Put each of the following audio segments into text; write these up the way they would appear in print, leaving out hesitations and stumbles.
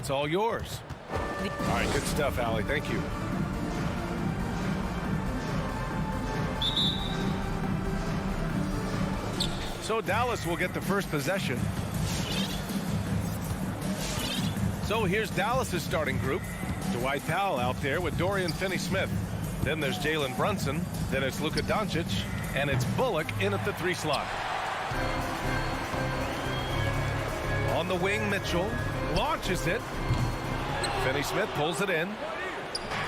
It's all yours. All right, good stuff, Allie. Thank you. So Dallas will get the first possession. So here's Dallas's starting group. Dwight Powell out there with Dorian Finney-Smith. Then there's Jalen Brunson. Then it's Luka Doncic. And it's Bullock in at the 3 slot. On the wing, Mitchell launches it. Finney-Smith pulls it in.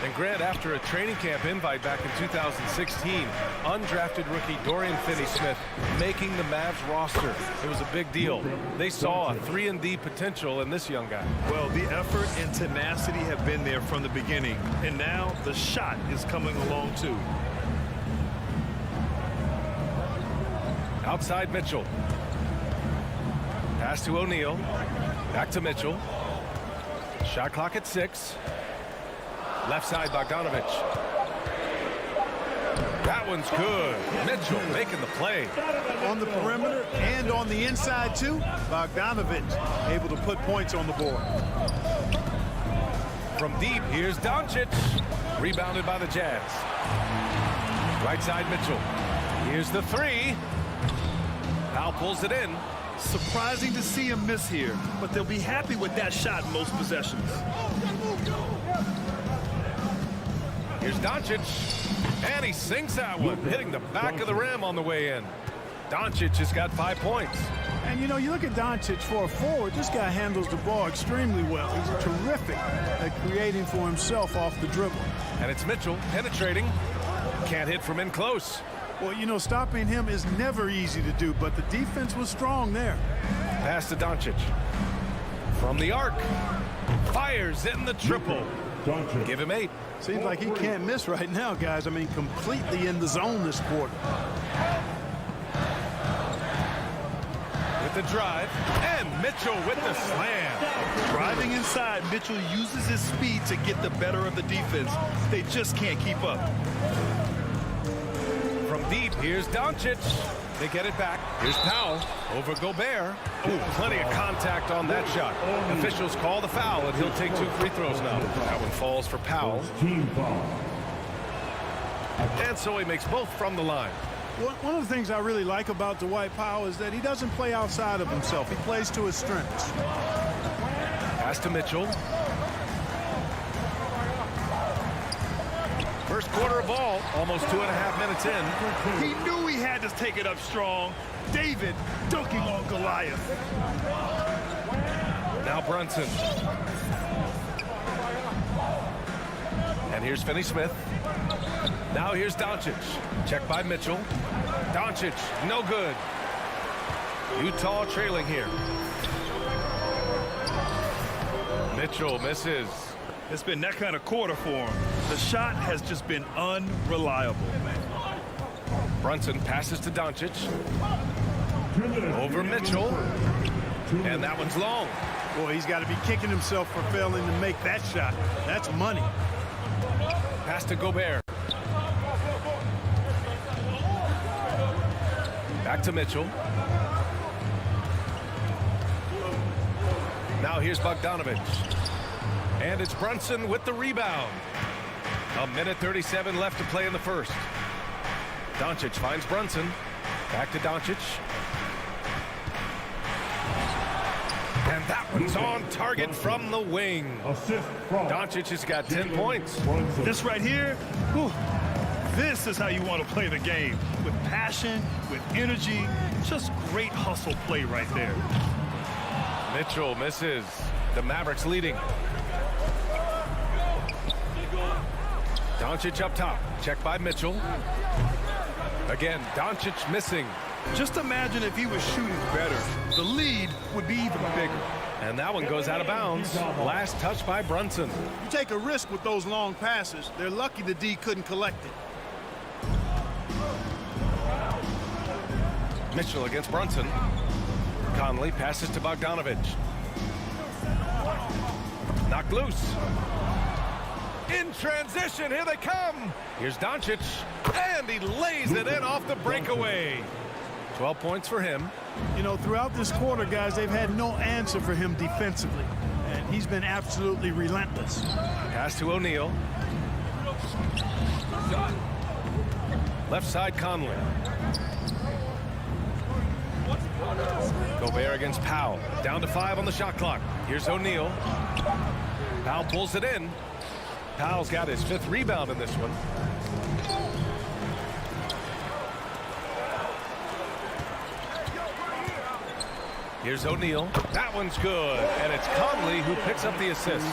And Grant, after a training camp invite back in 2016, undrafted rookie Dorian Finney-Smith making the Mavs roster. It was a big deal. They saw a 3-and-D potential in this young guy. Well, the effort and tenacity have been there from the beginning, and now the shot is coming along too. Outside Mitchell. Pass to O'Neal. Back to Mitchell. Shot clock at 6. Left side, Bogdanovich. That one's good. Mitchell making the play. On the perimeter and on the inside, too. Bogdanovich able to put points on the board. From deep, here's Doncic. Rebounded by the Jazz. Right side, Mitchell. Here's the 3. Powell pulls it in. Surprising to see him miss here, but they'll be happy with that shot in most possessions. Here's Doncic, and he sinks that one, hitting the back of the rim on the way in. Doncic has got 5 points. And, you know, you look at Doncic for a forward, this guy handles the ball extremely well. He's terrific at creating for himself off the dribble. And it's Mitchell penetrating. Can't hit from in close. Well, you know, stopping him is never easy to do, but the defense was strong there. Pass to Doncic. From the arc. Fires in the triple. Give him 8. Seems like he can't miss right now, guys. I mean, completely in the zone this quarter. With the drive, and Mitchell with the slam. Driving inside, Mitchell uses his speed to get the better of the defense. They just can't keep up. From deep, here's Doncic. They get it back. Here's Powell over Gobert. Ooh, plenty of contact on that shot. Officials call the foul, and he'll take 2 free throws now. That one falls for Powell. And so he makes both from the line. One of the things I really like about Dwight Powell is that he doesn't play outside of himself. He plays to his strengths. Pass to Mitchell. First quarter of ball, almost 2.5 minutes in. He knew he had to take it up strong. David dunking on Goliath. Now Brunson. And here's Finney-Smith. Now here's Doncic. Check by Mitchell. Doncic, no good. Utah trailing here. Mitchell misses. It's been that kind of quarter for him. The shot has just been unreliable. Brunson passes to Doncic. Over Mitchell. And that one's long. Boy, he's got to be kicking himself for failing to make that shot. That's money. Pass to Gobert. Back to Mitchell. Now here's Bogdanovich. And it's Brunson with the rebound. 1:37 left to play in the first. Doncic finds Brunson. Back to Doncic. And that one's on target from the wing. Doncic has got 10 points. This right here, whew, this is how you want to play the game. With passion, with energy, just great hustle play right there. Mitchell misses. The Mavericks leading. Doncic up top. Check by Mitchell. Again, Doncic missing. Just imagine if he was shooting better. The lead would be even bigger. And that one goes out of bounds. Last touch by Brunson. You take a risk with those long passes. They're lucky the D couldn't collect it. Mitchell against Brunson. Conley passes to Bogdanovich. Knocked loose. In transition, here they come. Here's Doncic, and he lays it in off the breakaway. 12 points for him. You know, throughout this quarter, guys, they've had no answer for him defensively. and he's been absolutely relentless. Pass to O'Neal. Left side, Conley. Gobert against Powell. Down to 5 on the shot clock. Here's O'Neal. Powell pulls it in. Powell's got his 5th rebound in this one. Here's O'Neal. That one's good. And it's Conley who picks up the assist.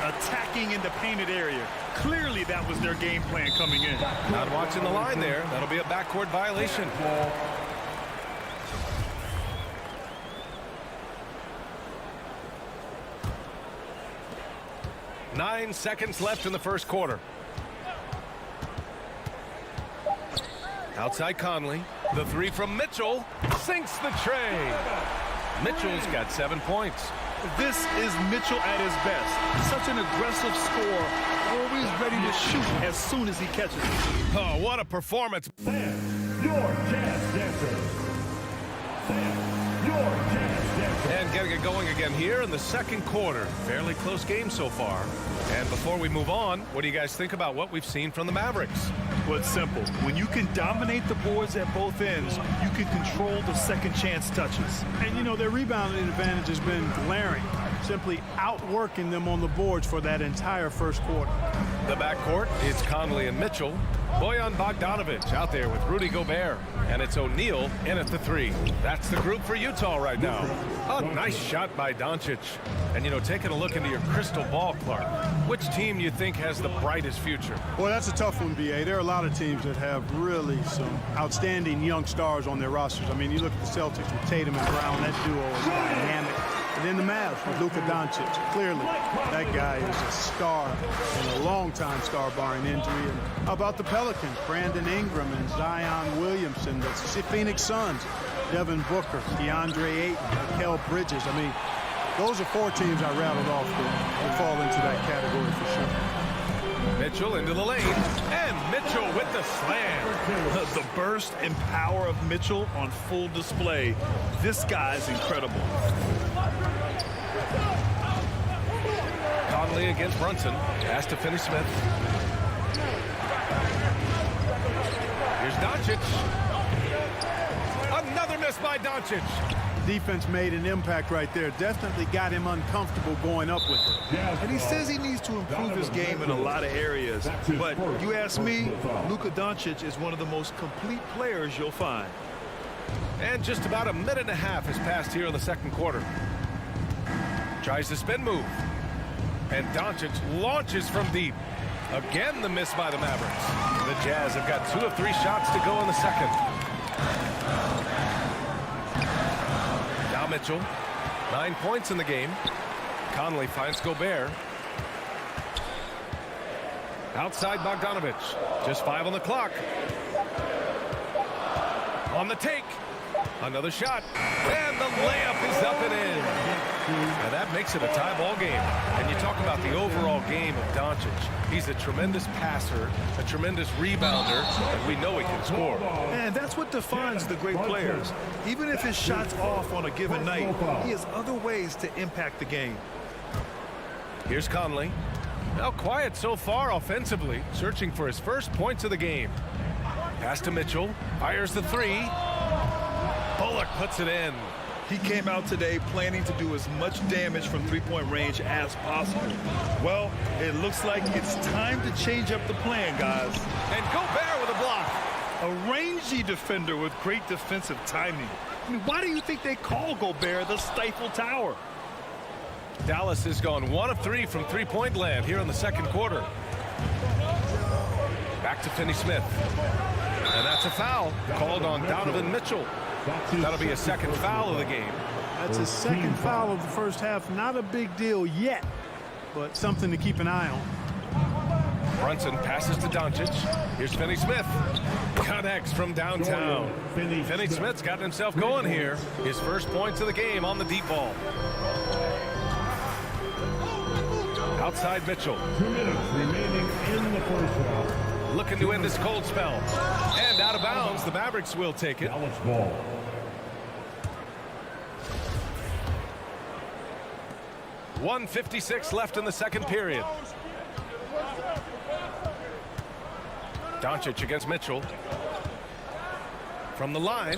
Attacking in the painted area. Clearly that was their game plan coming in. Not watching the line there. That'll be a backcourt violation. Nine seconds left in the first quarter. Outside Conley. The 3 from Mitchell. Sinks the tray. Mitchell's got 7 points. This is Mitchell at his best. Such an aggressive scorer, always ready to shoot as soon as he catches it. Oh, what a performance. Sam, your jazz dancer. Sam, your jazz dancer. And getting it going again here in the second quarter. Fairly close game so far. And before we move on, what do you guys think about what we've seen from the Mavericks? Well, it's simple. When you can dominate the boards at both ends, you can control the second chance touches. And, you know, their rebounding advantage has been glaring, simply outworking them on the boards for that entire first quarter. The backcourt, it's Conley and Mitchell. Bojan Bogdanovic out there with Rudy Gobert. And it's O'Neal in at the 3. That's the group for Utah right now. A nice shot by Doncic. And, you know, taking a look into your crystal ball, Clark, which team you think has the brightest future? Boy, that's a tough one, B.A. There are a lot of teams that have really some outstanding young stars on their rosters. I mean, you look at the Celtics with Tatum and Brown, that duo is dynamic. And then the Mavs with Luka Doncic. Clearly, that guy is a star and a long-time star barring injury. And how about the Pelicans? Brandon Ingram and Zion Williamson. The Phoenix Suns, Devin Booker, DeAndre Ayton, Mikal Bridges. I mean, those are 4 teams I rattled off that would fall into that category for sure. Mitchell into the lane, and Mitchell with the slam. The burst and power of Mitchell on full display. This guy's incredible. Conley against Brunson. Pass to Finney Smith. Here's Doncic. Another miss by Doncic. Defense made an impact right there. Definitely got him uncomfortable going up with it. And he says he needs to improve his game in a lot of areas. But you ask me, Luka Doncic is one of the most complete players you'll find. And just about a minute and a half has passed here in the second quarter. Tries the spin move. And Doncic launches from deep. Again, the miss by the Mavericks. The Jazz have got 2 of 3 shots to go in the second. Now Mitchell, 9 points in the game. Conley finds Gobert. Outside Bogdanovic, just 5 on the clock. On the take, another shot, and the layup is up and in. And that makes it a tie ball game. And you talk about the overall game of Doncic. He's a tremendous passer, a tremendous rebounder, and we know he can score. And that's what defines the great players. Even if his shot's off on a given night, he has other ways to impact the game. Here's Conley. Now quiet so far offensively, searching for his first points of the game. Pass to Mitchell, fires the 3. Bullock puts it in. He came out today planning to do as much damage from three-point range as possible. Well, it looks like it's time to change up the plan, guys. And Gobert with a block. A rangy defender with great defensive timing. I mean, why do you think they call Gobert the Stifle Tower? Dallas has gone 1 of 3 from three-point land here in the second quarter. Back to Finney Smith. And that's a foul called on Donovan Mitchell. That'll be a second foul of the game. That's his second foul of the first half. Not a big deal yet, but something to keep an eye on. Brunson passes to Doncic. Here's Finney Smith. Connects from downtown. Finney Smith's got himself going here. His first points of the game on the deep ball. Outside Mitchell. 2 minutes remaining in the first round. Looking to end this cold spell. And out of bounds, the Mavericks will take it. Dallas ball. 1:56 left in the second period. Doncic against Mitchell. From the line.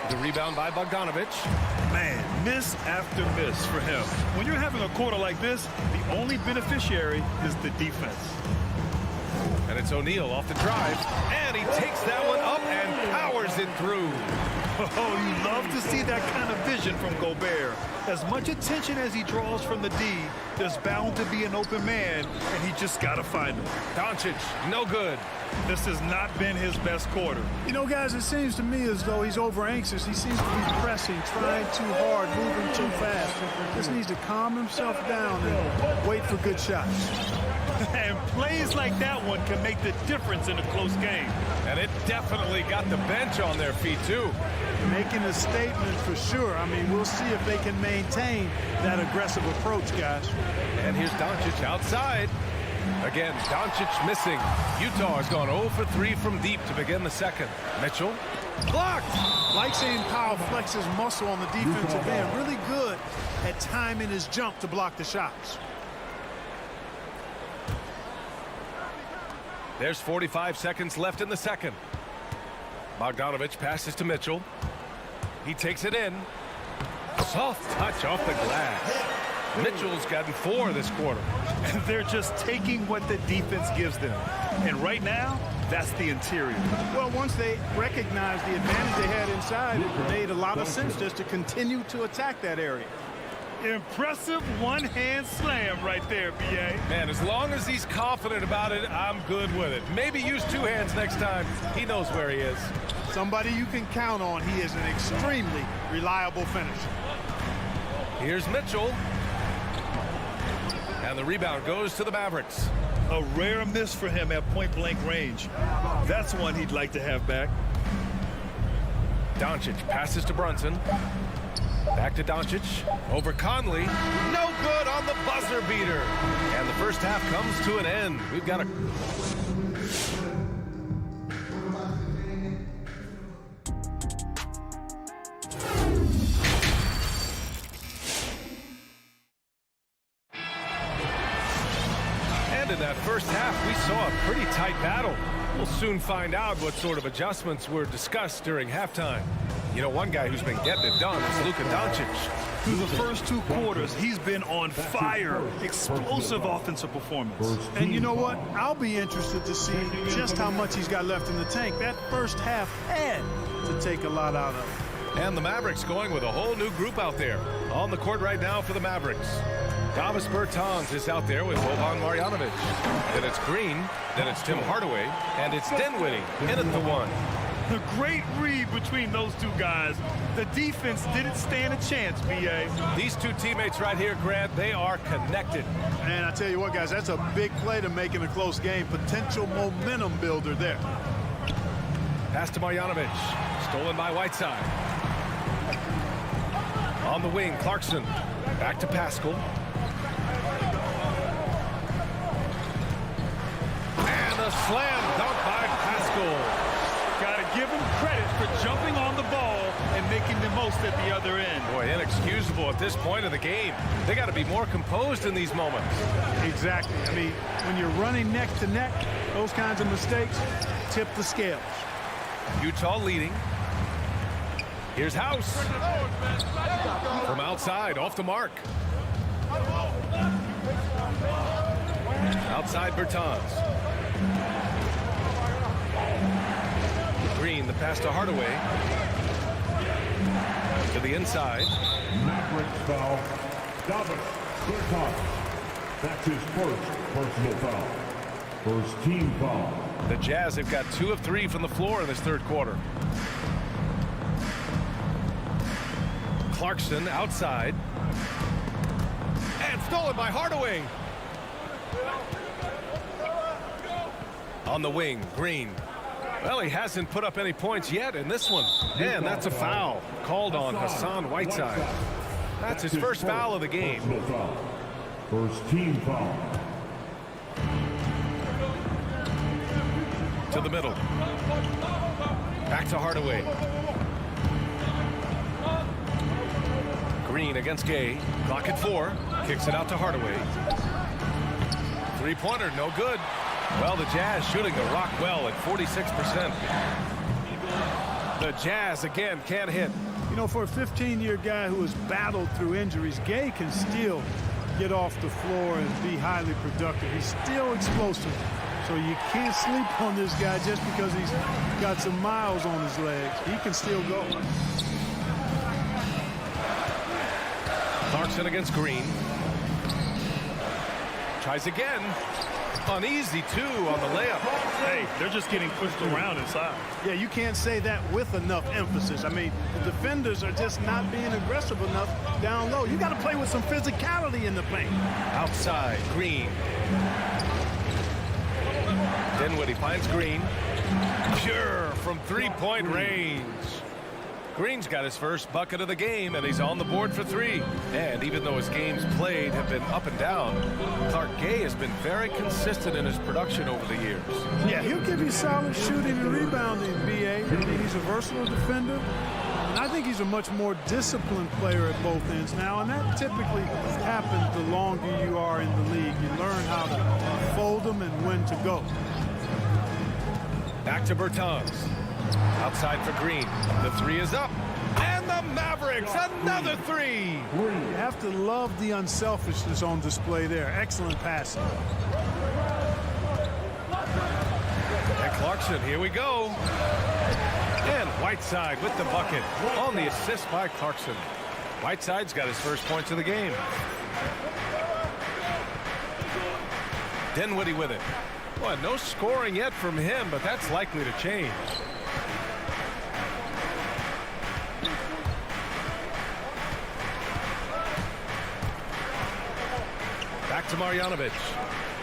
The rebound by Bogdanovich. Man, miss after miss for him. When you're having a quarter like this, the only beneficiary is the defense. And it's O'Neal off the drive. And he takes that one up and powers it through. Oh, you love to see that kind of vision from Gobert. As much attention as he draws from the D, there's bound to be an open man, and he just got to find him. Doncic, no good. This has not been his best quarter. You know, guys, it seems to me as though he's over anxious. He seems to be pressing, trying too hard, moving too fast. Just needs to calm himself down and wait for good shots. And plays like that one can make the difference in a close game. And it definitely got the bench on their feet, too. Making a statement for sure. I mean, we'll see if they can maintain that aggressive approach, guys. And here's Doncic outside. Again, Doncic missing. Utah has gone 0 for 3 from deep to begin the second. Mitchell blocked. Like seeing Powell flex his muscle on the defensive end. Really good at timing his jump to block the shots. There's 45 seconds left in the second. Bogdanovich passes to Mitchell. He takes it in. Soft touch off the glass. Mitchell's gotten 4 this quarter. And they're just taking what the defense gives them. And right now, that's the interior. Well, once they recognized the advantage they had inside, it made a lot of sense just to continue to attack that area. Impressive one-hand slam right there, B.A. Man, as long as he's confident about it, I'm good with it. Maybe use 2 hands next time. He knows where he is. Somebody you can count on. He is an extremely reliable finisher. Here's Mitchell. And the rebound goes to the Mavericks. A rare miss for him at point-blank range. That's one he'd like to have back. Doncic passes to Brunson. Back to Doncic. Over Conley. No good on the buzzer beater. And the first half comes to an end. We've got a... And in that first half, we saw a pretty tight battle. We'll soon find out what sort of adjustments were discussed during halftime. You know, one guy who's been getting it done is Luka Doncic. Through the first 2 quarters, he's been on fire. Explosive offensive performance. And you know what? I'll be interested to see just how much he's got left in the tank. That first half had to take a lot out of it. And the Mavericks going with a whole new group out there. On the court right now for the Mavericks. Davis Bertans is out there with Boban Marjanovic. Then it's Green, then it's Tim Hardaway, and it's Dinwiddie in at the 1. The great read between those 2 guys. The defense didn't stand a chance, B.A. These 2 teammates right here, Grant, they are connected. And I tell you what, guys, that's a big play to make in a close game. Potential momentum builder there. Pass to Marjanovic. Stolen by Whiteside. On the wing, Clarkson. Back to Pascal. And a slam dunk by Pascal. Got to give him credit for jumping on the ball and making the most at the other end. Boy, inexcusable at this point of the game. They got to be more composed in these moments. Exactly. I mean, when you're running neck to neck, those kinds of mistakes tip the scales. Utah leading. Here's House. From outside, off the mark. Outside Bertans. Green, the pass to Hardaway. To the inside. Mavericks foul. Donovan Mitchell. That's his first personal foul. First team foul. The Jazz have got 2 of 3 from the floor in this third quarter. Clarkson outside. And stolen by Hardaway. On the wing, Green. Well, he hasn't put up any points yet in this one. And that's a foul called on Hassan Whiteside. That's his first foul of the game. First team foul. To the middle. Back to Hardaway. Green against Gay. Clock at 4. Kicks it out to Hardaway. Three-pointer, no good. Well, the Jazz shooting the rock well at 46%. The Jazz again can't hit. You know, for a 15-year guy who has battled through injuries, Gay can still get off the floor and be highly productive. He's still explosive. So you can't sleep on this guy just because he's got some miles on his legs. He can still go. Clarkson against Green. Tries again. Uneasy, too, on the layup. Hey, they're just getting pushed around inside. Yeah, you can't say that with enough emphasis. I mean, the defenders are just not being aggressive enough down low. You got to play with some physicality in the paint. Outside, Green. Dinwiddie finds Green. Pure from three-point range. Green's got his first bucket of the game, and he's on the board for 3. And even though his games played have been up and down, Clark Gay has been very consistent in his production over the years. Yeah, he'll give you solid shooting and rebounding, B.A. I mean, he's a versatile defender. And I think he's a much more disciplined player at both ends now, and that typically happens the longer you are in the league. You learn how to fold them and when to go. Back to Bertans. Outside for Green. The 3 is up. And the Mavericks, another 3. You have to love the unselfishness on display there. Excellent passing. And Clarkson, here we go. And Whiteside with the bucket on the assist by Clarkson. Whiteside's got his first points of the game. Dinwiddie with it. Well, no scoring yet from him, but that's likely to change. Back to Marjanovic.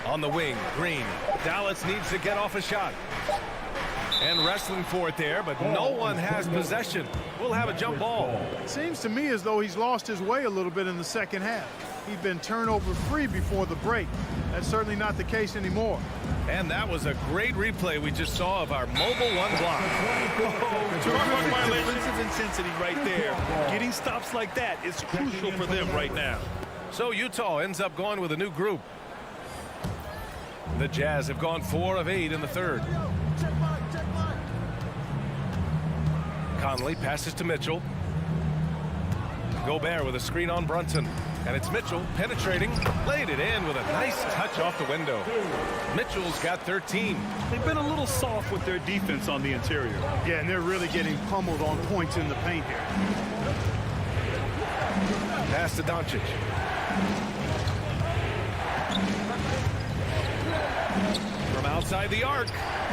On the wing, Green. Dallas needs to get off a shot. And wrestling for it there, but no one has possession. We'll have a jump ball. It seems to me as though he's lost his way a little bit in the second half. He'd been turnover free before the break. That's certainly not the case anymore. And that was a great replay we just saw of our mobile one block. Defensive intensity right there. Getting stops like that is crucial for them right now. So Utah ends up going with a new group. The Jazz have gone 4 of 8 in the third. Conley passes to Mitchell. Gobert with a screen on Brunson. And it's Mitchell penetrating, laid it in with a nice touch off the window. Mitchell's got 13. They've been a little soft with their defense on the interior. Yeah, and they're really getting pummeled on points in the paint here. Pass to Doncic. From outside the arc,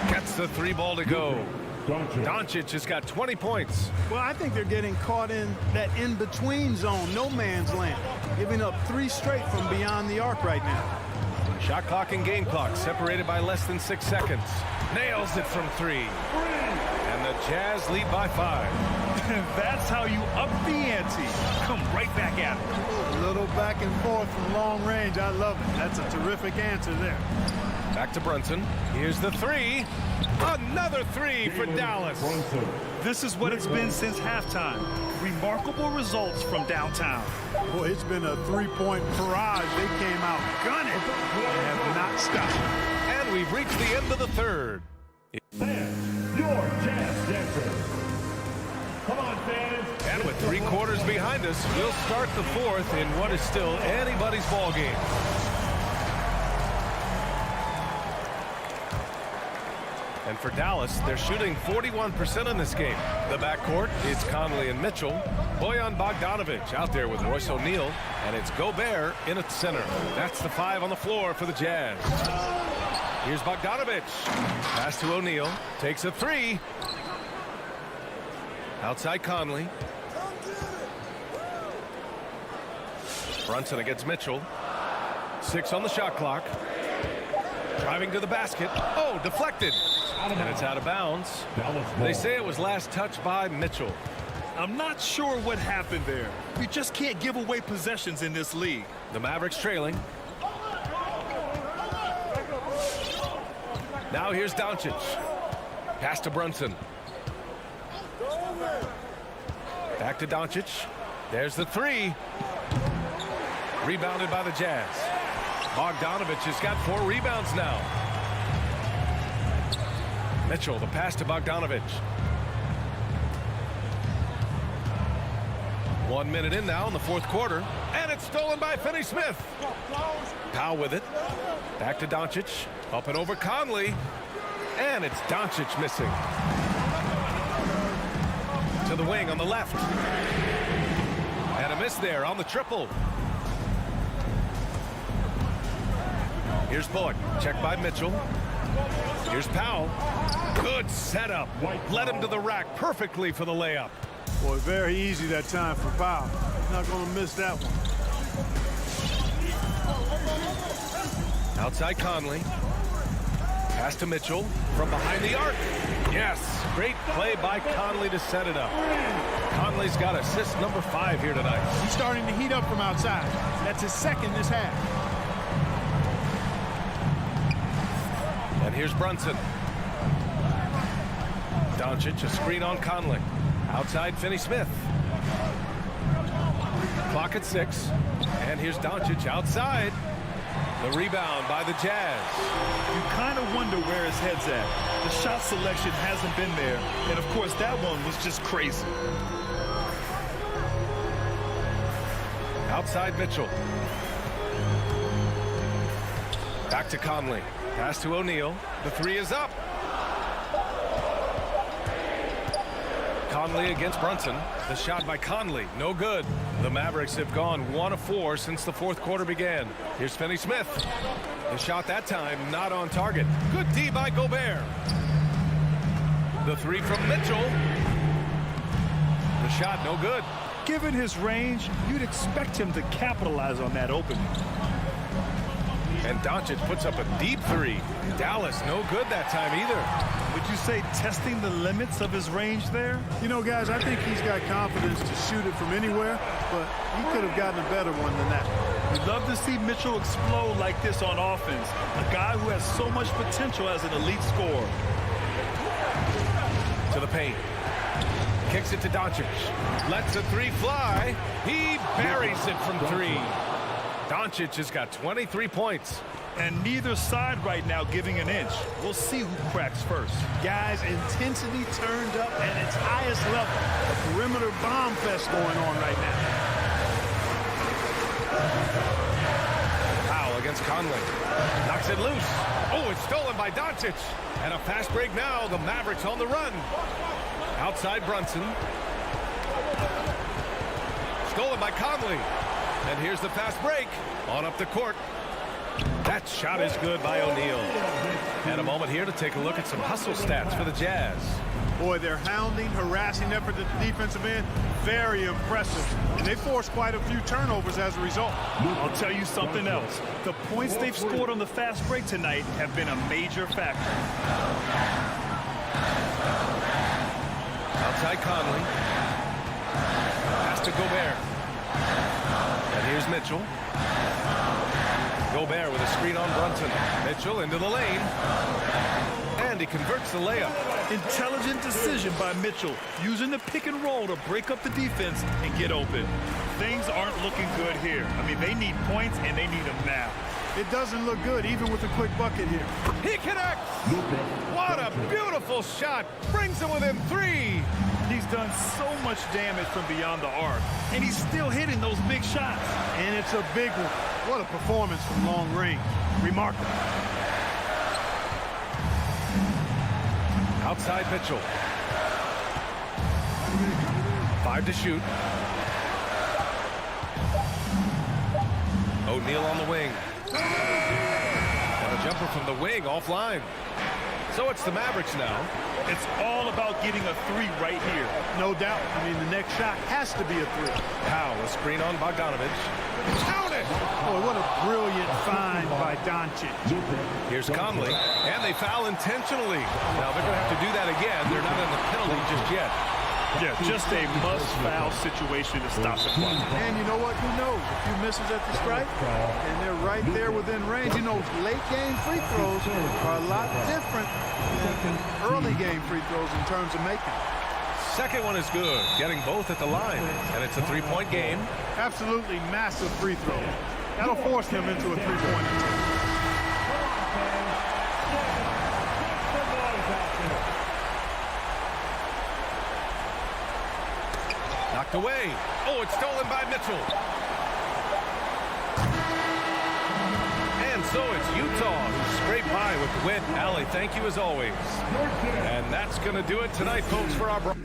gets the 3 ball to go. Doncic has got 20 points. Well, I think they're getting caught in that in-between zone, no man's land, giving up 3 straight from beyond the arc right now. Shot clock and game clock separated by less than 6 seconds. Nails it from 3. And the Jazz lead by 5. That's how you up the ante. Come right back at it. A little back and forth from long range. I love it. That's a terrific answer there. Back to Brunson. Here's the 3. Another 3 for Dallas. This is what it's been since halftime. Remarkable results from downtown. Boy, it's been a 3-point barrage. They came out gunning and have not stopped. And we've reached the end of the third. Fans, your Jazz Dancers. Come on, fans. And with 3 quarters behind us, we'll start the 4th in what is still anybody's ball game. And for Dallas, they're shooting 41% in this game. The backcourt, it's Conley and Mitchell. Bojan Bogdanovic out there with Royce O'Neal. And it's Gobert in at center. That's the 5 on the floor for the Jazz. Here's Bogdanovic. Pass to O'Neal. Takes a 3. Outside Conley. Brunson against Mitchell. 6 on the shot clock. Driving to the basket. Oh, deflected. And it's out of bounds. They say it was last touched by Mitchell. I'm not sure what happened there. You just can't give away possessions in this league. The Mavericks trailing. Now here's Doncic. Pass to Brunson. Back to Doncic. There's the three. Rebounded by the Jazz. Bogdanovich has got 4 rebounds now. Mitchell, the pass to Bogdanovich. 1 minute in now in the fourth quarter. And it's stolen by Finney Smith. Powell with it. Back to Doncic. Up and over Conley. And it's Doncic missing. To the wing on the left. And a miss there on the triple. Here's Boyd. Check by Mitchell. Here's Powell. Good setup. Led him to the rack perfectly for the layup. Boy, very easy that time for Powell. He's not going to miss that one. Outside Conley. Pass to Mitchell from behind the arc. Yes, great play by Conley to set it up. Conley's got assist number 5 here tonight. He's starting to heat up from outside. That's his second this half. And here's Brunson. Doncic, a screen on Conley. Outside Finney Smith. Clock at 6. And here's Doncic outside. The rebound by the Jazz. You kind of wonder where his head's at. The shot selection hasn't been there. And, of course, that one was just crazy. Outside Mitchell. Back to Conley. Pass to O'Neal. The 3 is up. Conley against Brunson. The shot by Conley. No good. The Mavericks have gone 1 of 4 since the fourth quarter began. Here's Finney Smith. The shot that time not on target. Good D by Gobert. The 3 from Mitchell. The shot no good. Given his range, you'd expect him to capitalize on that opening. And Doncic puts up a deep 3. Dallas no good that time either. Would you say testing the limits of his range there? You know, guys, I think he's got confidence to shoot it from anywhere, but he could have gotten a better one than that. We'd love to see Mitchell explode like this on offense. A guy who has so much potential as an elite scorer. To the paint. Kicks it to Doncic. Lets a 3 fly. He buries it from 3. Doncic has got 23 points. And neither side right now giving an inch. We'll see who cracks first. Guys, intensity turned up at its highest level. A perimeter bomb fest going on right now. Powell against Conley. Knocks it loose. Oh, it's stolen by Doncic. And a fast break now. The Mavericks on the run. Outside Brunson. Stolen by Conley. And here's the fast break. On up the court. That shot is good by O'Neal. And a moment here to take a look at some hustle stats for the Jazz. Boy, their hounding, harassing effort at the defensive end, very impressive. And they forced quite a few turnovers as a result. I'll tell you something else. The points they've scored on the fast break tonight have been a major factor. Outside Conley. Pass to Gobert. And here's Mitchell. Gobert with a screen on Brunson. Mitchell into the lane. And he converts the layup. Intelligent decision by Mitchell, using the pick and roll to break up the defense and get open. Things aren't looking good here. I mean, they need points, and they need them now. It doesn't look good, even with a quick bucket here. He connects! What a beautiful shot! Brings him within 3. He's done so much damage from beyond the arc, and he's still hitting those big shots. And it's a big one. What a performance from long range. Remarkable. Outside Mitchell. 5 to shoot. O'Neal on the wing. And a jumper from the wing offline. So it's the Mavericks now. It's all about getting a 3 right here. No doubt. I mean, the next shot has to be a 3. Powell, a screen on Bogdanovich. Count it! Boy, what a brilliant find by Doncic. Here's Conley, and they foul intentionally. Now they're going to have to do that again. They're not in the penalty just yet. Yeah, just a must-foul situation to stop the clock. And you know what? Who knows? A few misses at the stripe, and they're right there within range. You know, late-game free throws are a lot different than early-game free throws in terms of making. second one is good, getting both at the line. And it's a three-point game. Absolutely massive free throw. That'll force him into a three-point attempt. Knocked away. Oh, it's stolen by Mitchell. And so it's Utah who scraped by with the win. Allie, thank you as always. And that's going to do it tonight, folks, for our...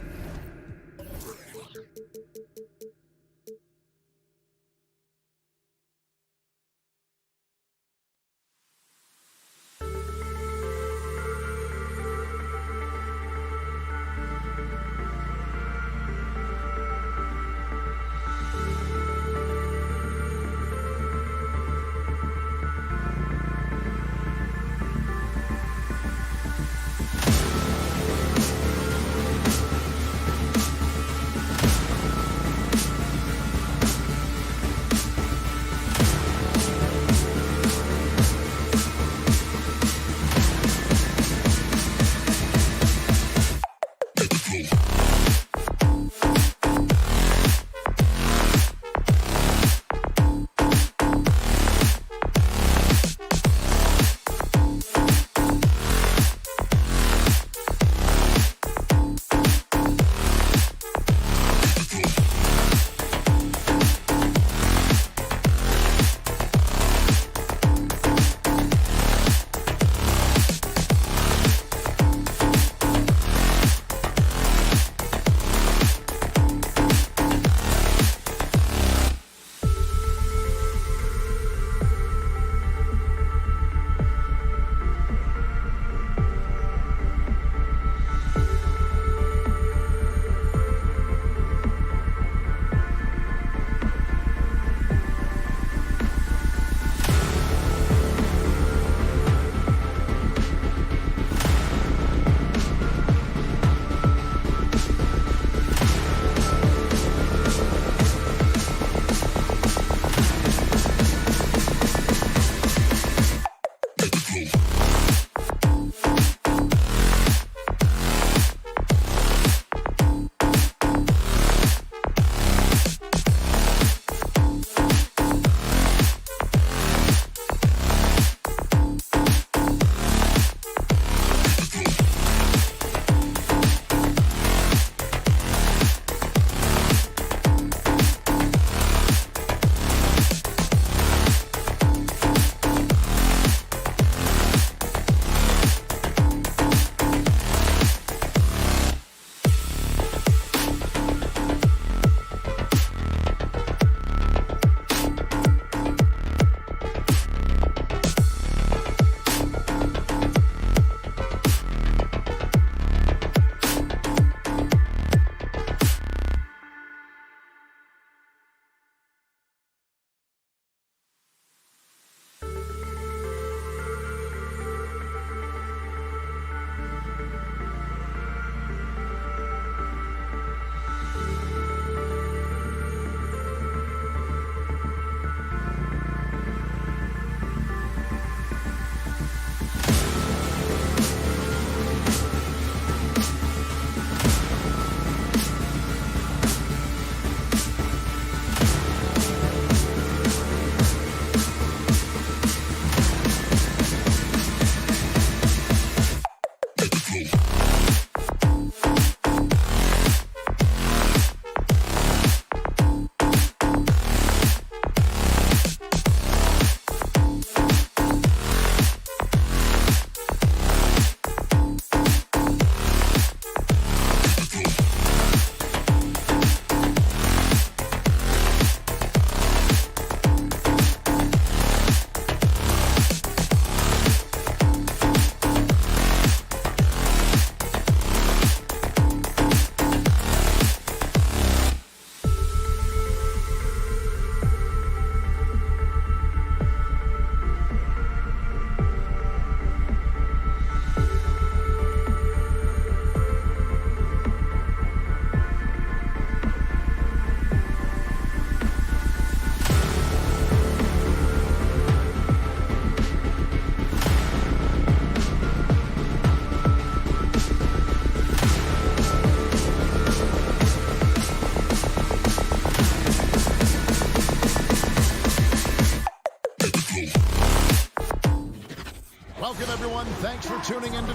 Welcome, everyone. Thanks for tuning in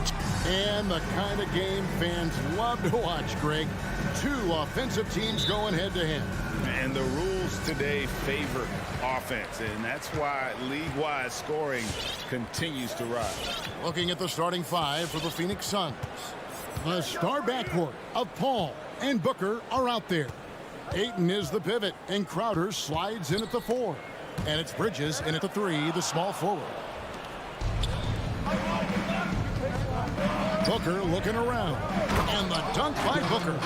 and the kind of game fans love to watch, Greg. Two offensive teams going head-to-head. And the rules today favor offense, and that's why league-wide scoring continues to rise. Looking at the starting five for the Phoenix Suns. The star backcourt of Paul and Booker are out there. Ayton is the pivot, and Crowder slides in at the 4. And it's Bridges in at the 3, the small forward. Booker looking around, and the dunk by Booker.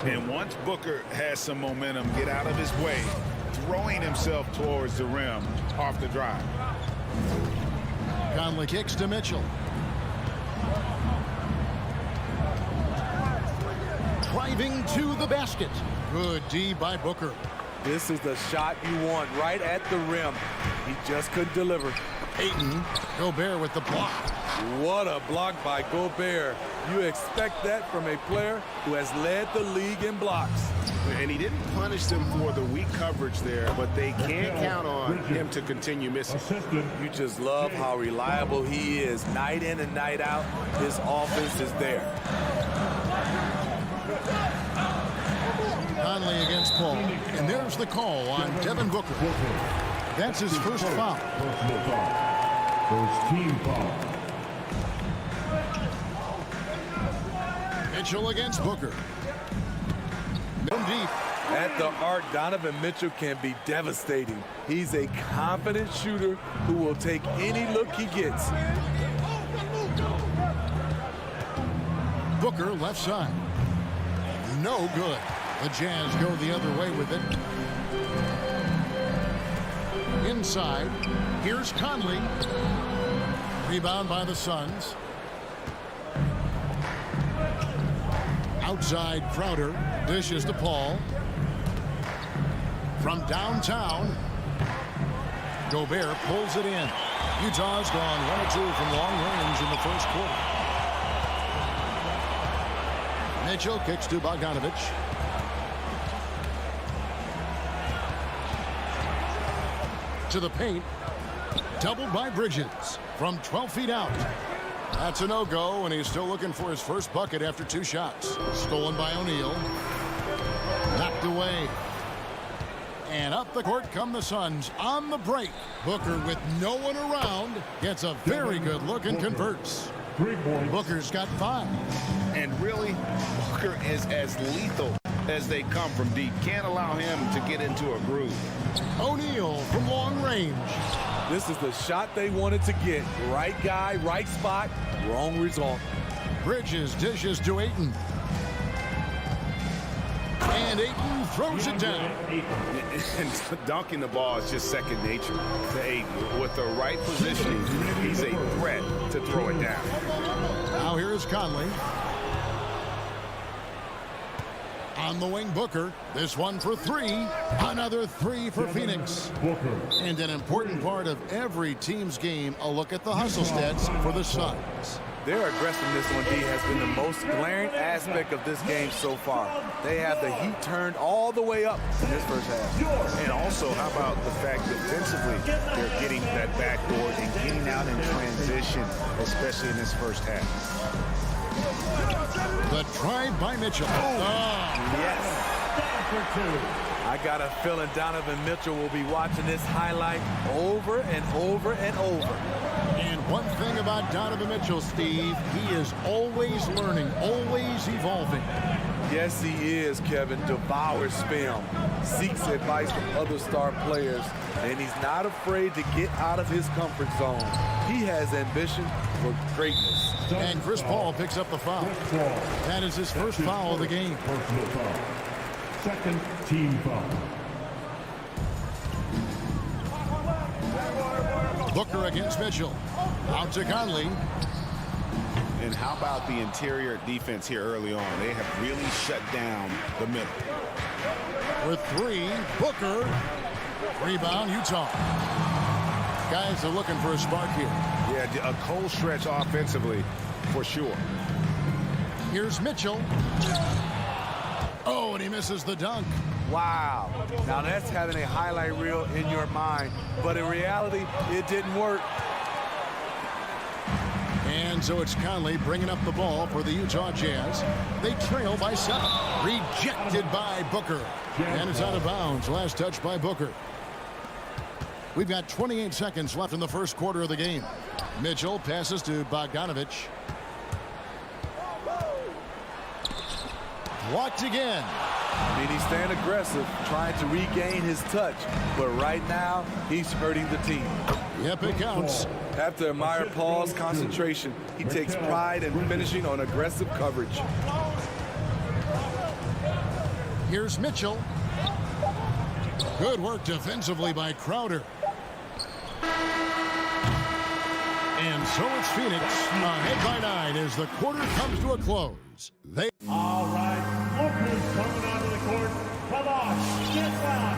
And once Booker has some momentum, get out of his way, throwing himself towards the rim off the drive. Conley kicks to Mitchell. Driving to the basket. Good D by Booker. This is the shot you want right at the rim. He just couldn't deliver. Ayton, Gobert with the block. What a block by Gobert. You expect that from a player who has led the league in blocks. And he didn't punish them for the weak coverage there, but they can't count on him to continue missing. You just love how reliable he is. Night in and night out, his offense is there. Conley against Paul. And there's the call on Devin Booker. That's his first foul. First team foul. Mitchell against Booker. Middle deep. At the arc, Donovan Mitchell can be devastating. He's a confident shooter who will take any look he gets. Booker left side. No good. The Jazz go the other way with it. Inside. Here's Conley. Rebound by the Suns. Outside Crowder. Dishes to Paul. From downtown. Gobert pulls it in. Utah's gone 1 or 2 from long range in the first quarter. Mitchell kicks to Bogdanovich. To the paint. Doubled by Bridges from 12 feet out. That's a no-go, and he's still looking for his first bucket after 2 shots. Stolen by O'Neal. Knocked away. And up the court come the Suns on the break. Booker, with no one around, gets a very good look and converts. Booker's got 5. And really, Booker is as lethal as they come from deep. Can't allow him to get into a groove. O'Neal from long range. This is the shot they wanted to get. Right guy, right spot, wrong result. Bridges dishes to Ayton. And Ayton throws it down. And dunking the ball is just second nature to Ayton. With the right positioning, he's a threat to throw it down. Now here's Conley. On the wing, Booker. This one for 3. Another 3 for Phoenix. And an important part of every team's game, a look at the hustle stats for the Suns. Their aggressiveness on D has been the most glaring aspect of this game so far. They have the heat turned all the way up in this first half. And also, how about the fact defensively, they're getting that backboard and getting out in transition, especially in this first half. The drive by Mitchell. Yes. I got a feeling Donovan Mitchell will be watching this highlight over and over and over. And one thing about Donovan Mitchell, Steve, he is always learning, always evolving. Yes, he is, Kevin. Devours film, seeks advice from other star players, and he's not afraid to get out of his comfort zone. He has ambition for greatness. And Chris Paul picks up the foul. That is his first foul of the game. Personal foul. Second team foul. Booker against Mitchell. Out to Conley. And how about the interior defense here early on? They have really shut down the middle. For 3, Booker. Rebound, Utah. Guys are looking for a spark here. Yeah, a cold stretch offensively, for sure. Here's Mitchell. Oh, and he misses the dunk. Wow. Now that's having a highlight reel in your mind, but in reality, it didn't work. And so it's Conley bringing up the ball for the Utah Jazz. They trail by 7. Rejected by Booker. And it's out of bounds. Last touch by Booker. We've got 28 seconds left in the first quarter of the game. Mitchell passes to Bogdanovich. Blocked again. I mean, he's staying aggressive, trying to regain his touch. But right now, he's hurting the team. Yep, it counts. Have to admire Paul's concentration. He takes pride in finishing on aggressive coverage. Here's Mitchell. Good work defensively by Crowder. And so it's Phoenix ahead by 9 as the quarter comes to a close. All right, Booker's coming onto the court. Come on, get loud.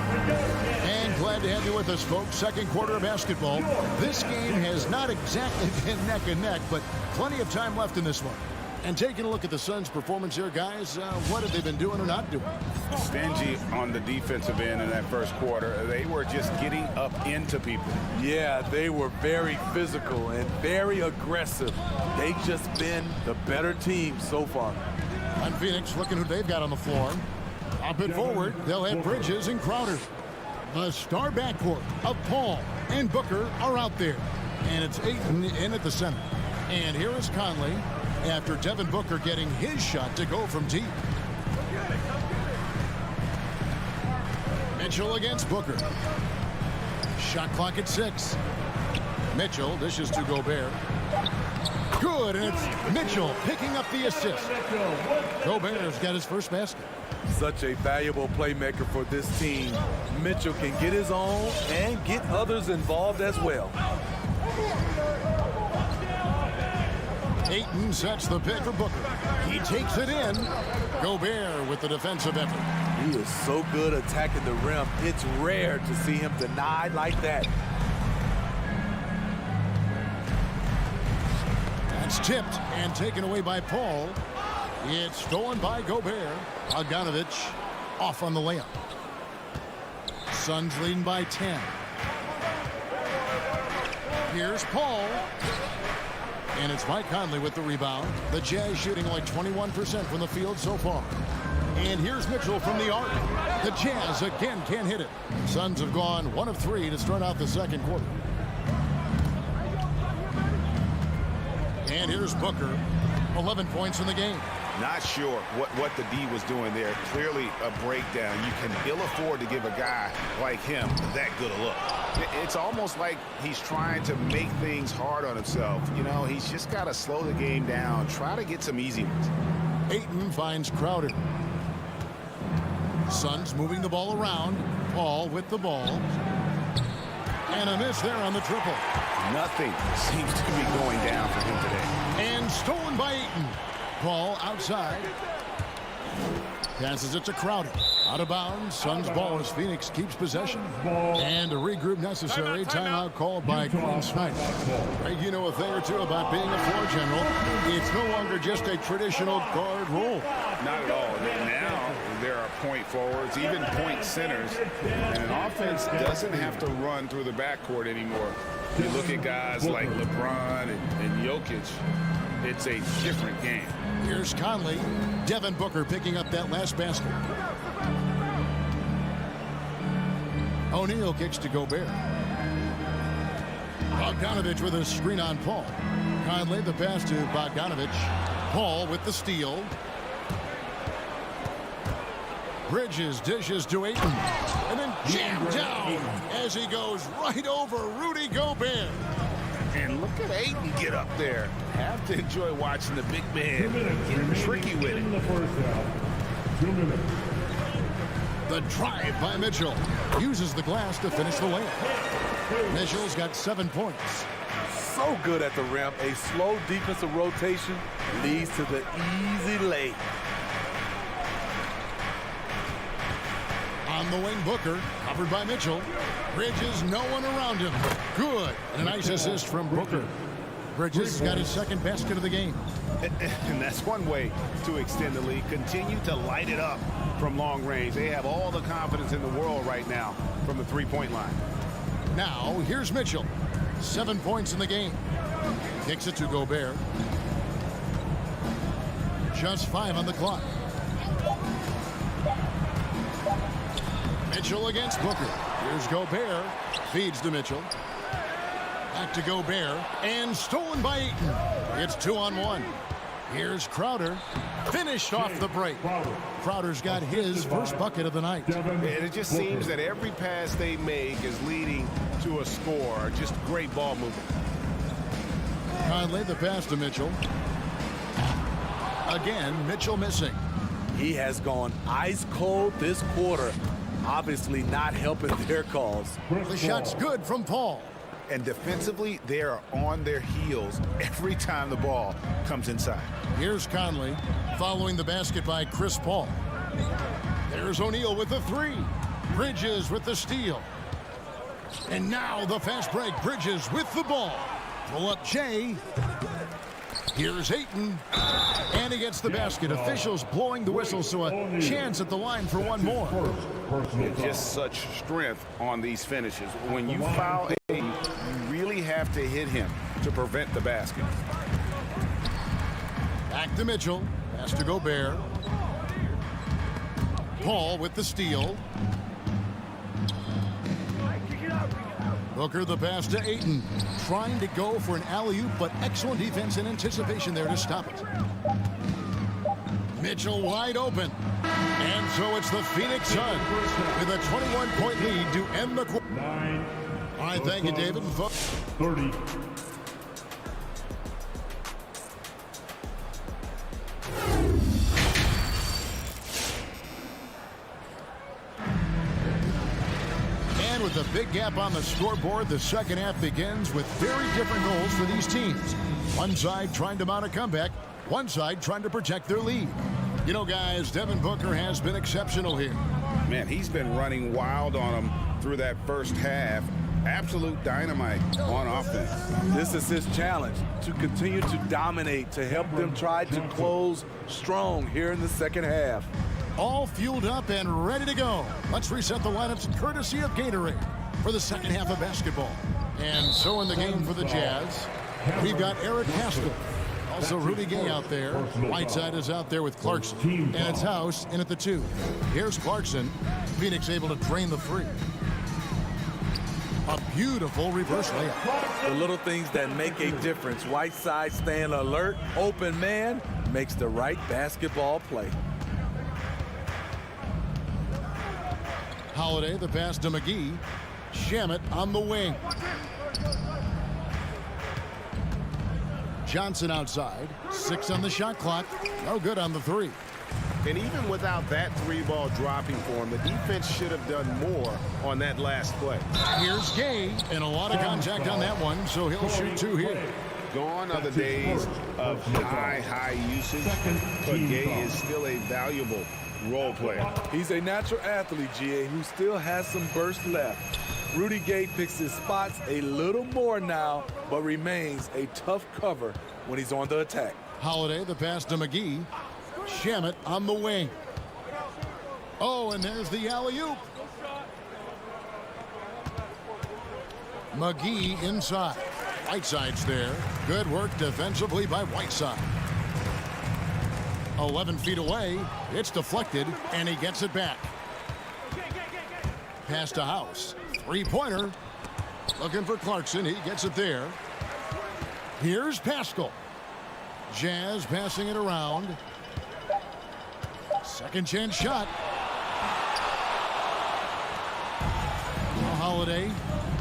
And glad to have you with us, folks. Second quarter of basketball. This game has not exactly been neck and neck, but plenty of time left in this one. And taking a look at the Suns' performance here, guys, what have they been doing or not doing? Stingy on the defensive end in that first quarter. They were just getting up into people. Yeah, they were very physical and very aggressive. They've just been the better team so far. And Phoenix looking who they've got on the floor. Up and forward, they'll have Bridges and Crowder. The star backcourt of Paul and Booker are out there. And it's Ayton in at the center. And here is Conley after Devin Booker getting his shot to go from deep. Mitchell against Booker. Shot clock at 6. Mitchell dishes to Gobert. Good, and it's Mitchell picking up the assist. Gobert's got his first basket. Such a valuable playmaker for this team. Mitchell can get his own and get others involved as well. Ayton sets the pick for Booker. He takes it in. Gobert with the defensive effort. He is so good attacking the rim. It's rare to see him denied like that. That's tipped and taken away by Paul. It's stolen by Gobert. Bogdanovich off on the layup. Suns leading by 10. Here's Paul. And it's Mike Conley with the rebound. The Jazz shooting like 21% from the field so far. And here's Mitchell from the arc. The Jazz again can't hit it. Suns have gone 1 of 3 to start out the second quarter. And here's Booker. 11 points in the game. Not sure what the D was doing there. Clearly a breakdown. You can ill afford to give a guy like him that good a look. It's almost like he's trying to make things hard on himself. You know, he's just got to slow the game down. Try to get some easy ones. Ayton finds Crowder. Suns moving the ball around. Paul with the ball. And a miss there on the triple. Nothing seems to be going down for him today. And stolen by Ayton. Paul outside. Passes it to Crowder. Out of bounds. Suns ball as Phoenix keeps possession. And a regroup necessary. Timeout called by Quinn Snyder. Greg, you know a thing or two about being a floor general. It's no longer just a traditional guard role. Not at all. Now there are point forwards, even point centers. And an offense doesn't have to run through the backcourt anymore. You look at guys like LeBron and Jokic. It's a different game. Here's Conley. Devin Booker picking up that last basket. O'Neal kicks to Gobert. Bogdanovich with a screen on Paul. Conley the pass to Bogdanovich. Paul with the steal. Bridges dishes to Ayton. And then jammed down as he goes right over Rudy Gobert. And look at Ayton get up there. Have to enjoy watching the big man get tricky with In the it. first half. 2 minutes. The drive by Mitchell. Uses the glass to finish the layup. Mitchell's got 7 points. So good at the rim. A slow defensive rotation leads to the easy lay. On the wing, Booker, covered by Mitchell. Bridges, no one around him. Good. And a nice assist from Booker. Bridges has got his second basket of the game. And that's one way to extend the lead. Continue to light it up from long range. They have all the confidence in the world right now from the three-point line. Now, here's Mitchell. 7 points in the game. Kicks it to Gobert. Just 5 on the clock. Mitchell against Booker. Here's Gobert. Feeds to Mitchell. Back to Gobert. And stolen by Ayton. It's 2-on-1. Here's Crowder. Finished off the break. Crowder's got his first bucket of the night. And it just seems that every pass they make is leading to a score. Just great ball movement. Conley, the pass to Mitchell. Again, Mitchell missing. He has gone ice cold this quarter. Obviously not helping their cause. The shot's good from Paul. And defensively, they are on their heels every time the ball comes inside. Here's Conley following the basket by Chris Paul. There's O'Neal with the 3. Bridges with the steal. And now the fast break. Bridges with the ball. Pull up Jay. Here's Ayton. And he gets the basket. Officials blowing the whistle, so a chance at the line for one more. Just such strength on these finishes. When you foul Ayton, you really have to hit him to prevent the basket. Back to Mitchell. Pass to Gobert. Paul with the steal. Booker the pass to Ayton. Trying to go for an alley-oop, but excellent defense and anticipation there to stop it. Mitchell wide open. And so it's the Phoenix Suns with a 21-point lead to end the quarter. All right, thank you, David. 30. And with a big gap on the scoreboard, the second half begins with very different goals for these teams. One side trying to mount a comeback, one side trying to protect their lead. You know, guys, Devin Booker has been exceptional here. Man, he's been running wild on them through that first half. Absolute dynamite on offense. This is his challenge, to continue to dominate, to help them try to close strong here in the second half. All fueled up and ready to go. Let's reset the lineups courtesy of Gatorade for the second half of basketball. And so in the game for the Jazz, we've got Eric Haskell. Also Rudy Gay out there. Whiteside is out there with Clarkson. And it's House in at the 2. Here's Clarkson. Phoenix able to drain the 3. A beautiful reverse layup. The little things that make a difference. Whiteside staying alert. Open man makes the right basketball play. Holiday, the pass to McGee. Shamet on the wing. Johnson outside. 6 on the shot clock. No good on the 3. And even without that 3-ball dropping for him, the defense should have done more on that last play. Here's Gay, and a lot of contact on that one, so he'll shoot 2 here. Gone are the days of high usage, but Gay is still a valuable role player. He's a natural athlete, GA, who still has some burst left. Rudy Gay picks his spots a little more now, but remains a tough cover when he's on the attack. Holiday, the pass to McGee. Shamet on the wing. Oh, and there's the alley-oop. McGee inside. Whiteside's there. Good work defensively by Whiteside. 11 feet away. It's deflected, and he gets it back. Pass to House. 3-pointer. Looking for Clarkson. He gets it there. Here's Pascal. Jazz passing it around. Second chance shot. Holiday.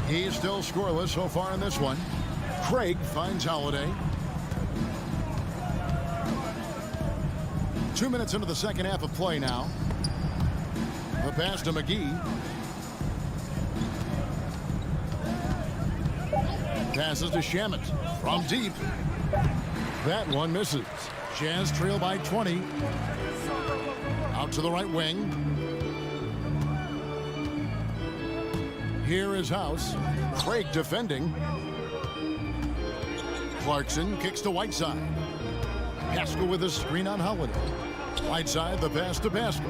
He's still scoreless so far in this one. Craig finds Holiday. 2 minutes into the second half of play now. The pass to McGee. Passes to Shamet from deep. That one misses. Jazz trail by 20. Out to the right wing. Here is House. Craig defending. Clarkson kicks to Whiteside. Pascal with a screen on Holiday. Whiteside, the pass to Pascal.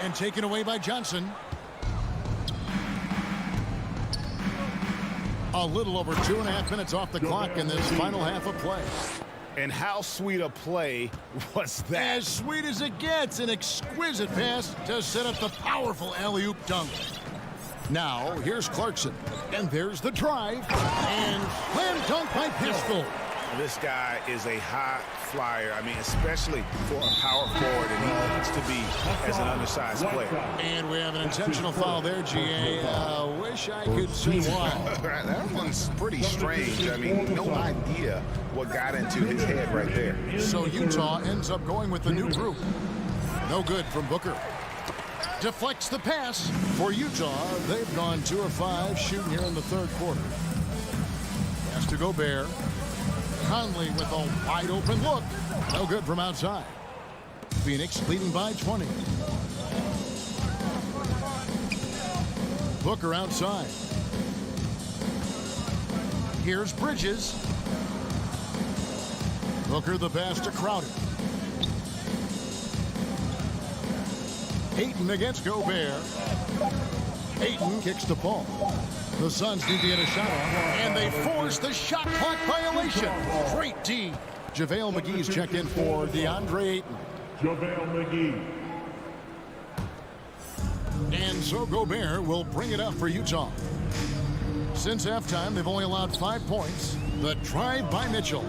And taken away by Johnson. A little over 2.5 minutes off the clock in this final half of play. And how sweet a play was that? As sweet as it gets, an exquisite pass to set up the powerful alley-oop dunk. Now, here's Clarkson. And there's the drive. And slam dunk by Pistol. This guy is a high flyer. I mean, especially for a power forward, and he needs to be as an undersized player. And we have an intentional foul there, GA. Wish I could see why. That one's pretty strange. I mean, no idea what got into his head right there. So Utah ends up going with the new group. No good from Booker. Deflects the pass for Utah. They've gone 2 of 5 shooting here in the third quarter. Pass to Gobert. Conley with a wide open look. No good from outside. Phoenix leading by 20. Booker outside. Here's Bridges. Booker the pass to Crowder. Ayton against Gobert. Ayton kicks the ball. The Suns need to get a shot on, and they force the shot clock violation. Great D. JaVale McGee's checked in for DeAndre Ayton. JaVale McGee. And so Gobert will bring it up for Utah. Since halftime, they've only allowed 5 points. The drive by Mitchell.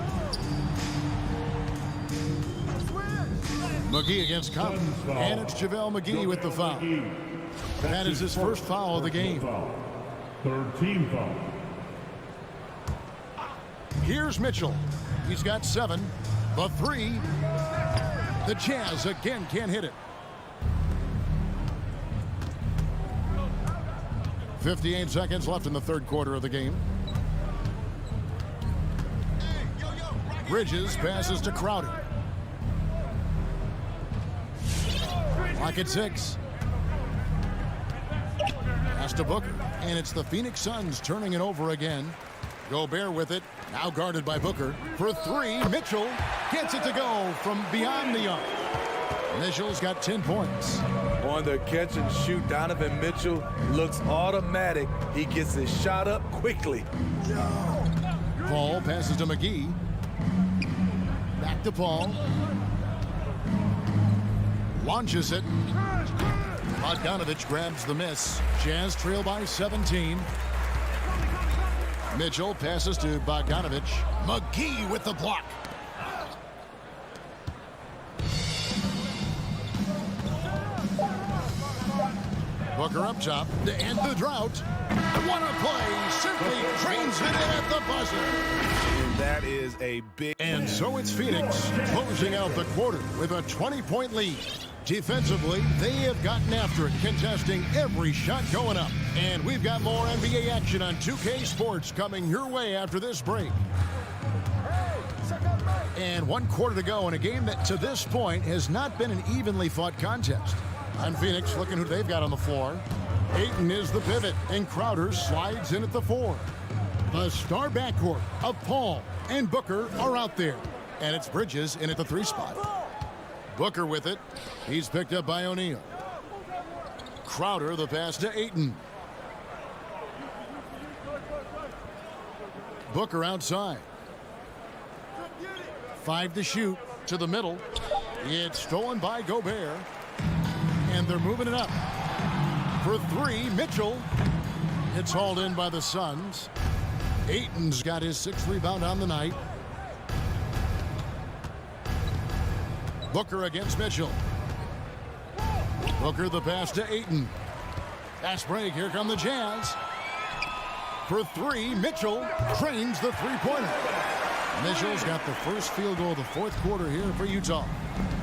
McGee against Conley. And it's JaVale McGee with the foul. That is his first foul of the game. Third team foul. Here's Mitchell. He's got 7. The 3. The Jazz again can't hit it. 58 seconds left in the third quarter of the game. Bridges passes to Crowder. Clock at 6. Pass to Booker. And it's the Phoenix Suns turning it over again. Gobert with it. Now guarded by Booker. For 3, Mitchell gets it to go from beyond the arc. Mitchell's got 10 points. On the catch and shoot, Donovan Mitchell looks automatic. He gets his shot up quickly. Paul passes to McGee. Back to Paul. Launches it. Bogdanovich grabs the miss. Jazz trail by 17. Mitchell passes to Bogdanovich. McGee with the block. Booker up top to end the drought. What a play. Simply trains it in at the buzzer. And that is a big... And so it's Phoenix closing out the quarter with a 20-point lead. Defensively, they have gotten after it, contesting every shot going up. And we've got more NBA action on 2K Sports coming your way after this break. And 1 quarter to go in a game that to this point has not been an evenly fought contest. On Phoenix, looking who they've got on the floor. Ayton is the pivot, and Crowder slides in at the 4. The star backcourt of Paul and Booker are out there. And it's Bridges in at the 3 spot. Booker with it. He's picked up by O'Neal. Crowder the pass to Ayton. Booker outside. 5 to shoot to the middle. It's stolen by Gobert. And they're moving it up. For 3, Mitchell. It's hauled in by the Suns. Ayton's got his 6th rebound on the night. Booker against Mitchell. Booker the pass to Ayton. Fast break. Here come the Jazz. For 3, Mitchell trains the 3-pointer. Mitchell's got the first field goal of the 4th quarter here for Utah.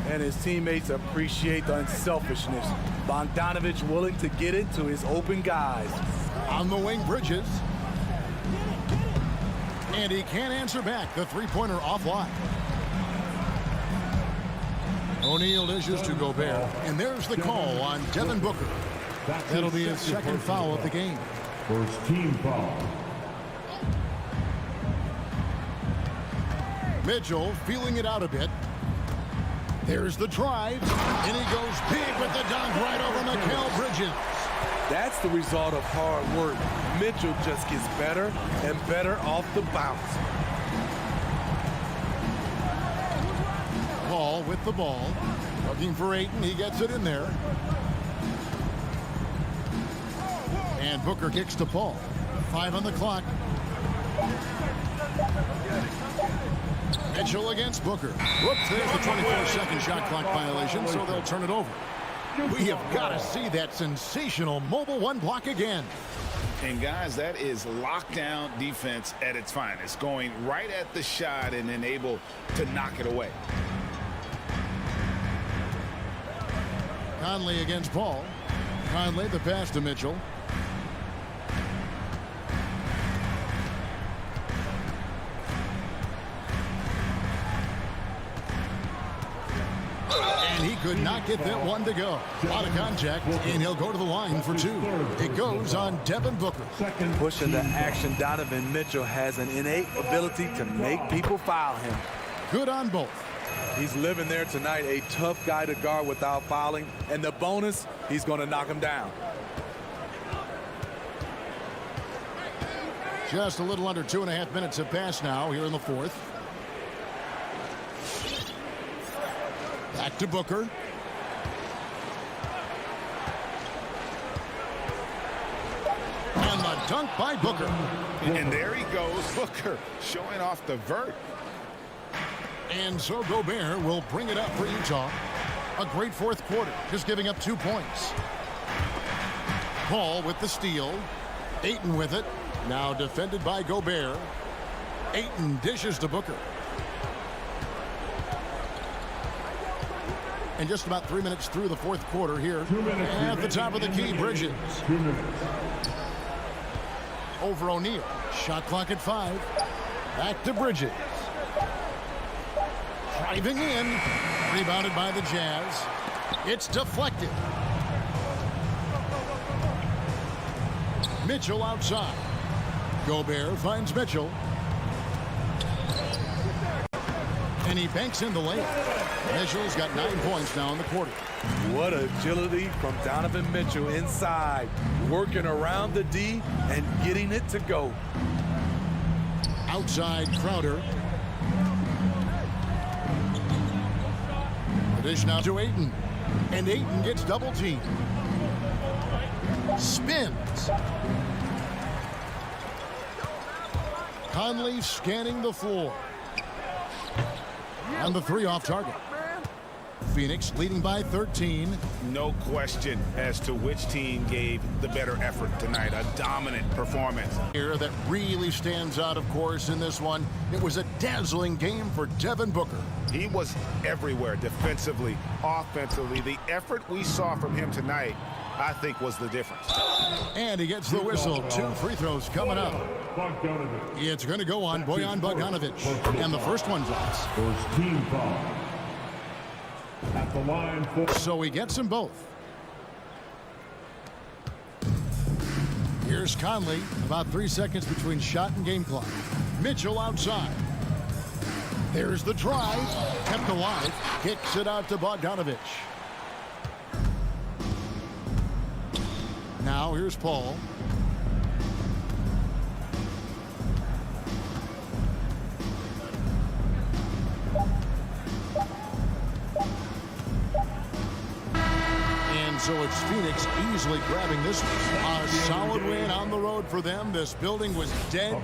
And his teammates appreciate the unselfishness. Bogdanovich willing to get it to his open guys. On the wing, Bridges. And he can't answer back. The 3-pointer offline. O'Neal dishes to Gobert. And there's the call on Devin Booker. That'll be his 2nd foul of the game. First team foul. Mitchell feeling it out a bit. There's the drive. And he goes big with the dunk right over Mikal Bridges. That's the result of hard work. Mitchell just gets better and better off the bounce. Paul with the ball. Looking for Ayton. He gets it in there. And Booker kicks to Paul. 5 on the clock. Mitchell against Booker. Whoops, there's the 24-second shot clock violation, so they'll turn it over. We have got to see that sensational mobile one block again. And guys, that is lockdown defense at its finest, going right at the shot and then able to knock it away. Conley against Paul. Conley the pass to Mitchell. And he could not get that one to go. Out of contact, and he'll go to the line for 2. It goes on Devin Booker. Pushing the action, Donovan Mitchell has an innate ability to make people foul him. Good on both. He's living there tonight, a tough guy to guard without fouling. And the bonus, he's going to knock him down. Just a little under 2.5 minutes have passed now here in the fourth. Back to Booker. And the dunk by Booker. And there he goes, Booker, showing off the vert. And so Gobert will bring it up for Utah. A great fourth quarter, just giving up 2 points. Paul with the steal. Ayton with it. Now defended by Gobert. Ayton dishes to Booker. And just about 3 minutes through the fourth quarter here. At the top of the key, Bridges. 2 minutes. Over O'Neal. Shot clock at 5. Back to Bridges. Driving in. Rebounded by the Jazz. It's deflected. Mitchell outside. Gobert finds Mitchell. And he banks in the layup. Mitchell's got 9 points now in the quarter. What agility from Donovan Mitchell inside, working around the D and getting it to go. Outside Crowder. The dish now to Ayton. And Ayton gets double teamed. Spins. Conley scanning the floor. And the 3 off target. Phoenix leading by 13. No question as to which team gave the better effort tonight. A dominant performance. Here that really stands out, of course, in this one. It was a dazzling game for Devin Booker. He was everywhere defensively, offensively. The effort we saw from him tonight, I think, was the difference. And he gets the whistle. 2 free throws coming up. Bogdanovich. It's going to go on Bojan Bogdanovich. And the first one's off. First team foul. At the line for... So he gets them both. Here's Conley. About 3 seconds between shot and game clock. Mitchell outside. There's the drive. Kept alive. Kicks it out to Bogdanovich. Now here's Paul. And so it's Phoenix easily grabbing this one. A solid win on the road for them. This building was dead.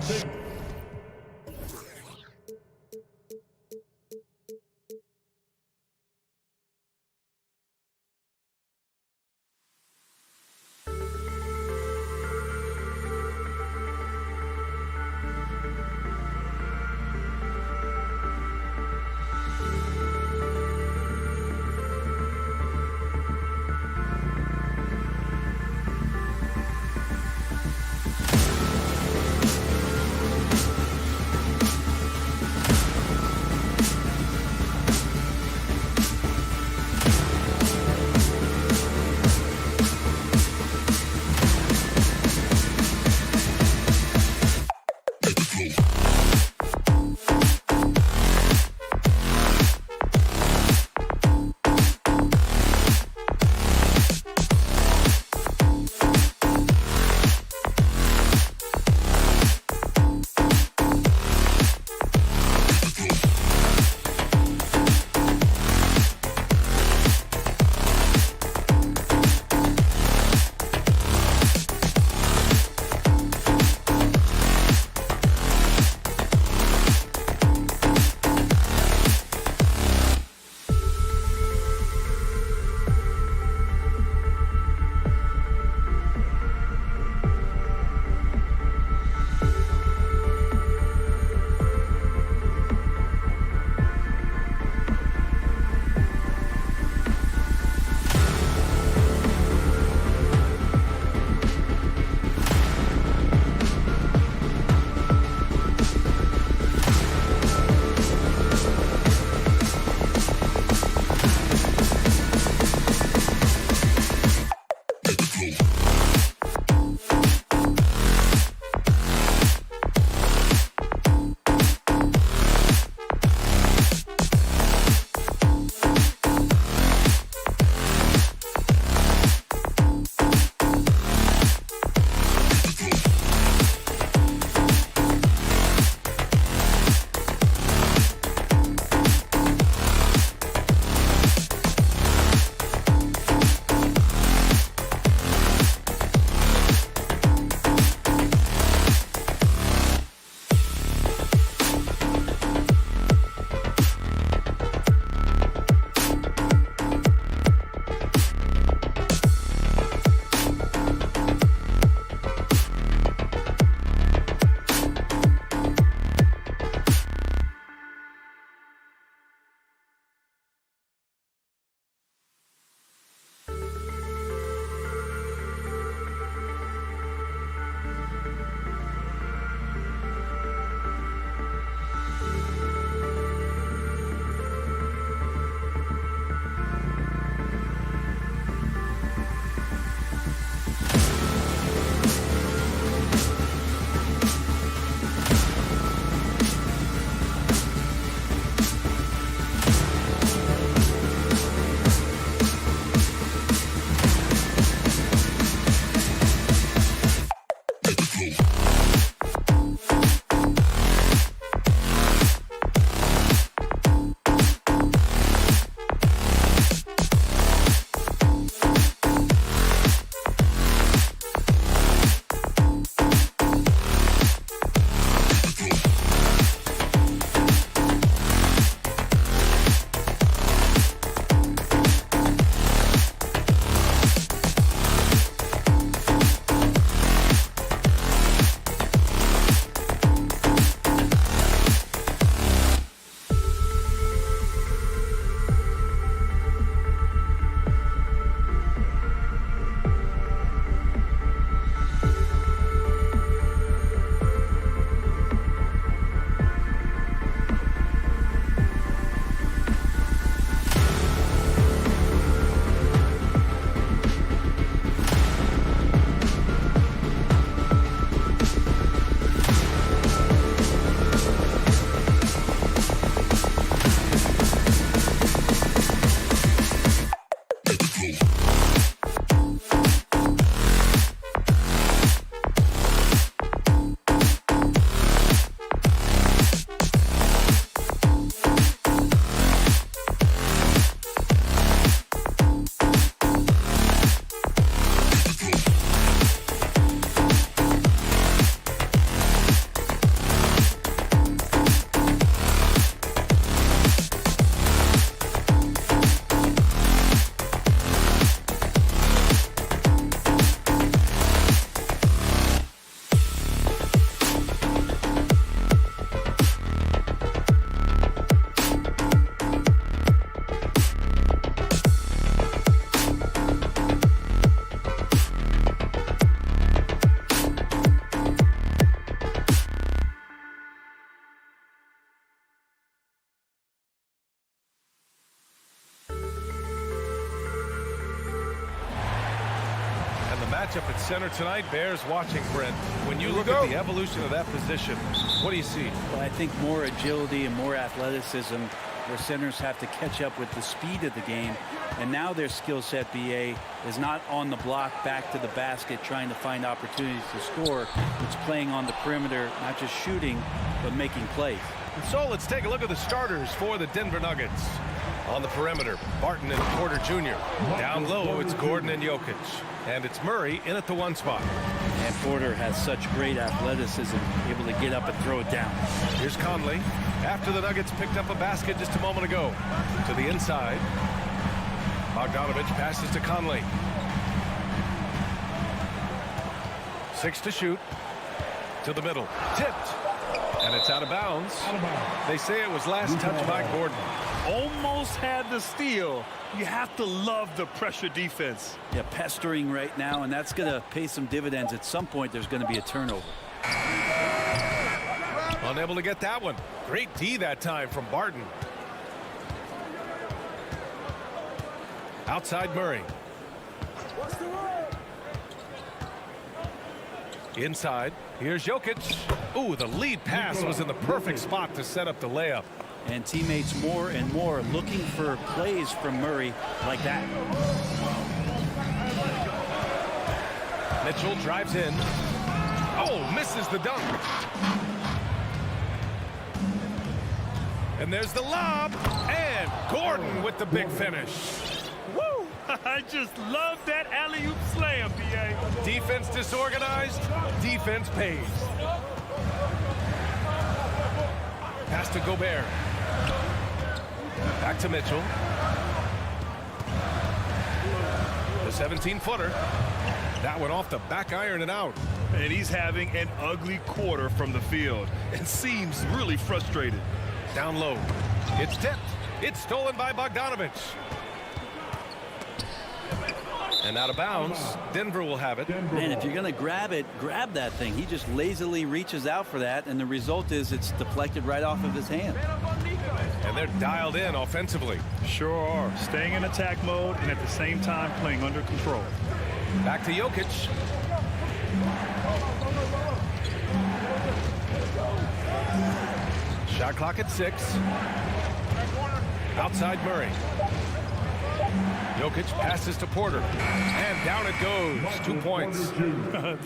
matchup at center tonight bears watching, Brent. When you look at the evolution of that position, what do you see? Well, I think more agility and more athleticism, where centers have to catch up with the speed of the game. And now their skill set, BA, is not on the block back to the basket trying to find opportunities to score. It's playing on the perimeter, not just shooting, but making plays. So let's take a look at the starters for the Denver Nuggets. On the perimeter, Barton and Porter Jr. Down low, it's Gordon and Jokic. And it's Murray in at the 1 spot. And Porter has such great athleticism, able to get up and throw it down. Here's Conley. After the Nuggets picked up a basket just a moment ago. To the inside. Bogdanovich passes to Conley. 6 to shoot. To the middle. Tipped. And it's out of bounds. They say it was last touched by Gordon. Almost had the steal. You have to love the pressure defense. Yeah, pestering right now, and that's going to pay some dividends. At some point, there's going to be a turnover. Unable to get that one. Great D that time from Barton. Outside Murray. Inside. Here's Jokic. Ooh, the lead pass was in the perfect spot to set up the layup. And teammates more and more looking for plays from Murray like that. Mitchell drives in. Oh, misses the dunk. And there's the lob. And Gordon with the big finish. Woo! I just love that alley-oop slam, BA. Defense disorganized. Defense pays. Pass to Gobert. Back to Mitchell. The 17-footer. That went off the back iron and out. And he's having an ugly quarter from the field and seems really frustrated. Down low. It's tipped. It's stolen by Bogdanovich. And out of bounds. Denver will have it. Man, if you're going to grab it, grab that thing. He just lazily reaches out for that, and the result is it's deflected right off of his hand. And they're dialed in offensively. Sure are. Staying in attack mode and at the same time playing under control. Back to Jokic. Shot clock at 6. Outside Murray. Jokic passes to Porter. And down it goes. 2 points.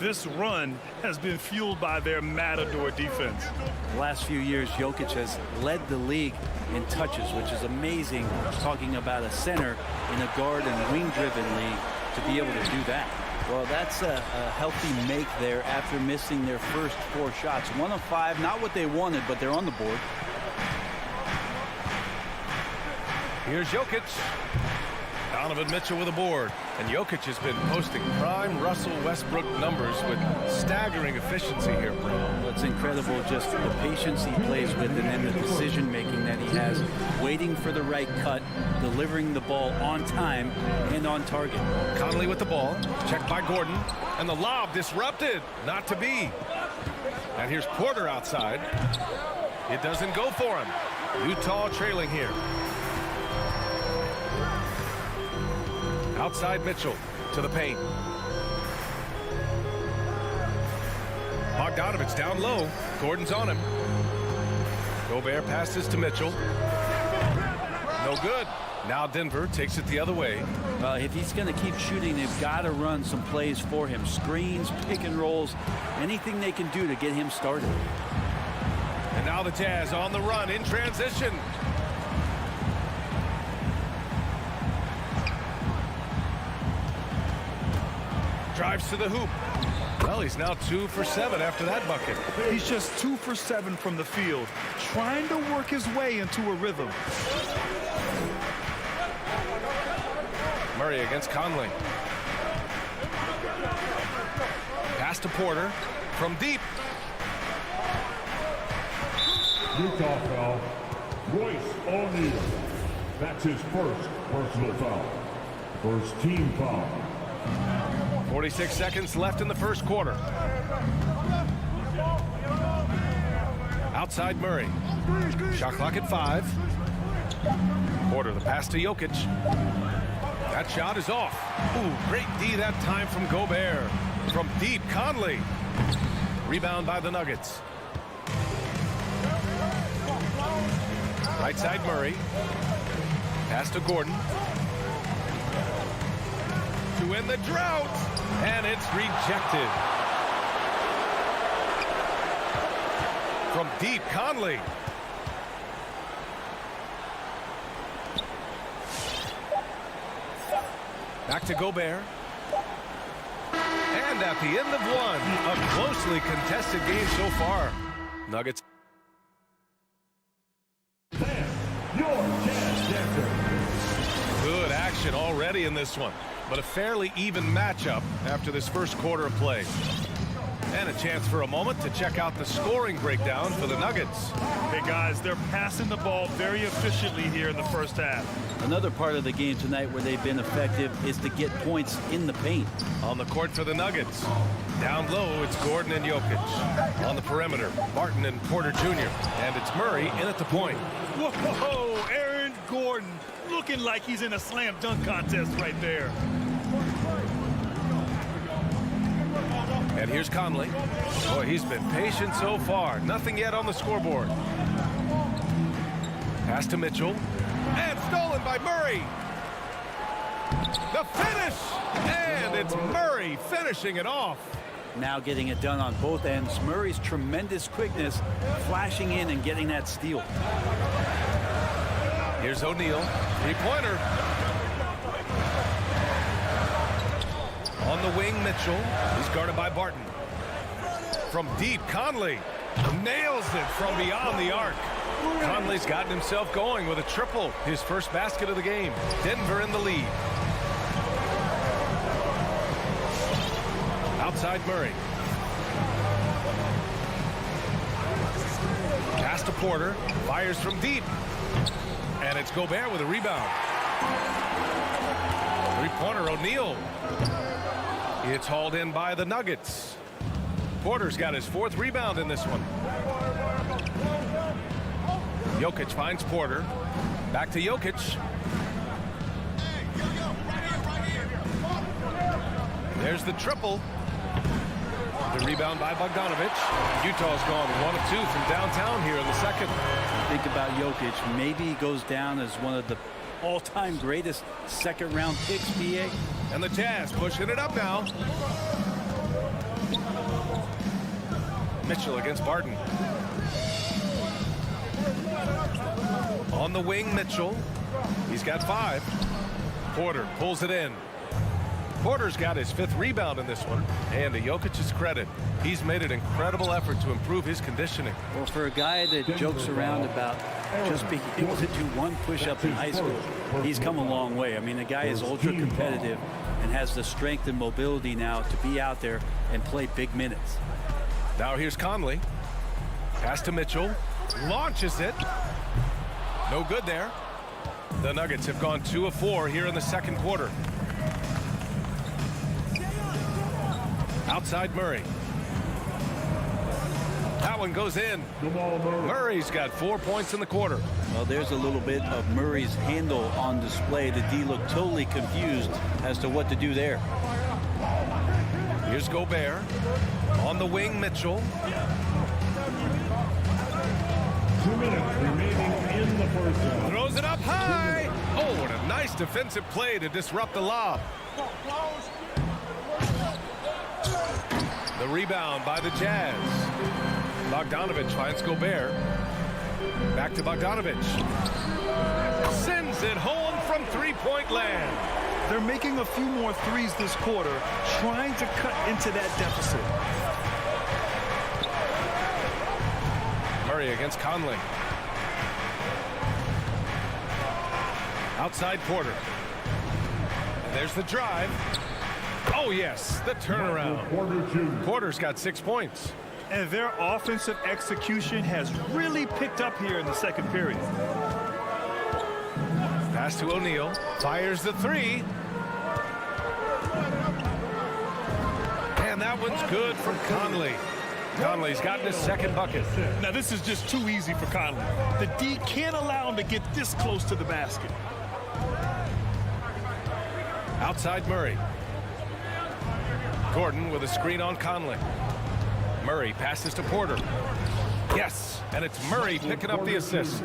This run has been fueled by their matador defense. The last few years, Jokic has led the league in touches, which is amazing, talking about a center in a guard and wing-driven league to be able to do that. Well, that's a healthy make there after missing their first 4 shots. 1 of 5, not what they wanted, but they're on the board. Here's Jokic. Donovan Mitchell with a board. And Jokic has been posting prime Russell Westbrook numbers with staggering efficiency here, bro. Well, it's incredible just the patience he plays with and then the decision-making that he has, waiting for the right cut, delivering the ball on time and on target. Conley with the ball. Checked by Gordon. And the lob disrupted. Not to be. And here's Porter outside. It doesn't go for him. Utah trailing here. Outside Mitchell to the paint. Bogdanovich down low. Gordon's on him. Gobert passes to Mitchell. No good. Now Denver takes it the other way. If he's going to keep shooting, they've got to run some plays for him. Screens, pick and rolls, anything they can do to get him started. And now the Jazz on the run in transition. Drives to the hoop. Well, he's now 2 for 7 after that bucket. He's just 2 for 7 from the field, trying to work his way into a rhythm. Murray against Conley. Pass to Porter from deep. Utah foul. Royce O'Neal. That's his first personal foul. First team foul. 46 seconds left in the first quarter. Outside Murray. Shot clock at 5. Porter the pass to Jokic. That shot is off. Ooh, great D that time from Gobert. From deep, Conley. Rebound by the Nuggets. Right side, Murray. Pass to Gordon. To end the drought. And it's rejected. From deep, Conley. Back to Gobert. And at the end of one, a closely contested game so far. Nuggets. Good action already in this one, but a fairly even matchup after this first quarter of play. And a chance for a moment to check out the scoring breakdown for the Nuggets. Hey, guys, they're passing the ball very efficiently here in the first half. Another part of the game tonight where they've been effective is to get points in the paint. On the court for the Nuggets. Down low, it's Gordon and Jokic. On the perimeter, Martin and Porter Jr. And it's Murray in at the point. Whoa, Aaron Gordon looking like he's in a slam dunk contest right there. And here's Conley. Boy, he's been patient so far. Nothing yet on the scoreboard. Pass to Mitchell. And stolen by Murray. The finish! And it's Murray finishing it off. Now getting it done on both ends. Murray's tremendous quickness, flashing in and getting that steal. Here's O'Neal. Three-pointer. On the wing, Mitchell. He's guarded by Barton. From deep, Conley nails it from beyond the arc. Conley's gotten himself going with a triple, his first basket of the game. Denver in the lead. Outside Murray. Pass to Porter. Fires from deep. And it's Gobert with a rebound. Three-pointer, O'Neal. It's hauled in by the Nuggets. Porter's got his fourth rebound in this one. Jokic finds Porter. Back to Jokic. There's the triple. The rebound by Bogdanovic. Utah's gone 1 of 2 from downtown here in the second. Think about Jokic. Maybe he goes down as one of the all-time greatest second-round picks, BA. And the Jazz pushing it up now. Mitchell against Barton. On the wing, Mitchell. He's got 5. Porter pulls it in. Porter's got his 5th rebound in this one. And to Jokic's credit, he's made an incredible effort to improve his conditioning. Well, for a guy that jokes around about just being able to do one push-up in high school, he's come a long way. I mean, the guy is ultra-competitive and has the strength and mobility now to be out there and play big minutes. Now here's Conley. Pass to Mitchell. Launches it. No good there. The Nuggets have gone 2 of 4 here in the second quarter. Outside Murray. That one goes in. Murray's got 4 points in the quarter. Well, there's a little bit of Murray's handle on display. The D looked totally confused as to what to do there. Here's Gobert. On the wing, Mitchell. 2 minutes remaining in the first half. Throws it up high. Oh, what a nice defensive play to disrupt the lob. The rebound by the Jazz. Bogdanovic finds Gobert. Back to Bogdanovic. Sends it home from three-point land. They're making a few more threes this quarter, trying to cut into that deficit. Murray against Conley. Outside Porter. And there's the drive. Oh, yes, the turnaround. Porter's got 6 points. And their offensive execution has really picked up here in the second period. Pass to O'Neal. Fires the 3. And that one's good from Conley. Conley's gotten his second bucket. Now, this is just too easy for Conley. The D can't allow him to get this close to the basket. Outside Murray. Gordon with a screen on Conley. Murray passes to Porter. Yes, and it's Murray picking up the assist.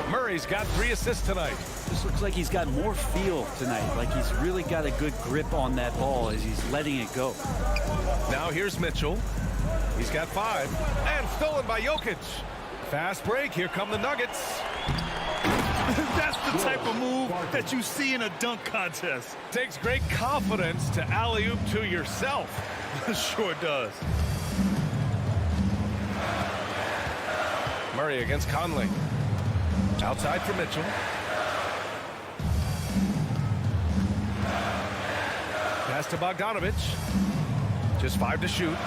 Murray's got 3 assists tonight. This looks like he's got more feel tonight, like he's really got a good grip on that ball as he's letting it go. Now here's Mitchell. He's got 5, and stolen by Jokic. Fast break, here come the Nuggets. That's the type of move that you see in a dunk contest. Takes great confidence to alley-oop to yourself. Sure does. Murray against Conley. Outside for Mitchell. Pass to Bogdanovich. Just 5 to shoot.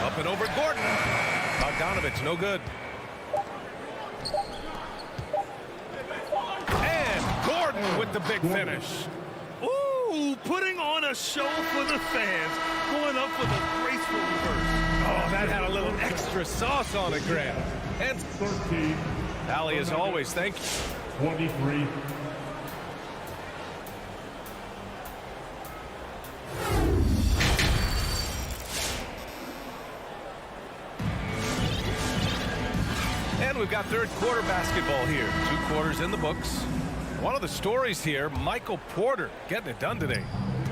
Up and over Gordon. Bogdanovich, no good. And Gordon with the big finish. Ooh, putting on a show for the fans. Going up for the graceful reverse. Oh, that had a little extra sauce on it, Grant. And 13. Allie, as always, thank you. 23. And we've got third quarter basketball here. 2 quarters in the books. One of the stories here, Michael Porter getting it done today.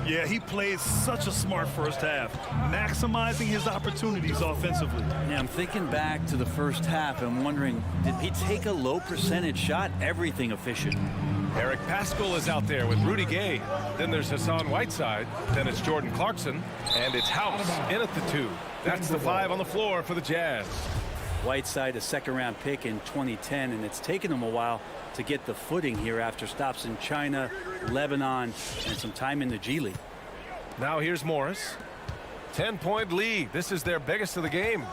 Yeah, he played such a smart first half, maximizing his opportunities offensively. Yeah, I'm thinking back to the first half and wondering, did he take a low percentage shot? Everything efficient. Eric Paschall is out there with Rudy Gay. Then there's Hassan Whiteside. Then it's Jordan Clarkson. And it's House in at the 2. That's the 5 on the floor for the Jazz. Whiteside, a second-round pick in 2010, and it's taken him a while to get the footing here after stops in China, Lebanon, and some time in the G League. Now here's Morris. 10-point lead. This is their biggest of the game.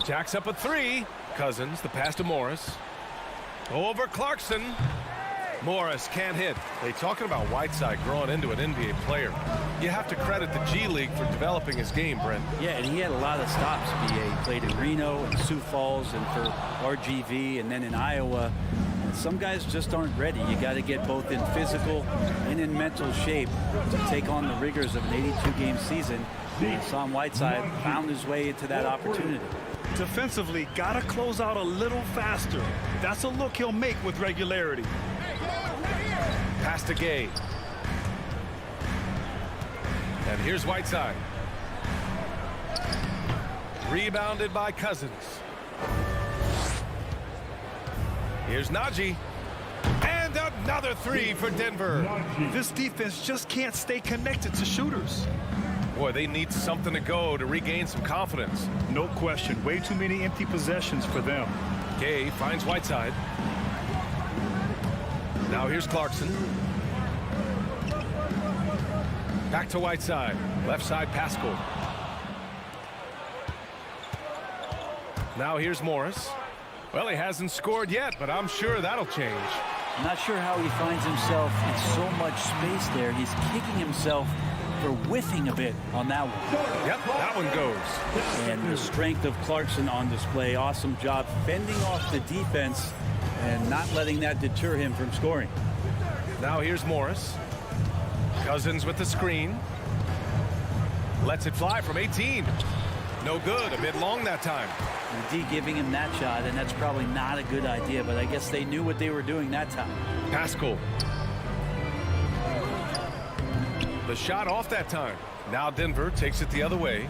Jacks up a 3. Cousins, the pass to Morris. Over Clarkson. Morris can't hit. They talking about Whiteside growing into an NBA player. You have to credit the G League for developing his game, Brent. Yeah, and he had a lot of stops, BA. He played in Reno and Sioux Falls and for RGV and then in Iowa. And some guys just aren't ready. You got to get both in physical and in mental shape to take on the rigors of an 82-game season. And Hassan Whiteside found his way into that opportunity. Defensively, got to close out a little faster. That's a look he'll make with regularity. Pass to Gay. And here's Whiteside. Rebounded by Cousins. Here's Najee. And another 3 for Denver. This defense just can't stay connected to shooters. Boy, they need something to go to regain some confidence. No question. Way too many empty possessions for them. Gay finds Whiteside. Now here's Clarkson. Back to Whiteside. Left side, Paschall. Now here's Morris. Well, he hasn't scored yet, but I'm sure that'll change. I'm not sure how he finds himself in so much space there. He's kicking himself for whiffing a bit on that one. Yep, that one goes. And the strength of Clarkson on display. Awesome job fending off the defense and not letting that deter him from scoring. Now here's Morris. Cousins with the screen. Lets it fly from 18. No good. A bit long that time. The D giving him that shot, and that's probably not a good idea, but I guess they knew what they were doing that time. Paschall. The shot off that time. Now Denver takes it the other way.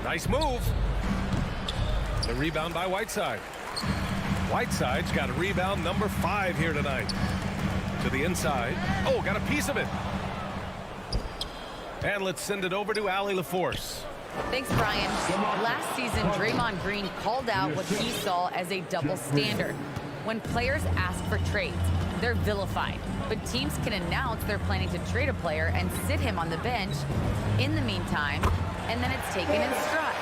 Nice move. The rebound by Whiteside. Whiteside's got a rebound number 5 here tonight. To the inside. Oh, got a piece of it. And let's send it over to Allie LaForce. Thanks, Brian. Last season, Draymond Green called out what he saw as a double standard. When players ask for trades, they're vilified. But teams can announce they're planning to trade a player and sit him on the bench in the meantime, and then it's taken in stride.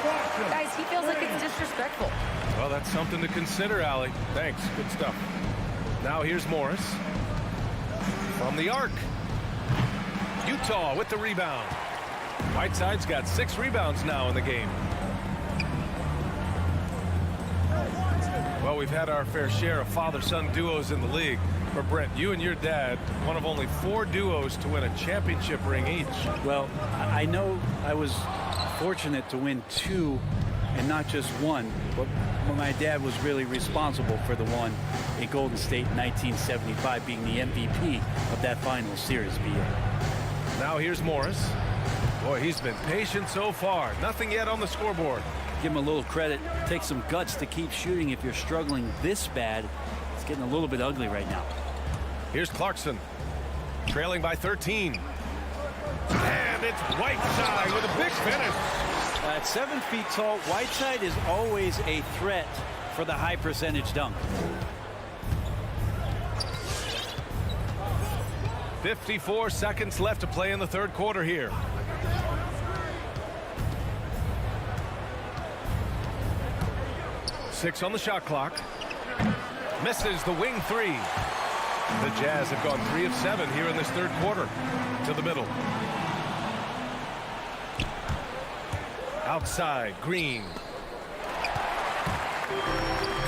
Guys, he feels like it's disrespectful. Well, that's something to consider, Allie. Thanks. Good stuff. Now here's Morris. From the arc. Utah with the rebound. Whiteside's got 6 rebounds now in the game. Well, we've had our fair share of father-son duos in the league. But Brent, you and your dad, one of only 4 duos to win a championship ring each. Well, I know I was fortunate to win 2 and not just 1, but my dad was really responsible for the one in Golden State in 1975, being the MVP of that final series. Now here's Morris. Boy, he's been patient so far. Nothing yet on the scoreboard. Give him a little credit. Take some guts to keep shooting if you're struggling this bad. It's getting a little bit ugly right now. Here's Clarkson, trailing by 13. And it's Whiteside with a big finish. At 7 feet tall, Whiteside is always a threat for the high percentage dunk. 54 seconds left to play in the third quarter here. Six on the shot clock. Misses the wing 3. The Jazz have gone 3 of 7 here in this third quarter. To the middle. Outside, Green.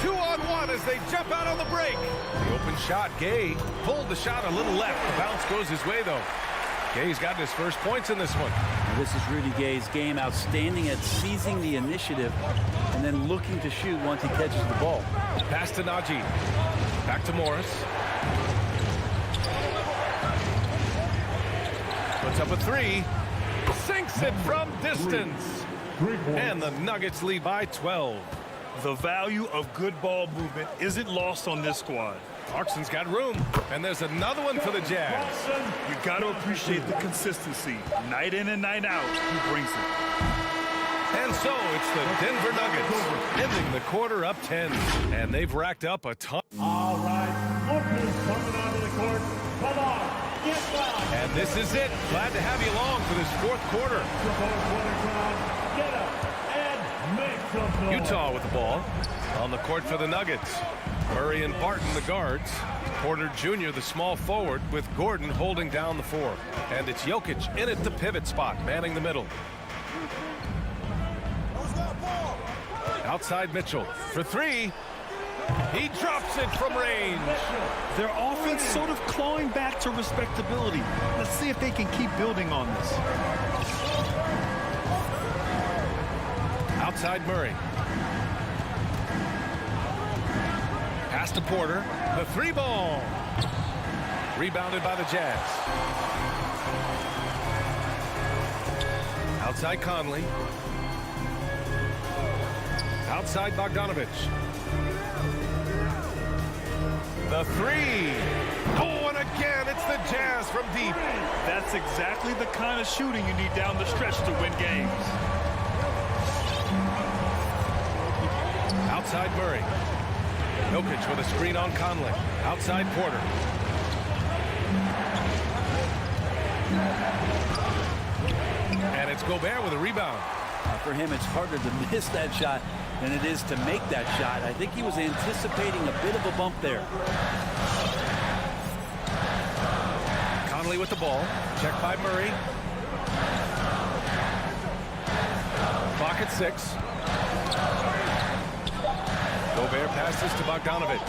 2-on-1 as they jump out on the break. The open shot, Gay pulled the shot a little left. The bounce goes his way, though. Gay's gotten his first points in this one. Now, this is Rudy Gay's game, outstanding at seizing the initiative and then looking to shoot once he catches the ball. Pass to Najee. Back to Morris. Puts up a 3. Sinks it from distance. And the Nuggets lead by 12. The value of good ball movement isn't lost on this squad. Clarkson's got room. And there's another one for the Jazz. You got to appreciate the consistency. Night in and night out, he brings it. And so it's the Denver Nuggets ending the quarter up 10. And they've racked up a ton. All right, look who's coming onto the court. Come on, get down. And this is it. Glad to have you along for this fourth quarter. Get up and make some noise. Utah with the ball on the court for the Nuggets. Murray and Barton the guards. Porter Jr. the small forward with Gordon holding down the 4. And it's Jokic in at the pivot spot, manning the middle. Outside Mitchell for 3. He drops it from range. Their offense sort of clawing back to respectability. Let's see if they can keep building on this. Outside Murray. Pass to Porter. The 3-ball. Rebounded by the Jazz. Outside Conley. Outside Bogdanovich. The 3. Oh, and again, it's the Jazz from deep. That's exactly the kind of shooting you need down the stretch to win games. Outside Murray. Jokic with a screen on Conley. Outside Porter. And it's Gobert with a rebound. For him, it's harder to miss that shot than it is to make that shot. I think he was anticipating a bit of a bump there. Conley with the ball. Checked by Murray. Clock at 6. Gobert passes to Bogdanovich.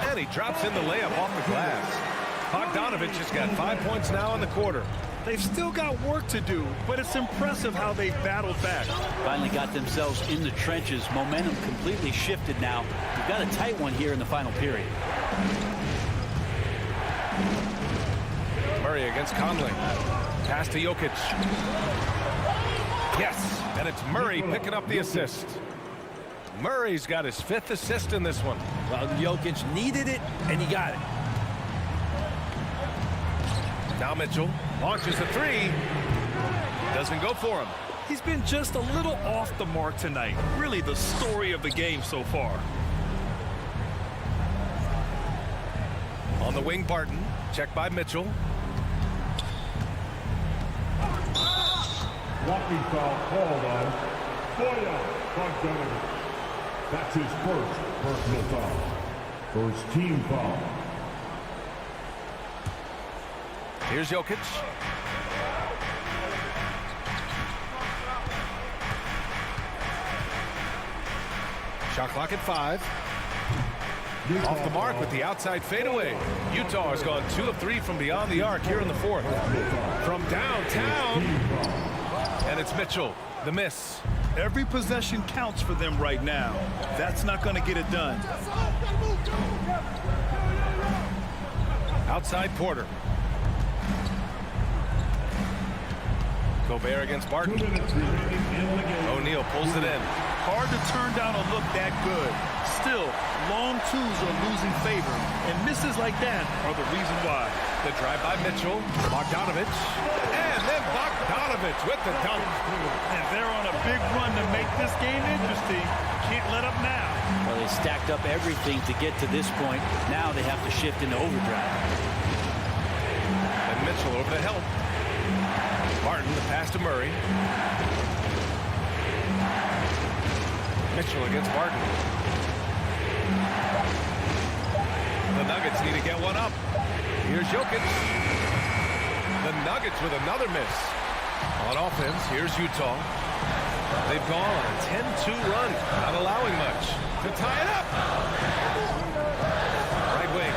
And he drops in the layup off the glass. Bogdanovich has got 5 points now in the quarter. They've still got work to do, but it's impressive how they've battled back. Finally got themselves in the trenches. Momentum completely shifted now. We've got a tight one here in the final period. Murray against Conley. Pass to Jokic. Yes, and it's Murray picking up the assist. Murray's got his 5th assist in this one. Well, Jokic needed it, and he got it. Now Mitchell launches a 3. Doesn't go for him. He's been just a little off the mark tonight. Really the story of the game so far. On the wing, Barton. Checked by Mitchell. Walking foul called on Bogdanovich. That's his first personal foul. First team foul. Here's Jokic. Shot clock at 5. Off the mark with the outside fadeaway. Utah has gone 2 of 3 from beyond the arc here in the 4th. From downtown. And it's Mitchell, the miss. Every possession counts for them right now. That's not going to get it done. Outside Porter. Gobert against Barton. O'Neal pulls it in. Hard to turn down a look that good. Still, long twos are losing favor, and misses like that are the reason why. The drive by Mitchell, Bogdanovich, and then Bogdanovich with the dunk. And they're on a big run to make this game interesting. Can't let up now. Well, they stacked up everything to get to this point. Now they have to shift into overdrive. And Mitchell over the help. Barton, the pass to Murray. Mitchell against Barton. The Nuggets need to get one up. Here's Jokic. The Nuggets with another miss. On offense, here's Utah. They've gone on a 10-2 run, not allowing much. To tie it up. Right wing.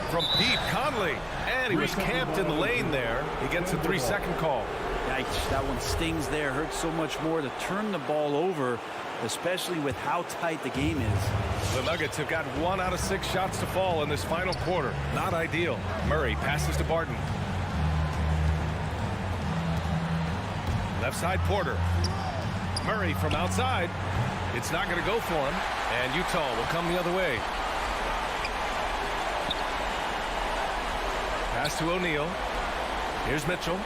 From deep, Conley. And he was camped in the lane there. He gets a 3-second call. Yikes, that one stings there. Hurts so much more to turn the ball over, especially with how tight the game is. The Nuggets have got 1 out of 6 shots to fall in this final quarter. Not ideal. Murray passes to Barton. Left side Porter. Murray from outside. It's not going to go for him. And Utah will come the other way. Pass to O'Neal. Here's Mitchell.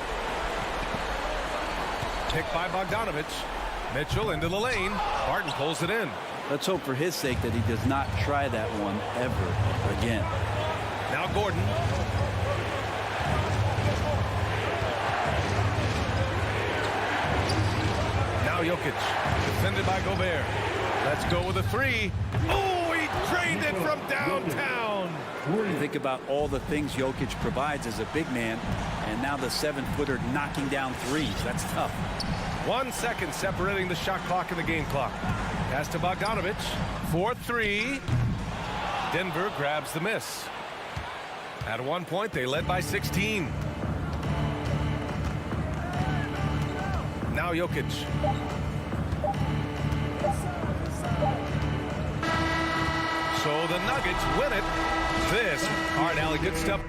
Picked by Bogdanovich. Mitchell into the lane. Barton pulls it in. Let's hope for his sake that he does not try that one ever again. Now Gordon. Now Jokic. Defended by Gobert. Let's go with a 3. Oh, he drained it from downtown. Think about all the things Jokic provides as a big man, and now the 7-footer knocking down threes. That's tough. 1 second separating the shot clock and the game clock. Pass to Bogdanovich. 4-3. Denver grabs the miss. At one point, they led by 16. Now Jokic. So the Nuggets win it. This, all right, Allie, good stuff.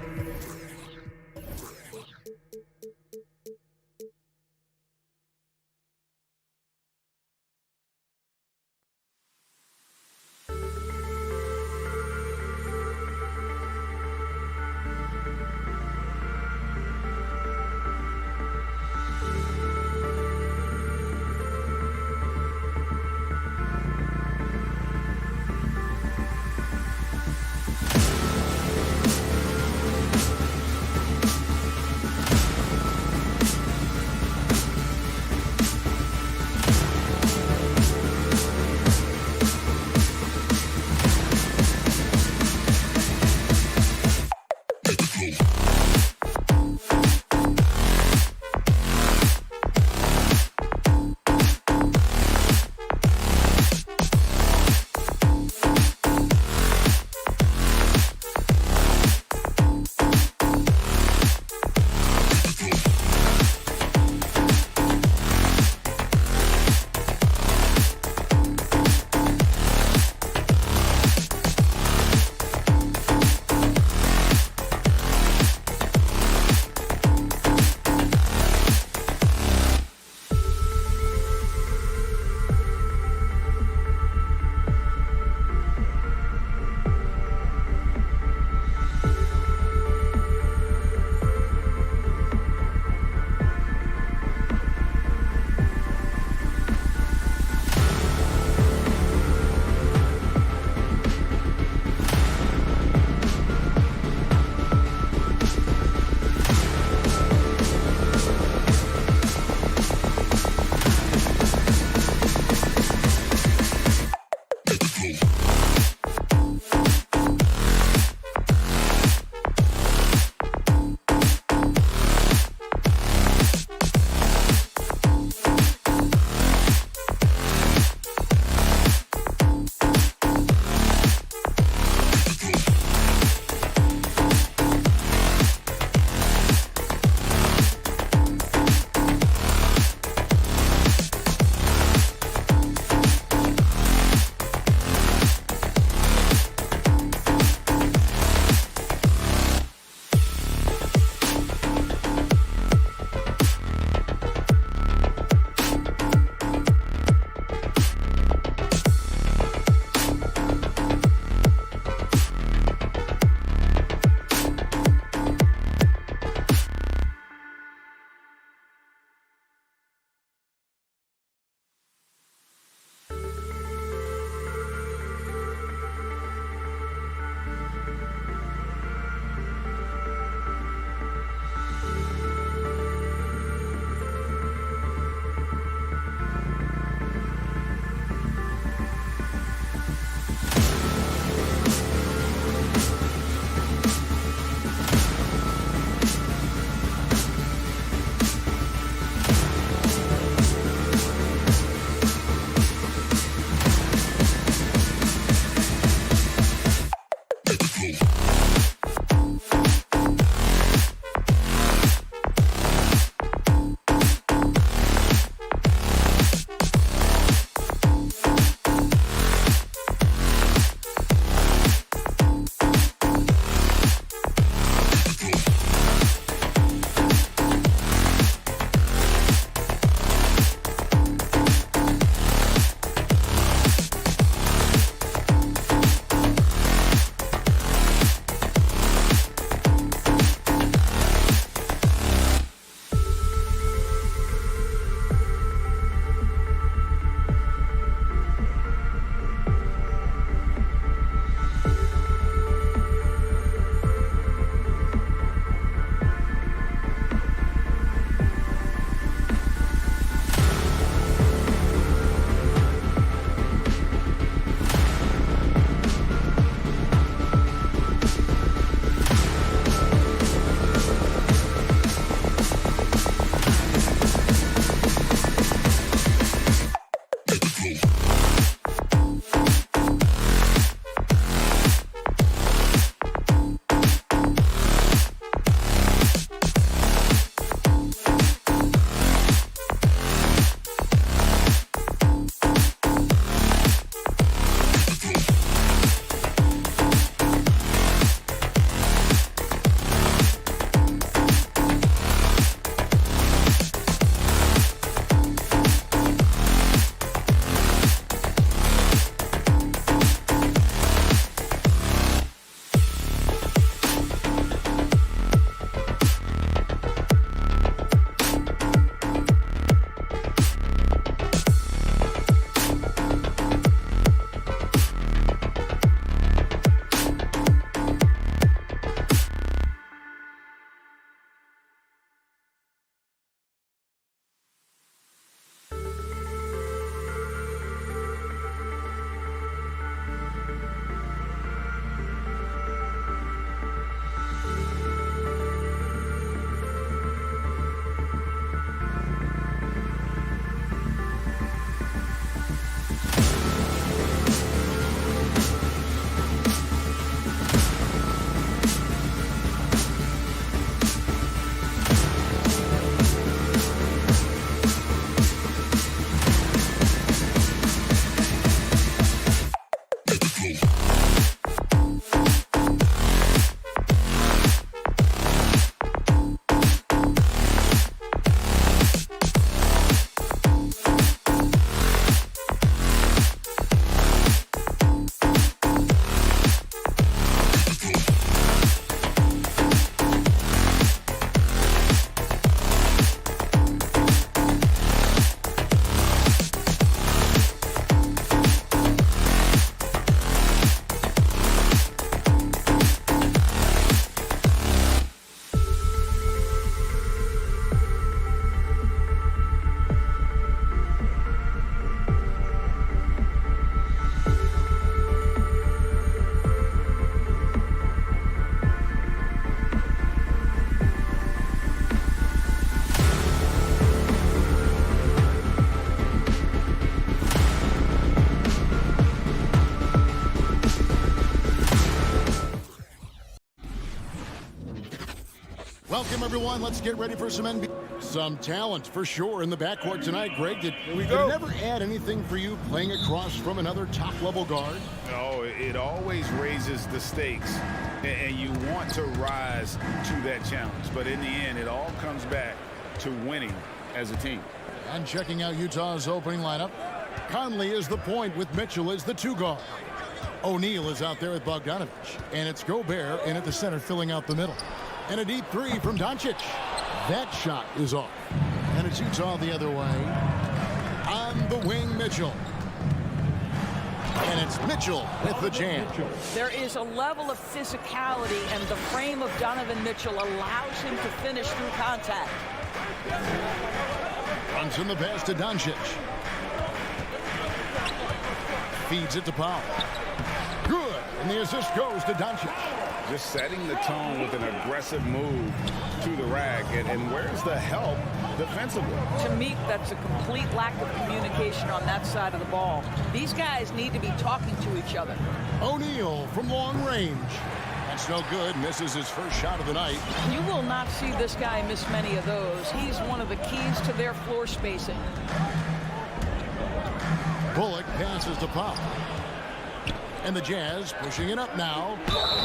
Welcome, everyone. Let's get ready for some NBA. Some talent for sure in the backcourt tonight, Greg. Did it never add anything for you playing across from another top-level guard? No, it always raises the stakes, and you want to rise to that challenge. But in the end, it all comes back to winning as a team. And checking out Utah's opening lineup, Conley is the point with Mitchell as the 2 guard. O'Neal is out there with Bogdanovich, and it's Gobert in at the center filling out the middle. And a deep 3 from Doncic. That shot is off. And it's Utah the other way. On the wing, Mitchell. And it's Mitchell with the jam. There is a level of physicality, and the frame of Donovan Mitchell allows him to finish through contact. Runs in the pass to Doncic. Feeds it to Powell. Good. And the assist goes to Doncic. Just setting the tone with an aggressive move to the rack. And where's the help defensively? To me, that's a complete lack of communication on that side of the ball. These guys need to be talking to each other. O'Neal from long range. That's no good. Misses his first shot of the night. You will not see this guy miss many of those. He's one of the keys to their floor spacing. Bullock passes to Powell. And the Jazz pushing it up now.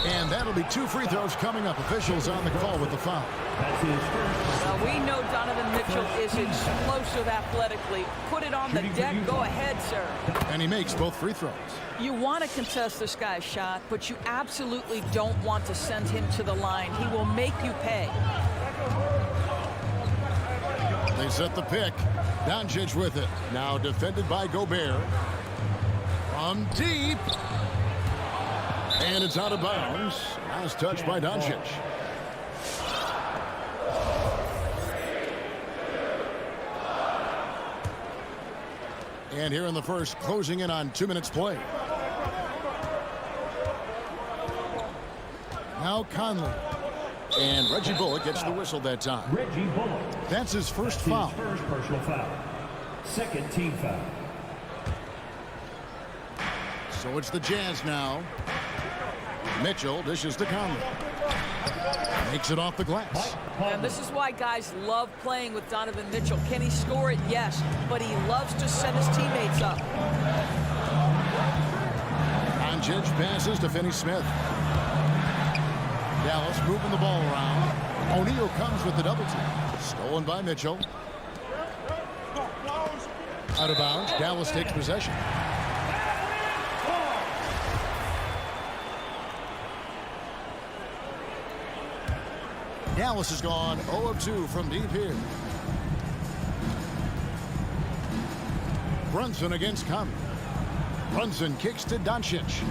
And that'll be 2 free throws coming up. Officials on the call with the foul. Well, we know Donovan Mitchell is explosive athletically. Put it on the deck. Go ahead, sir. And he makes both free throws. You want to contest this guy's shot, but you absolutely don't want to send him to the line. He will make you pay. They set the pick. Doncic with it. Now defended by Gobert. From deep. And it's out of bounds. Last touch by Doncic. And here in the first, closing in on 2 minutes play. Now Conley. And Reggie Bullock gets the whistle that time. Reggie Bullock. That's his first foul. His first personal foul. Second team foul. So it's the Jazz now. Mitchell dishes to Conley. Makes it off the glass. And this is why guys love playing with Donovan Mitchell. Can he score it? Yes. But he loves to set his teammates up. Doncic passes to Finney Smith. Dallas moving the ball around. O'Neal comes with the double team. Stolen by Mitchell. Out of bounds. Dallas takes possession. Dallas has gone 0 of 2 from deep here. Brunson against Conley. Brunson kicks to Doncic.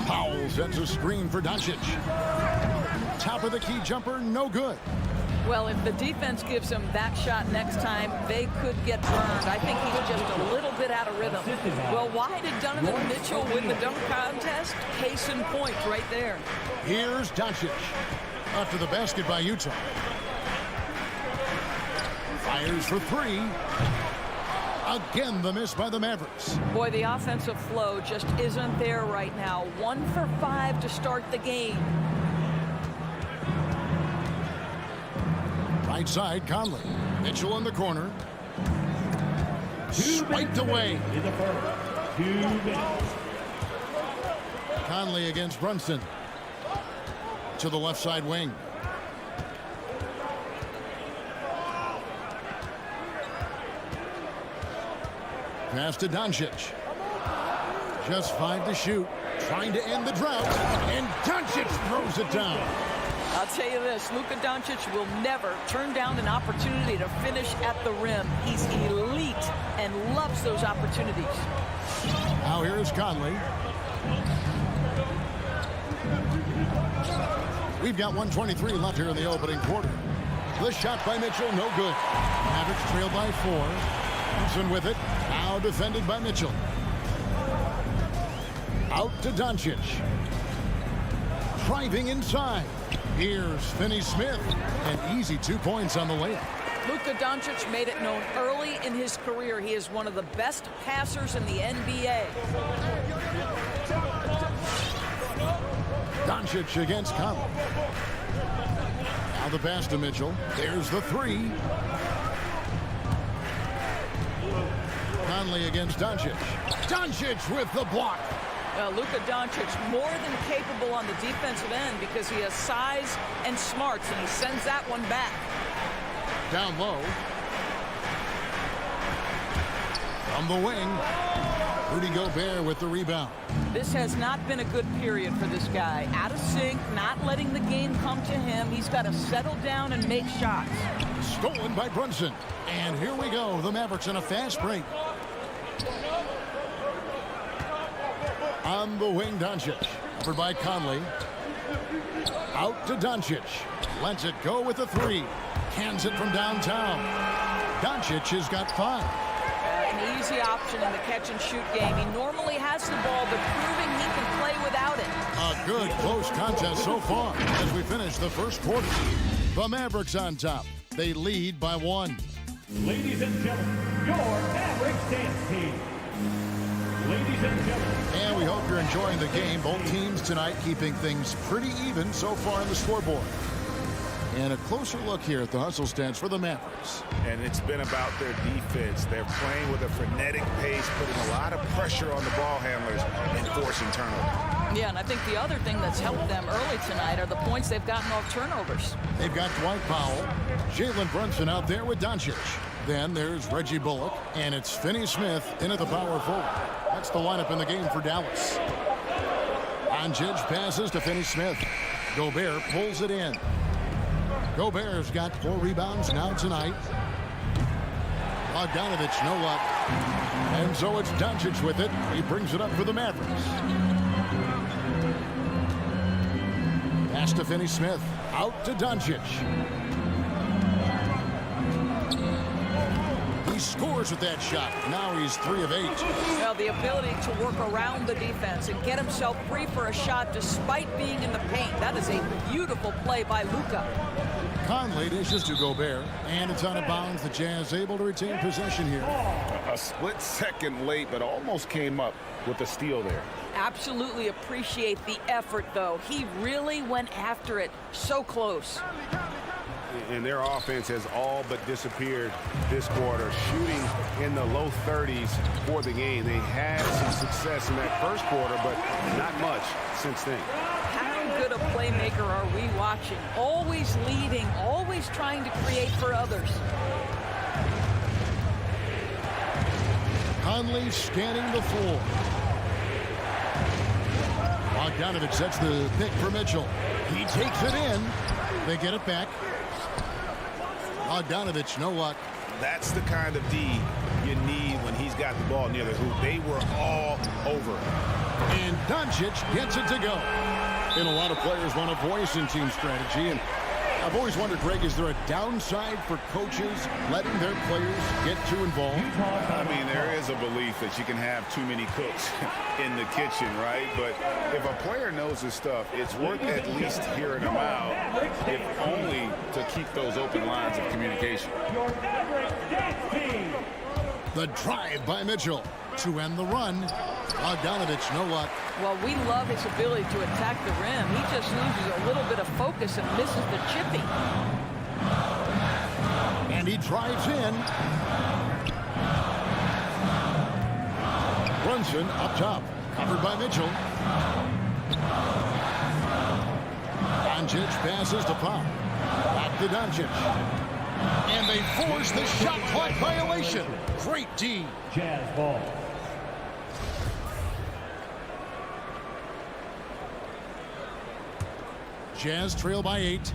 Powell sets a screen for Doncic. Top of the key jumper, no good. Well, if the defense gives him that shot next time, they could get burned. I think he's just a little bit out of rhythm. Well, why did Donovan Mitchell win the dunk contest? Case in point right there. Here's Doncic. After the basket by Utah. Fires for 3. Again, the miss by the Mavericks. Boy, the offensive flow just isn't there right now. 1 for 5 to start the game. Right side, Conley. Mitchell in the corner. Swiped away. In the first. 2 minutes. Conley against Brunson. To the left side wing. Pass to Doncic. Just 5 to shoot. Trying to end the drought. And Doncic throws it down. I'll tell you this, Luka Doncic will never turn down an opportunity to finish at the rim. He's elite and loves those opportunities. Now here's Conley. We've got 1:23 left here in the opening quarter. The shot by Mitchell, no good. Mavericks trail by 4. Thompson with it. Now defended by Mitchell. Out to Doncic. Driving inside. Here's Finney Smith. An easy 2 points on the layup. Luka Doncic made it known early in his career he is one of the best passers in the NBA. Doncic against Conley. Now the pass to Mitchell. There's the three. Conley against Doncic. Doncic with the block. Luka Doncic more than capable on the defensive end because he has size and smarts, and he sends that one back. Down low. From the wing, Rudy Gobert with the rebound. This has not been a good period for this guy. Out of sync, not letting the game come to him. He's got to settle down and make shots. Stolen by Brunson. And here we go. The Mavericks in a fast break. On the wing, Doncic. Covered by Conley. Out to Doncic. Lets it go with the three. Hands it from downtown. Doncic has got 5. An easy option in the catch-and-shoot game. He normally has the ball, but proving he can play without it. A good close contest so far as we finish the first quarter. The Mavericks on top. They lead by 1. Ladies and gentlemen, your Mavericks dance team. Ladies and gentlemen. And we hope you're enjoying the game. Both teams tonight keeping things pretty even so far on the scoreboard. And a closer look here at the hustle stats for the Mavericks. And it's been about their defense. They're playing with a frenetic pace, putting a lot of pressure on the ball handlers and forcing turnovers. Yeah, and I think the other thing that's helped them early tonight are the points they've gotten off turnovers. They've got Dwight Powell, Jalen Brunson out there with Doncic. Then there's Reggie Bullock, and it's Finney Smith in at the power forward. That's the lineup in the game for Dallas. Doncic passes to Finney Smith. Gobert pulls it in. Gobert's got 4 rebounds now tonight. Bogdanovich, no luck. And so it's Doncic with it. He brings it up for the Mavericks. Pass to Finney Smith. Out to Doncic. He scores with that shot. Now he's 3 of 8. Well, the ability to work around the defense and get himself free for a shot despite being in the paint. That is a beautiful play by Luka. Conley dishes to Gobert, and it's out of bounds. The Jazz able to retain possession here. A split second late, but almost came up with a steal there. Absolutely appreciate the effort, though. He really went after it. So close. And their offense has all but disappeared this quarter, shooting in the low 30s for the game. They had some success in that first quarter, but not much since then. How good a playmaker are we watching? Always leading, always trying to create for others. Conley scanning the floor. Bogdanovich sets the pick for Mitchell. He takes it in. They get it back. Bogdanovich, no luck. That's the kind of D you need when he's got the ball near the hoop. They were all over. And Doncic gets it to go. And a lot of players want a voice in team strategy. And I've always wondered, Greg, is there a downside for coaches letting their players get too involved? I mean, there is a belief that you can have too many cooks in the kitchen, right? But if a player knows his stuff, it's worth at least hearing them out, if only to keep those open lines of communication. Your Mavericks dance team. The drive by Mitchell to end the run. Bogdanovich, no luck. Well, we love his ability to attack the rim. He just loses a little bit of focus and misses the chippy. And he drives in. Brunson up top, covered by Mitchell. Doncic passes to Pop. Back to Doncic. And they force the shot clock violation. Great D. Jazz ball. Jazz trail by 8.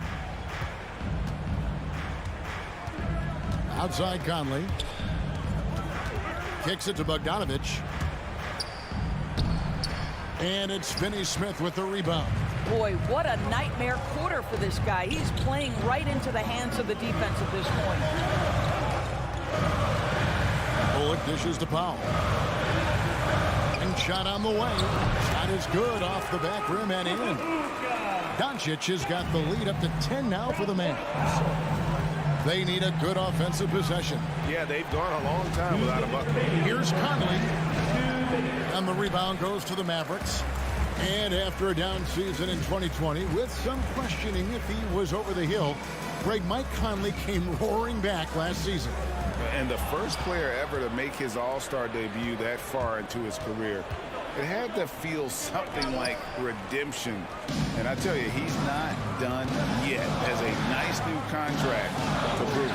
Outside Conley. Kicks it to Bogdanovich. And it's Finney Smith with the rebound. Boy, what a nightmare quarter for this guy. He's playing right into the hands of the defense at this point. Bullock dishes to Powell. And shot on the way. Shot is good off the back rim and in. Doncic has got the lead up to 10 now for the Mavs. They need a good offensive possession. Yeah, they've gone a long time without a bucket. Here's Conley. And the rebound goes to the Mavericks. And after a down season in 2020, with some questioning if he was over the hill, Mike Conley came roaring back last season. And the first player ever to make his All-Star debut that far into his career, it had to feel something like redemption. And I tell you, he's not done yet. Has a nice new contract to prove it.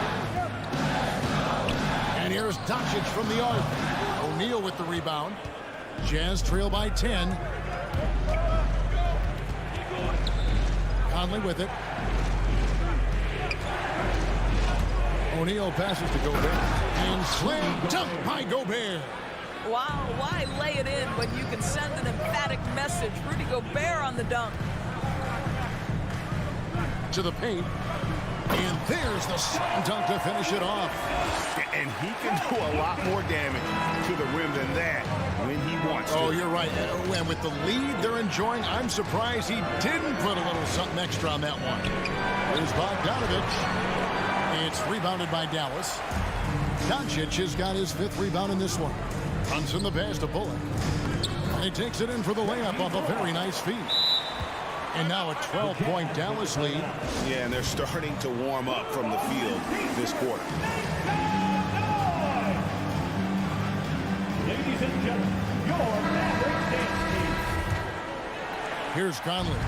And here's Doncic from the arc. O'Neal with the rebound. Jazz trail by 10. Conley with it. O'Neal passes to Gobert. And slam dunk by Gobert. Wow, why lay it in when you can send an emphatic message? Rudy Gobert on the dunk. To the paint. And there's the slam dunk to finish it off. And he can do a lot more damage to the rim than that when he wants to. Oh, you're right. And with the lead they're enjoying, I'm surprised he didn't put a little something extra on that one. Here's Bogdanovich. It's rebounded by Dallas. Doncic has got his 5th rebound in this one. Runs in the pass to Bullock. And he takes it in for the layup off a very nice feed. And now a 12-point Dallas lead. Yeah, and they're starting to warm up from the field this quarter. Ladies and gentlemen, your Maverick dance team. Here's Conley.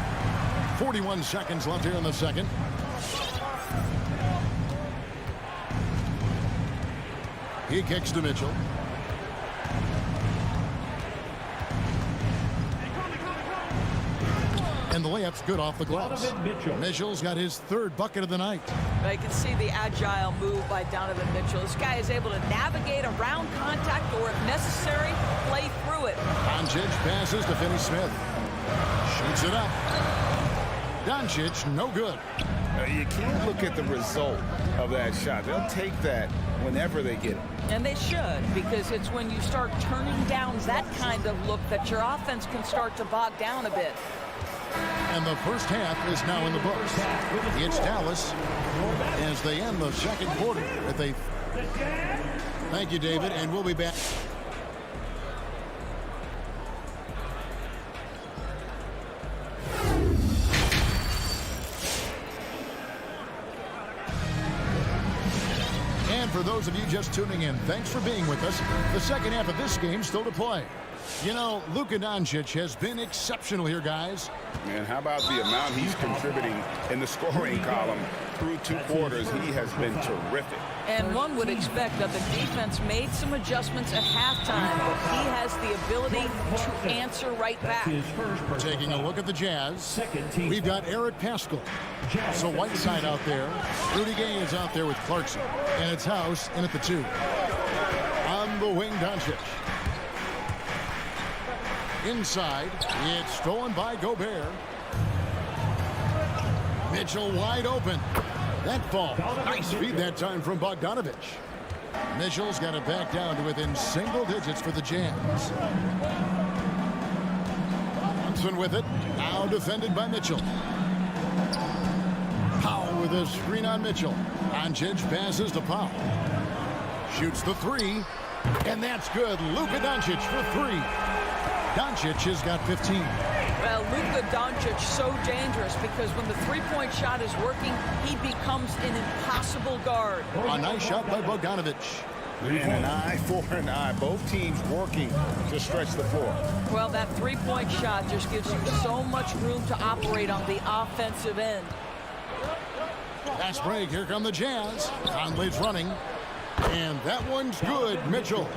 41 seconds left here in the second. He kicks to Mitchell. And the layup's good off the glass. Donovan Mitchell's got his 3rd bucket of the night. I can see the agile move by Donovan Mitchell. This guy is able to navigate around contact or, if necessary, play through it. Doncic passes to Finney Smith. Shoots it up. Doncic, no good. You can't look at the result of that shot. They'll take that whenever they get it. And they should, because it's when you start turning down that kind of look that your offense can start to bog down a bit. And the first half is now in the books. It's Dallas as they end the second quarter. Thank you, David, and we'll be back. And for those of you just tuning in, thanks for being with us. The second half of this game still to play. You know, Luka Doncic has been exceptional here, guys. And how about the amount he's contributing in the scoring column through 2 quarters? He has been terrific. And one would expect that the defense made some adjustments at halftime, but he has the ability to answer right back. Taking a look at the Jazz, we've got Eric Paschall. So Whiteside out there. Rudy Gay is out there with Clarkson. And it's House in at the 2. On the wing, Doncic. Inside, it's stolen by Gobert. Mitchell wide open. That fall. Nice feed that time from Bogdanovich. Mitchell's got it back down to within single digits for the Jazz. Johnson with it. Now defended by Mitchell. Powell with a screen on Mitchell. Doncic passes to Powell. Shoots the 3. And that's good. Luka Doncic for 3. Doncic has got 15. Well, Luka Doncic so dangerous because when the three-point shot is working, he becomes an impossible guard. A nice shot by Bogdanovich. And an eye for an eye. Both teams working to stretch the floor. Well, that three-point shot just gives you so much room to operate on the offensive end. Fast break. Here come the Jazz. Conley's running. And that one's good. Mitchell.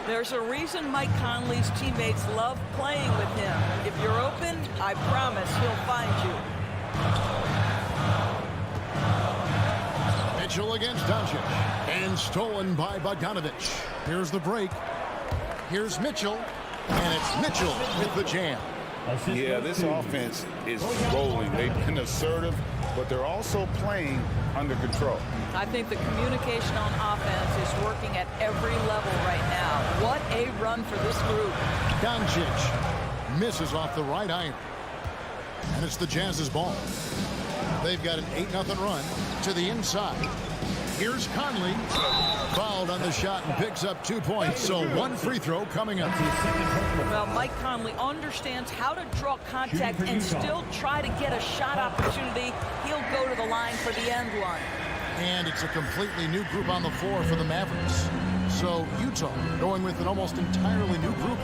There's a reason Mike Conley's teammates love playing with him. If you're open, I promise he'll find you. Mitchell against Doncic. And stolen by Bogdanovich. Here's the break. Here's Mitchell. And it's Mitchell with the jam. Yeah, this offense is rolling. They've been assertive, but they're also playing under control. I think the communication on offense is working at every level right now. What a run for this group. Doncic misses off the right iron. And it's the Jazz's ball. They've got an 8-0 run to the inside. Here's Conley. Fouled on the shot and picks up 2 points. So one free throw coming up. Well, Mike Conley understands how to draw contact and still try to get a shot opportunity. He'll go to the line for the end one. And it's a completely new group on the floor for the Mavericks. So Utah going with an almost entirely new group.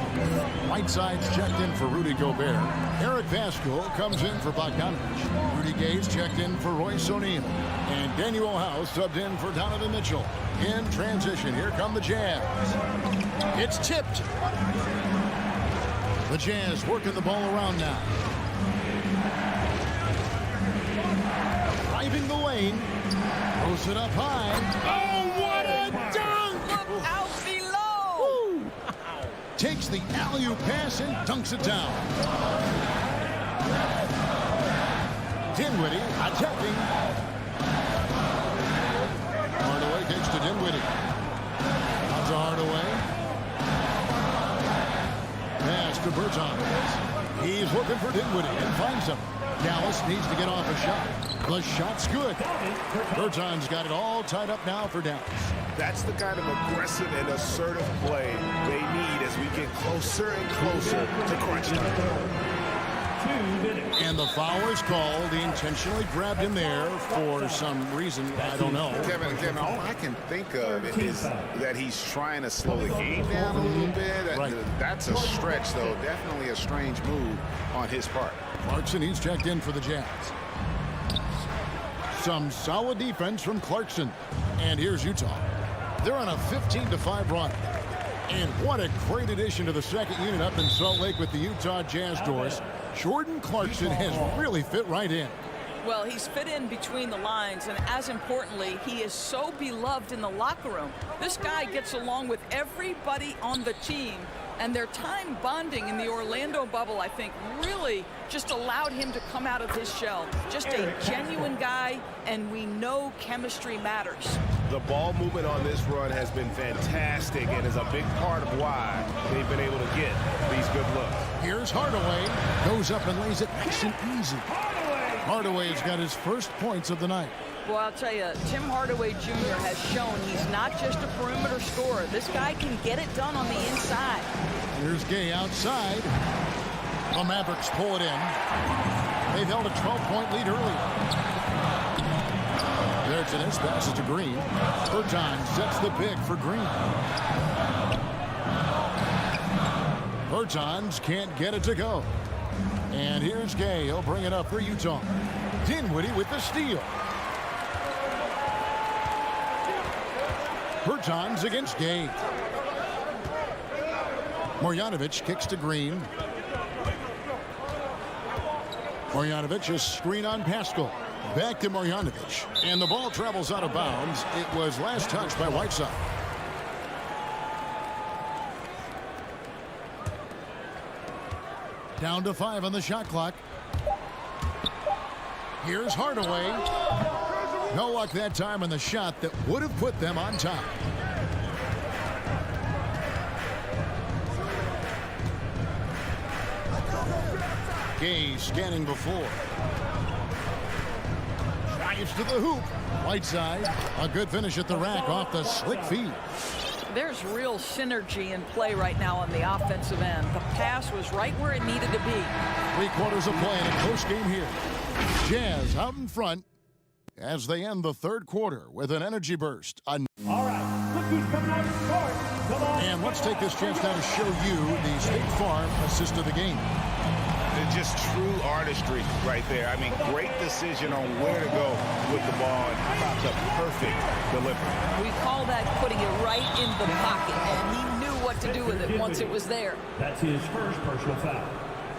Whiteside's checked in for Rudy Gobert. Eric Pascal comes in for Bogdanovich. Rudy Gay's checked in for Royce O'Neal. And Daniel House subbed in for Donovan Mitchell. In transition, here come the Jazz. It's tipped. The Jazz working the ball around now. Driving the lane. Throws it up high. Oh, what a dunk! Look out below! Takes the alley-oop pass and dunks it down. Dinwiddie attacking. Hardaway takes to Dinwiddie. Out to Hardaway. Pass to Bertans. He's looking for Dinwiddie and finds him. Dallas needs to get off a shot. The shot's good. Bertans got it all tied up now for Dallas. That's the kind of aggressive and assertive play they need as we get closer and closer to crunch time. And the foul is called. He intentionally grabbed him there for some reason. I don't know. Kevin, all I can think of is that he's trying to slow the game down a little bit. Right. That's a stretch, though. Definitely a strange move on his part. Clarkson, he's checked in for the Jazz. Some solid defense from Clarkson. And here's Utah. They're on a 15-5 run. And what a great addition to the second unit up in Salt Lake with the Utah Jazz doors. Jordan Clarkson has really fit right in. Well, he's fit in between the lines, and as importantly, he is so beloved in the locker room. This guy gets along with everybody on the team, and their time bonding in the Orlando bubble, I think, really just allowed him to come out of his shell. Just a genuine guy, and we know chemistry matters. The ball movement on this run has been fantastic and is a big part of why they've been able to get these good looks. Here's Hardaway. Goes up and lays it nice and easy. Hardaway's got his first points of the night. Well, I'll tell you, Tim Hardaway Jr. has shown he's not just a perimeter scorer. This guy can get it done on the inside. Here's Gay outside. The Mavericks pull it in. They've held a 12-point lead earlier. There's an passes to Green. Bertans sets the pick for Green. Bertans can't get it to go. And here's Gay. He'll bring it up for Utah. Dinwiddie with the steal. Bertans against Gay. Marjanovic kicks to Green. Marjanovic is screen on Pascal. Back to Marjanovic. And the ball travels out of bounds. It was last touched by Whiteside. Down to 5 on the shot clock. Here's Hardaway. No luck that time on the shot that would have put them on top. Gay scanning before. Drives to the hoop. Whiteside. A good finish at the rack off the slick feed. There's real synergy in play right now on the offensive end. The pass was right where it needed to be. 3 quarters of play in a close game here. Jazz out in front as they end the third quarter with an energy burst. All right, look who's coming out of the court. Come on. And let's take this chance now to show you the State Farm assist of the game. Just true artistry right there. I mean, great decision on where to go with the ball, and how about the perfect delivery. We call that putting it right in the pocket, and he knew what to do with it once it was there. That's his first personal foul.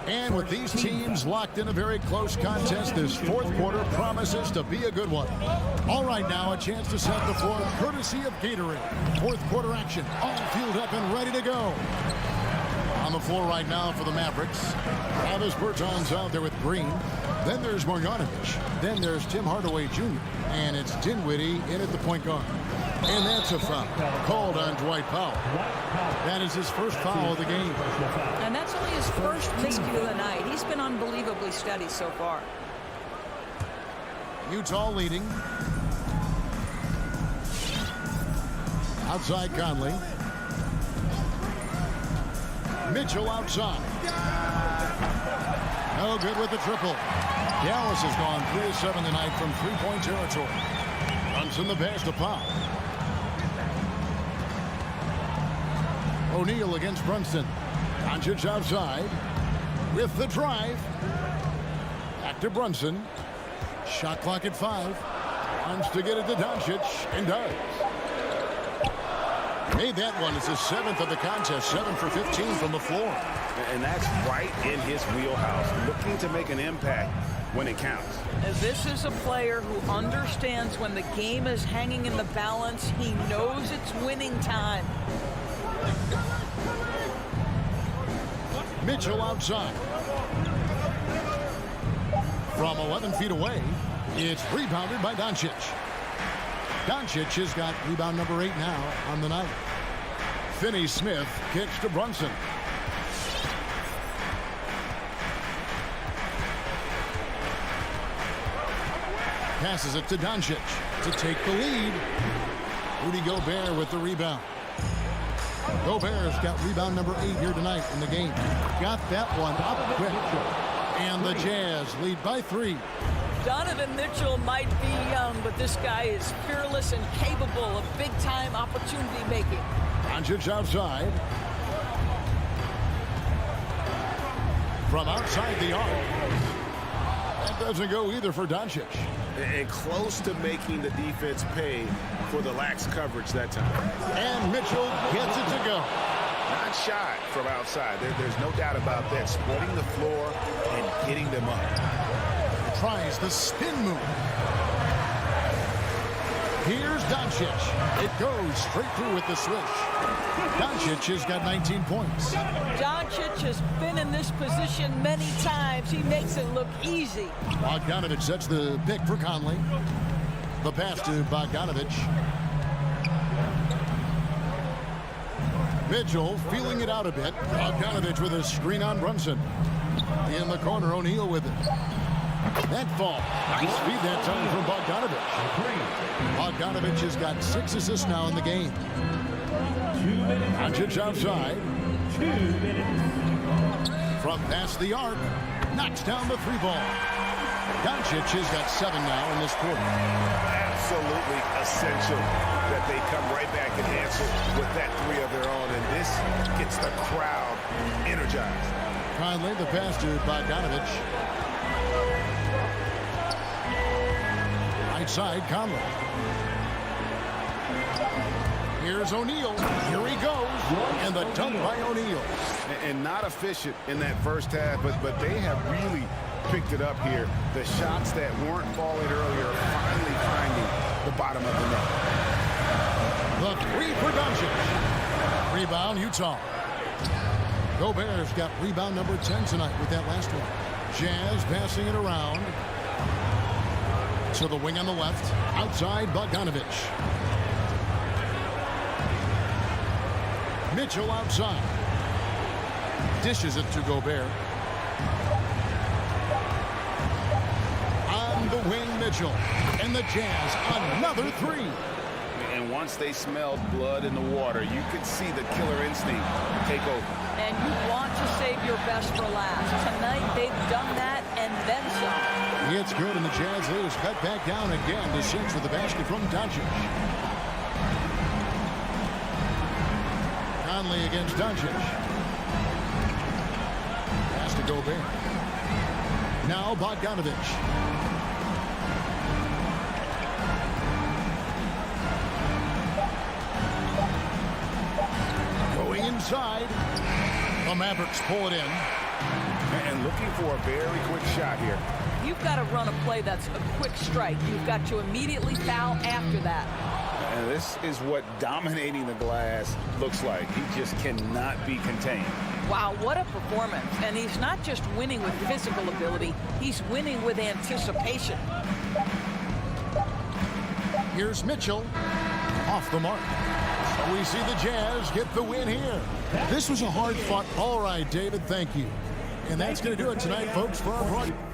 And with these teams locked in a very close contest, this fourth quarter promises to be a good one. All right, now a chance to set the floor courtesy of Gatorade. Fourth quarter action, all fueled up and ready to go. On the floor right now for the Mavericks. Travis Bertans out there with Green. Then there's Marjanovic. Then there's Tim Hardaway Jr. And it's Dinwiddie in at the point guard. And that's a foul called on Dwight Powell. That is his first foul of the game. And that's only his first miscue of the night. He's been unbelievably steady so far. Utah leading. Outside Conley. Mitchell outside. No good with the triple. Dallas has gone 3 of 7 tonight from three-point territory. Brunson the pass to Pop. O'Neal against Brunson. Doncic outside with the drive. Back to Brunson. Shot clock at 5. Wants to get it to Doncic and does. Made that one. It's his 7th of the contest. 7 for 15 from the floor. And that's right in his wheelhouse. Looking to make an impact when it counts. And this is a player who understands when the game is hanging in the balance. He knows it's winning time. Mitchell outside. From 11 feet away, it's rebounded by Doncic. Doncic has got rebound number 8 now on the night. Finney Smith kicks to Brunson. Passes it to Doncic to take the lead. Rudy Gobert with the rebound. Gobert's got rebound number 8 here tonight in the game. Got that one up quick. And the Jazz lead by 3. Donovan Mitchell might be young, but this guy is fearless and capable of big-time opportunity making. Doncic outside. From outside the arc. That doesn't go either for Doncic. And close to making the defense pay for the lax coverage that time. And Mitchell gets it to go. Not shy from outside. There's no doubt about that. Spreading the floor and getting them up. Tries the spin move. Here's Doncic. It goes straight through with the switch. Doncic has got 19 points. Doncic has been in this position many times. He makes it look easy. Bogdanovich sets the pick for Conley. The pass to Bogdanovich. Mitchell feeling it out a bit. Bogdanovich with a screen on Brunson. In the corner, O'Neal with it. That fall. Nice feed that time from Bogdanovich. Bogdanovich has got 6 assists now in the game. 2 minutes. Doncic outside. 2 minutes. From past the arc. Knocks down the 3-ball. Doncic has got 7 now in this quarter. Absolutely essential that they come right back and answer with that 3 of their own. And this gets the crowd energized. Conley, the pass to Bogdanovich. Right side, Conley. Here's O'Neal. Here he goes. And the dunk by O'Neal. And not efficient in that first half, but they have really picked it up here. The shots that weren't falling earlier are finally finding the bottom of the net. The 3 for Doncic. Rebound, Utah. Gobert's got rebound number 10 tonight with that last one. Jazz passing it around. To the wing on the left. Outside, Bogdanovich. Mitchell outside. Dishes it to Gobert. On the wing, Mitchell. And the Jazz, another 3. And once they smelled blood in the water, you could see the killer instinct take over. And you want to save your best for last. Tonight, they've done that and then some. It's good, and the Jazz is cut back down again to 6 with the basket from Doncic. Conley against Doncic. Pass to Gobert. Now Bogdanovich. Going inside. The Mavericks pull it in. And looking for a very quick shot here. You've got to run a play that's a quick strike. You've got to immediately foul after that. And this is what dominating the glass looks like. He just cannot be contained. Wow, what a performance. And he's not just winning with physical ability, he's winning with anticipation. Here's Mitchell. Off the mark. So we see the Jazz get the win here. This was a hard-fought. All right, David, thank you. And that's going to do it tonight, folks, for our broadcast.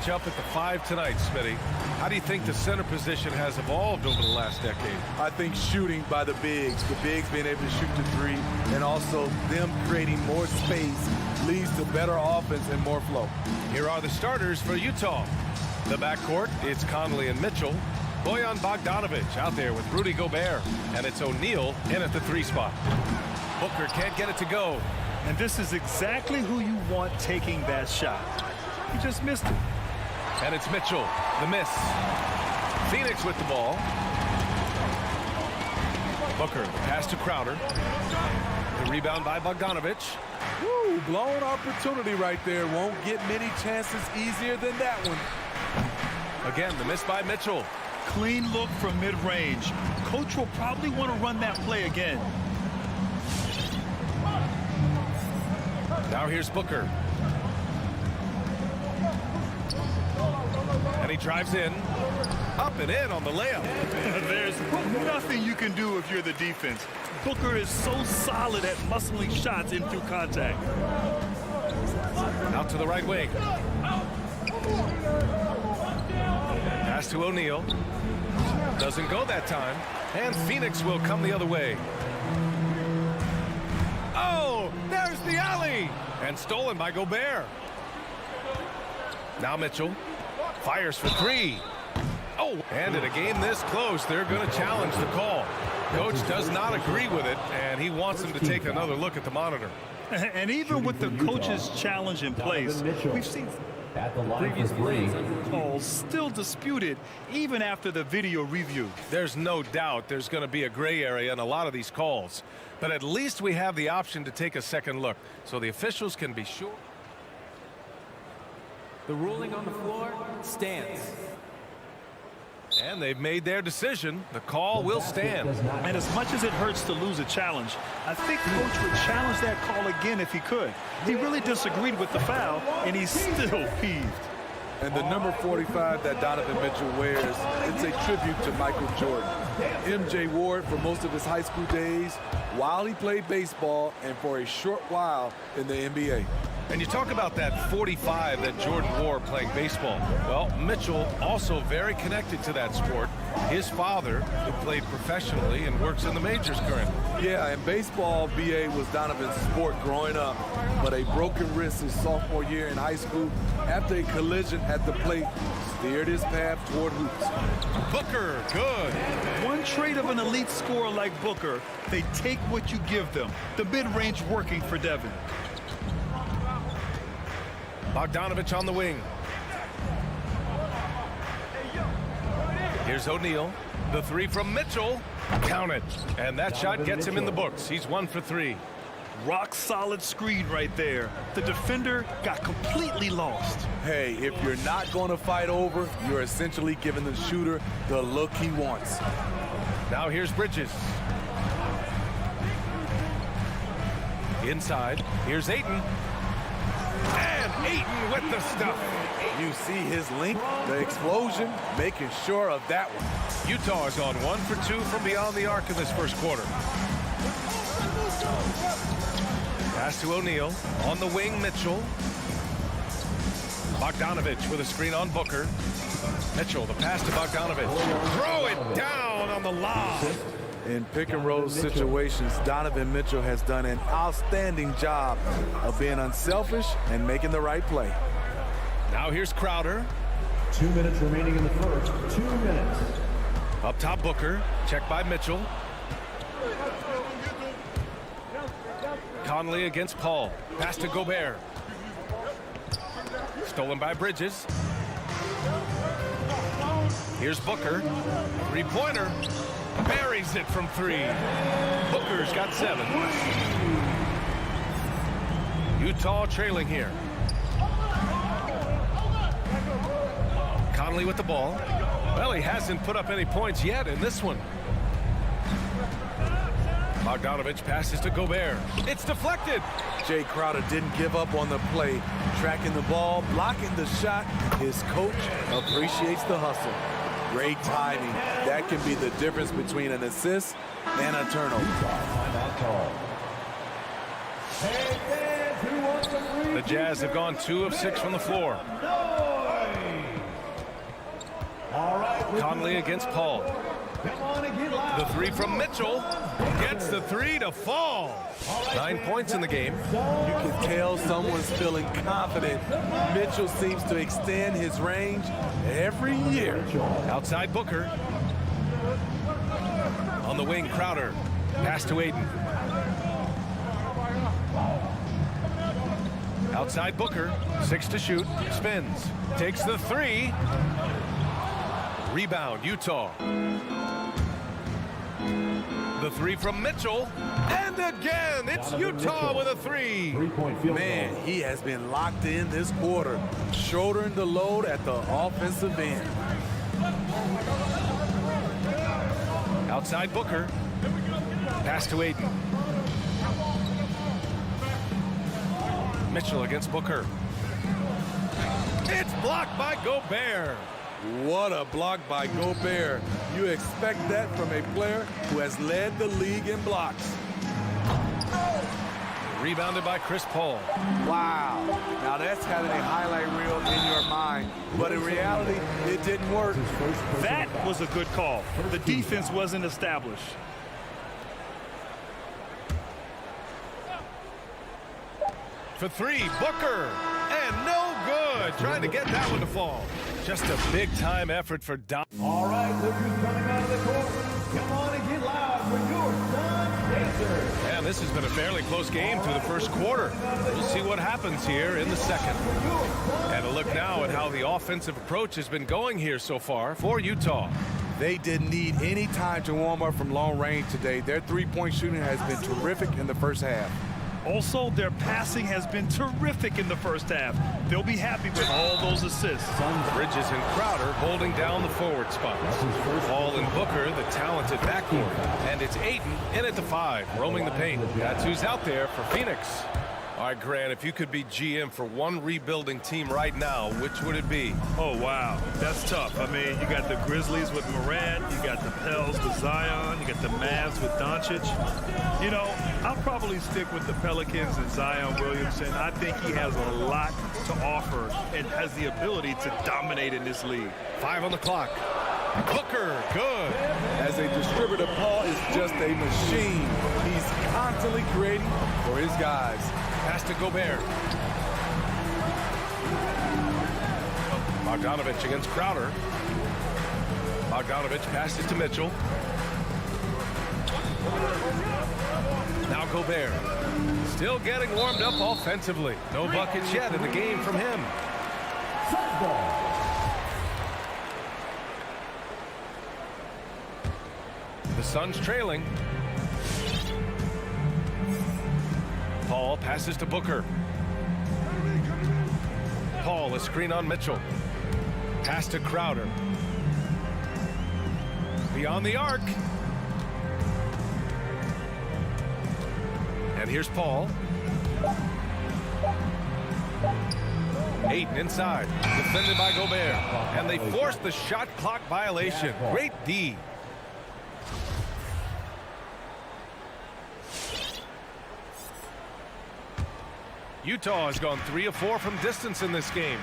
match up at the 5 tonight, Smitty. How do you think the center position has evolved over the last decade? I think shooting by the bigs being able to shoot the 3, and also them creating more space leads to better offense and more flow. Here are the starters for Utah. The backcourt, it's Conley and Mitchell. Bojan Bogdanovic out there with Rudy Gobert. And it's O'Neal in at the 3 spot. Booker can't get it to go. And this is exactly who you want taking that shot. He just missed it. And it's Mitchell, the miss. Phoenix with the ball. Booker, the pass to Crowder. The rebound by Bogdanovic. Woo, blown opportunity right there. Won't get many chances easier than that one. Again, the miss by Mitchell. Clean look from mid-range. Coach will probably want to run that play again. Now here's Booker. And he drives in. Up and in on the layup. There's nothing you can do if you're the defense. Booker is so solid at muscling shots in through contact. Out to the right wing. Pass to O'Neal. Doesn't go that time. And Phoenix will come the other way. Oh, there's the alley. And stolen by Gobert. Now Mitchell fires for 3. Oh, and in a game this close, they're going to challenge the call. Coach does not agree with it, and he wants them to take another look at the monitor. And even with the coach's challenge in place, we've seen previous plays calls still disputed even after the video review. There's no doubt there's going to be a gray area in a lot of these calls, but at least we have the option to take a second look so the officials can be sure. The ruling on the floor stands. And they've made their decision. The call will stand. And as much as it hurts to lose a challenge, I think Coach would challenge that call again if he could. He really disagreed with the foul, and he's still peeved. And the number 45 that Donovan Mitchell wears, it's a tribute to Michael Jordan. MJ wore it for most of his high school days while he played baseball and for a short while in the NBA. And you talk about that 45 that Jordan wore playing baseball. Well, Mitchell also very connected to that sport. His father, who played professionally and works in the majors currently. Yeah, and baseball, BA, was Donovan's sport growing up. But a broken wrist his sophomore year in high school after a collision at the plate steered his path toward hoops. Booker, good. One trait of an elite scorer like Booker, they take what you give them. The mid-range working for Devin. Bogdanovic on the wing. Here's O'Neal. The 3 from Mitchell. Count it. And that shot gets him in the books. He's 1 for 3. Rock solid screen right there. The defender got completely lost. Hey, if you're not going to fight over, you're essentially giving the shooter the look he wants. Now here's Bridges. Inside. Here's Ayton. And Ayton with the stuff. You see his length, the explosion, making sure of that one. Utah is on 1 for 2 from beyond the arc in this first quarter. Pass to O'Neal. On the wing, Mitchell. Bogdanovic with a screen on Booker. Mitchell, the pass to Bogdanovic. Throw it down on the lob. In pick and roll situations, Donovan Mitchell has done an outstanding job of being unselfish and making the right play. Now here's Crowder. 2 minutes remaining in the first. 2 minutes. Up top, Booker. Checked by Mitchell. Conley against Paul. Pass to Gobert. Stolen by Bridges. Here's Booker. Three-pointer. Buries it from 3. Booker's got 7. Utah trailing here. Conley with the ball. Well, he hasn't put up any points yet in this one. Bogdanovic passes to Gobert. It's deflected. Jay Crowder didn't give up on the play, tracking the ball, blocking the shot. His coach appreciates the hustle. Great timing. That can be the difference between an assist and a turnover. The Jazz have gone 2 of 6 from the floor. Conley against Paul. The three from Mitchell. Gets the three to fall. 9 points in the game. You can tell someone's feeling confident. Mitchell seems to extend his range every year. Outside Booker. On the wing, Crowder. Pass to Aiden. Outside Booker. 6 to shoot. Spins. Takes the three. Rebound, Utah. The three from Mitchell. And again, it's Utah with a three. Man, he has been locked in this quarter, shouldering the load at the offensive end. Outside Booker. Pass to Aiden. Mitchell against Booker. It's blocked by Gobert. What a block by Gobert. You expect that from a player who has led the league in blocks. Rebounded by Chris Paul. Wow. Now that's having a highlight reel in your mind. But in reality, it didn't work. That was a good call. The defense wasn't established. For three, Booker. And no good. Trying to get that one to fall. Just a big-time effort for Don. All right, look who's coming out of the court. Come on and get loud for your Sun Dancers. And this has been a fairly close game through the first quarter. We'll see what happens here in the second. And a look now at how the offensive approach has been going here so far for Utah. They didn't need any time to warm up from long range today. Their three-point shooting has been terrific in the first half. Also, their passing has been terrific in the first half. They'll be happy with all those assists. Bridges and Crowder holding down the forward spots. Paul and Booker, the talented backcourt. And it's Aiden in at the 5, roaming the paint. That's who's out there for Phoenix. All right, Grant, if you could be GM for one rebuilding team right now, which would it be? Oh, wow. That's tough. I mean, you got the Grizzlies with Morant. You got the Pels with Zion. You got the Mavs with Doncic. You know, I'll probably stick with the Pelicans and Zion Williamson. I think he has a lot to offer and has the ability to dominate in this league. 5 on the clock. Booker, good. As a distributor, Paul is just a machine. He's constantly creating for his guys. Pass to Gobert. Bogdanovich against Crowder. Bogdanovich passes to Mitchell. Now Gobert. Still getting warmed up offensively. No buckets yet in the game from him. The Suns trailing. Paul passes to Booker. Paul, a screen on Mitchell. Pass to Crowder. Beyond the arc. And here's Paul. Aiden inside. Defended by Gobert. And they force the shot clock violation. Great D. Utah has gone 3 of 4 from distance in this game.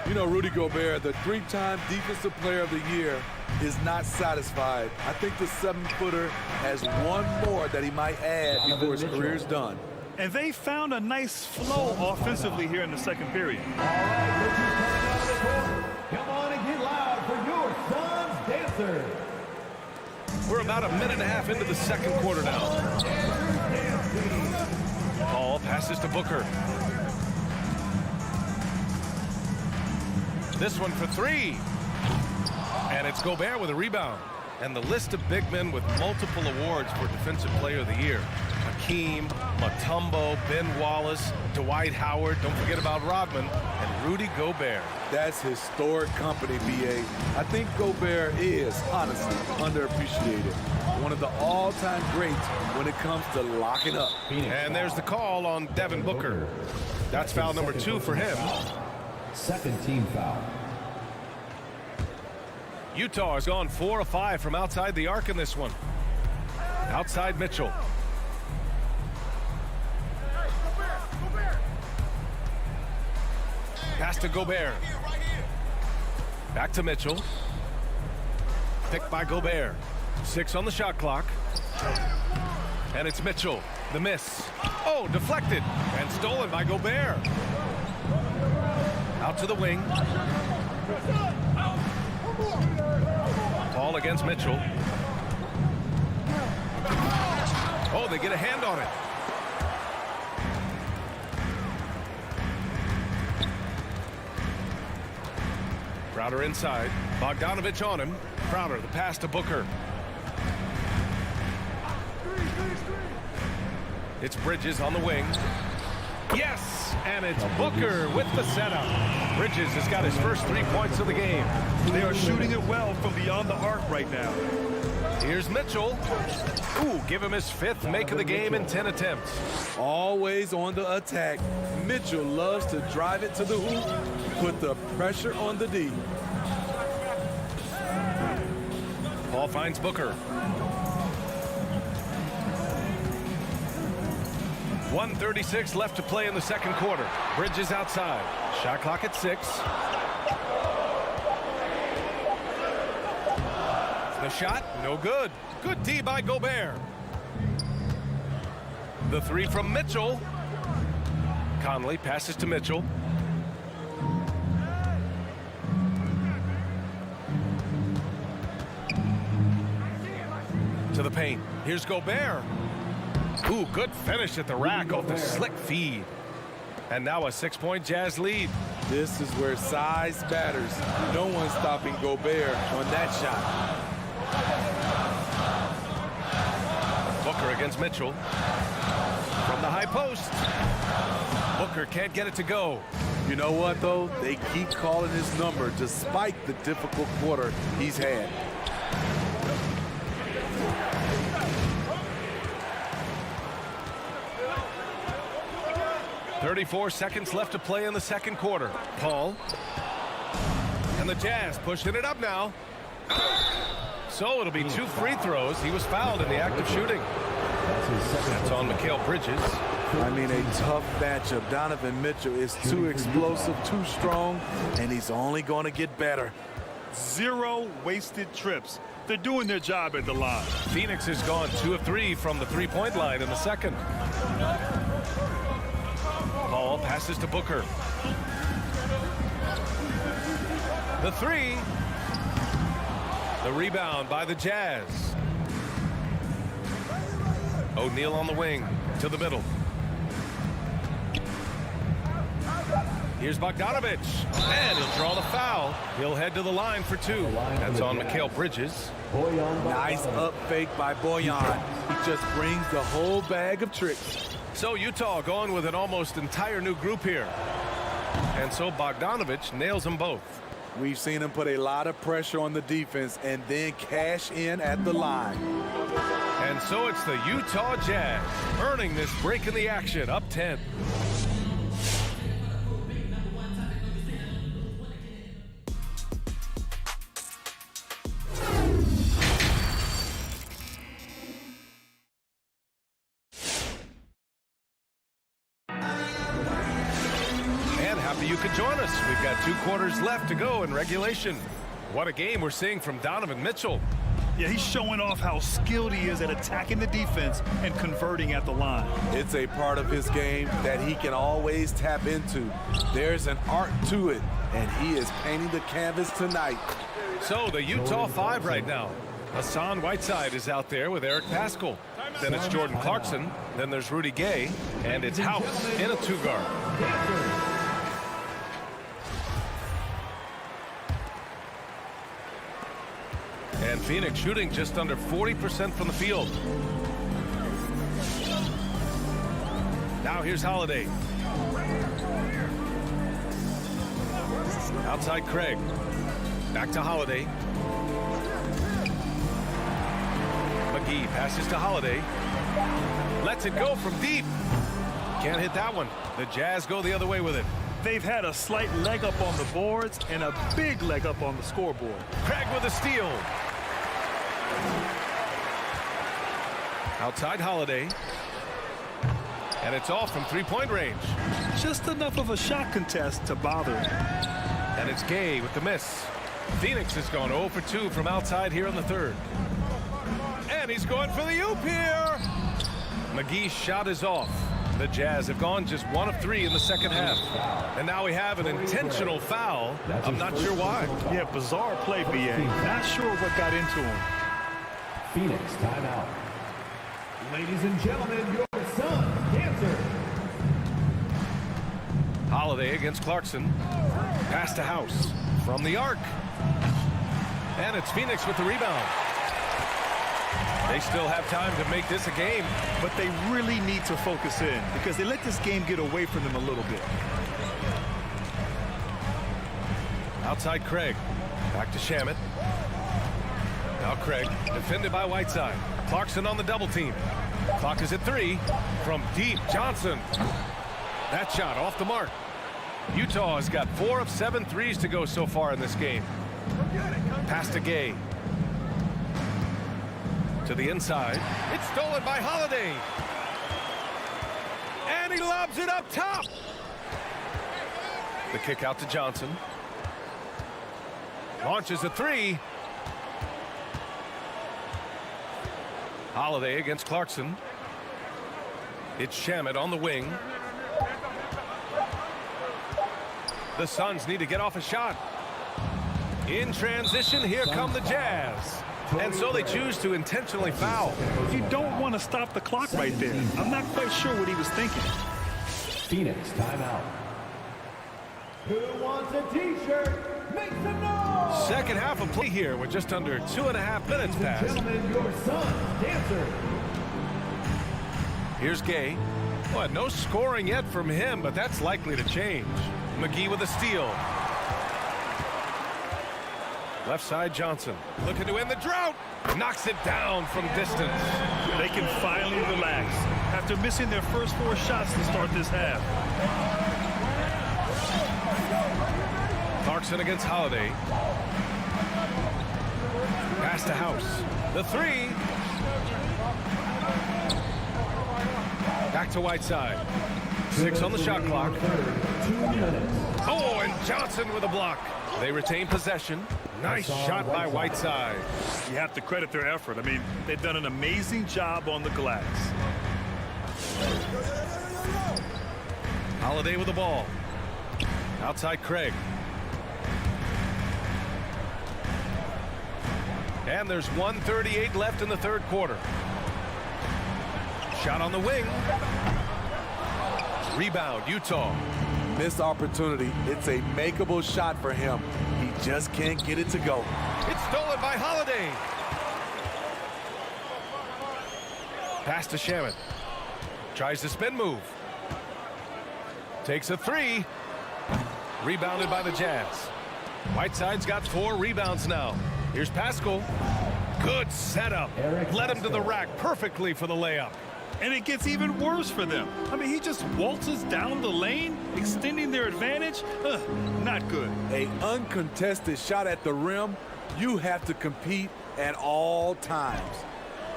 You know, Rudy Gobert, the 3-time Defensive Player of the Year, is not satisfied. I think the 7-footer has one more that he might add before his career is done. And they found a nice flow offensively here in the second period. All right, look who's coming out of the court. Come on and get loud for your Suns Dancers. We're about a minute and a half into the second quarter now. Paul passes to Booker. This one for 3. And it's Gobert with a rebound. And the list of big men with multiple awards for Defensive Player of the Year. Hakeem, Mutombo, Ben Wallace, Dwight Howard, don't forget about Rodman, and Rudy Gobert. That's historic company, B.A. I think Gobert is, honestly, underappreciated. One of the all-time greats when it comes to locking up. And there's the call on Devin Booker. That's foul number 2 for him. Second team foul. Utah has gone 4 of 5 from outside the arc in this one. Outside Mitchell. Pass to Gobert. Back to Mitchell. Picked by Gobert. 6 on the shot clock. And it's Mitchell. The miss. Oh, deflected. And stolen by Gobert. Out to the wing. Ball against Mitchell. Oh, they get a hand on it. Crowder inside. Bogdanovich on him. Crowder, the pass to Booker. It's Bridges on the wing. Yes, and it's Booker with the setup. Bridges has got his first 3 points of the game. They are shooting it well from beyond the arc right now. Here's Mitchell. Ooh, give him his 5th make of the game in 10 attempts. Always on the attack. Mitchell loves to drive it to the hoop, put the pressure on the D. Paul finds Booker. 1:36 left to play in the second quarter. Bridges outside. Shot clock at 6. The shot, no good. Good D by Gobert. The 3 from Mitchell. Conley passes to Mitchell. To the paint. Here's Gobert. Ooh, good finish at the rack off the slick feed. And now a 6-point Jazz lead. This is where size matters. No one's stopping Gobert on that shot. Booker against Mitchell. From the high post. Booker can't get it to go. You know what, though? They keep calling his number despite the difficult quarter he's had. .34 seconds left to play in the second quarter. Paul. And the Jazz pushing it up now. So it'll be 2 free throws. He was fouled in the act of shooting. That's on Mikal Bridges. I mean, a tough matchup. Donovan Mitchell is too explosive, too strong, and he's only going to get better. 0 wasted trips. They're doing their job at the line. Phoenix has gone 2 of 3 from the 3-point line in the second. Paul passes to Booker. The 3. The rebound by the Jazz. O'Neal on the wing to the middle. Here's Bogdanovich. And he'll draw the foul. He'll head to the line for 2. That's on Mikal Bridges. Nice up fake by Boyan. He just brings the whole bag of tricks. So Utah going with an almost entire new group here. And so Bogdanovich nails them both. We've seen him put a lot of pressure on the defense and then cash in at the line. And so it's the Utah Jazz earning this break in the action, up 10. You could join us. We've got 2 quarters left to go in regulation. What a game we're seeing from Donovan Mitchell. Yeah, he's showing off how skilled he is at attacking the defense and converting at the line. It's a part of his game that he can always tap into. There's an art to it, and he is painting the canvas tonight. So the Utah 5 right now. Hassan Whiteside is out there with Eric Paschall. Then it's Jordan Clarkson. Then there's Rudy Gay. And it's House in a 2-guard. And Phoenix shooting just under 40% from the field. Now here's Holiday. Outside Craig. Back to Holiday. McGee passes to Holiday. Lets it go from deep. Can't hit that one. The Jazz go the other way with it. They've had a slight leg up on the boards and a big leg up on the scoreboard. Craig with a steal. Outside Holiday. And it's off from 3-point range. Just enough of a shot contest to bother him. And it's Gay with the miss. Phoenix has gone 0 for 2 from outside here in the third. And he's going for the oop here. McGee's shot is off. The Jazz have gone just 1 of 3 in the second half. And now we have an intentional foul. I'm not sure why. Yeah, bizarre play, BA. Not sure what got into him. Phoenix timeout. Ladies and gentlemen, your son, Dancer. Holiday against Clarkson. Pass to House from the arc. And it's Phoenix with the rebound. They still have time to make this a game. But they really need to focus in because they let this game get away from them a little bit. Outside Craig. Back to Shamet. Now Craig, defended by Whiteside. Clarkson on the double team. Clock is at 3. From deep, Johnson. That shot off the mark. Utah has got 4 of 7 threes to go so far in this game. Pass to Gay. To the inside. It's stolen by Holiday. And he lobs it up top. The kick out to Johnson. Launches a 3. Holiday against Clarkson. It's Shamet on the wing. The Suns need to get off a shot. In transition, here come the Jazz. And so they choose to intentionally foul. You don't want to stop the clock right there. I'm not quite sure what he was thinking. Phoenix timeout. Who wants a t-shirt? Make some noise! Second half of play here with just under 2.5 minutes passed. Gentlemen, your son, Dancer. Here's Gay. Well, no scoring yet from him, but that's likely to change. McGee with a steal. Left side Johnson looking to end the drought. Knocks it down from distance. They can finally relax after missing their first 4 shots to start this half. Clarkson against Holiday. Pass to House. The 3. Back to Whiteside. 6 on the shot clock. Oh, and Johnson with a block. They retain possession. Nice shot by Whiteside. You have to credit their effort. I mean, they've done an amazing job on the glass. Holiday with the ball. Outside Craig. And there's 1:38 left in the third quarter. Shot on the wing. Rebound, Utah. Missed opportunity. It's a makeable shot for him. He just can't get it to go. It's stolen by Holiday. Pass to Shamet. Tries the spin move. Takes a 3. Rebounded by the Jazz. Whiteside's got 4 rebounds now. Here's Pascal. Good setup. Led him to the rack perfectly for the layup. And it gets even worse for them. I mean, he just waltzes down the lane, extending their advantage. Not good. An uncontested shot at the rim. You have to compete at all times.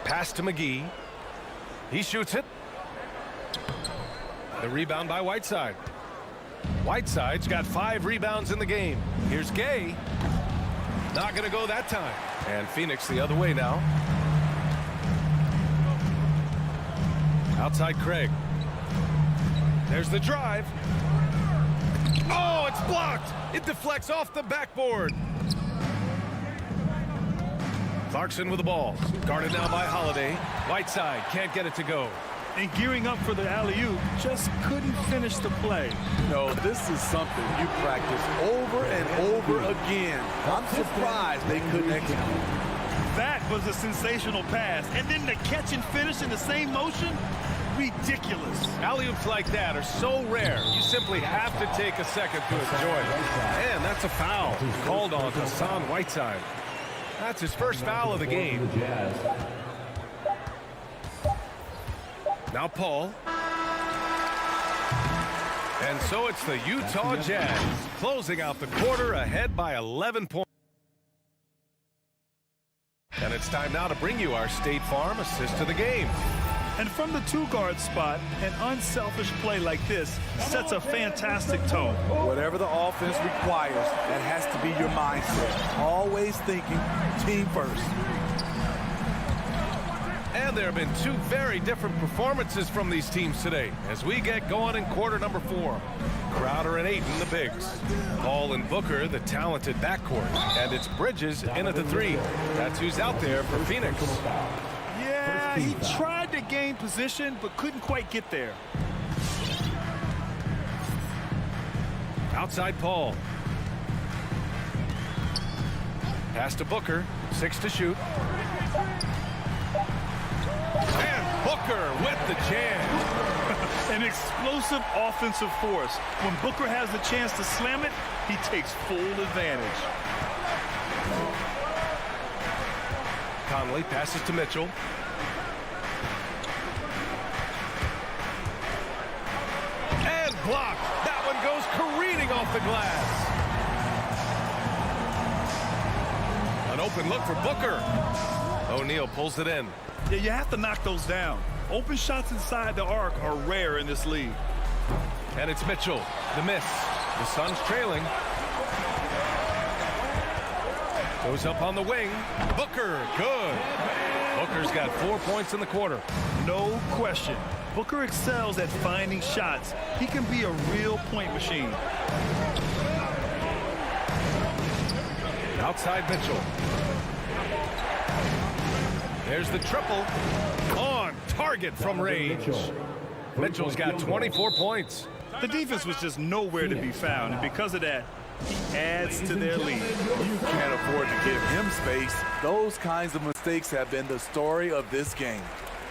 Pass to McGee. He shoots it. The rebound by Whiteside. Whiteside's got 5 rebounds in the game. Here's Gay. Not going to go that time. And Phoenix the other way now. Outside Craig. There's the drive. Oh, it's blocked. It deflects off the backboard. Clarkson with the ball. Guarded now by Holiday. Whiteside can't get it to go. And gearing up for the alley-oop, just couldn't finish the play. No, this is something you practice over and over again. I'm surprised they couldn't execute. That was a sensational pass. And then the catch and finish in the same motion? Ridiculous. Alley-oops like that are so rare, you simply have to take a second to enjoy it. And that's a foul called on Hassan Whiteside. That's his first foul of the game. Now Paul. And so it's the Utah Jazz closing out the quarter ahead by 11 points. And it's time now to bring you our State Farm assist to the game. And from the two-guard spot, an unselfish play like this sets a fantastic tone. Whatever the offense requires, that has to be your mindset. Always thinking team first. And there have been two very different performances from these teams today as we get going in quarter number 4. Crowder and Ayton, the bigs. Paul and Booker, the talented backcourt. And it's Bridges in at the 3. That's who's out there for Phoenix. Yeah, he tried to gain position, but couldn't quite get there. Outside Paul. Pass to Booker. 6 to shoot. And Booker with the jam. An explosive offensive force. When Booker has the chance to slam it, he takes full advantage. Conley passes to Mitchell. And blocked. That one goes careening off the glass. An open look for Booker. O'Neal pulls it in. Yeah, you have to knock those down. Open shots inside the arc are rare in this league. And it's Mitchell. The miss. The Suns trailing. Goes up on the wing. Booker, good. Booker's got 4 points in the quarter. No question. Booker excels at finding shots. He can be a real point machine. Outside Mitchell. There's the triple. On target from range. Mitchell's got 24 points. The defense was just nowhere to be found, and because of that, he adds to their lead. You can't afford to give him space. Those kinds of mistakes have been the story of this game.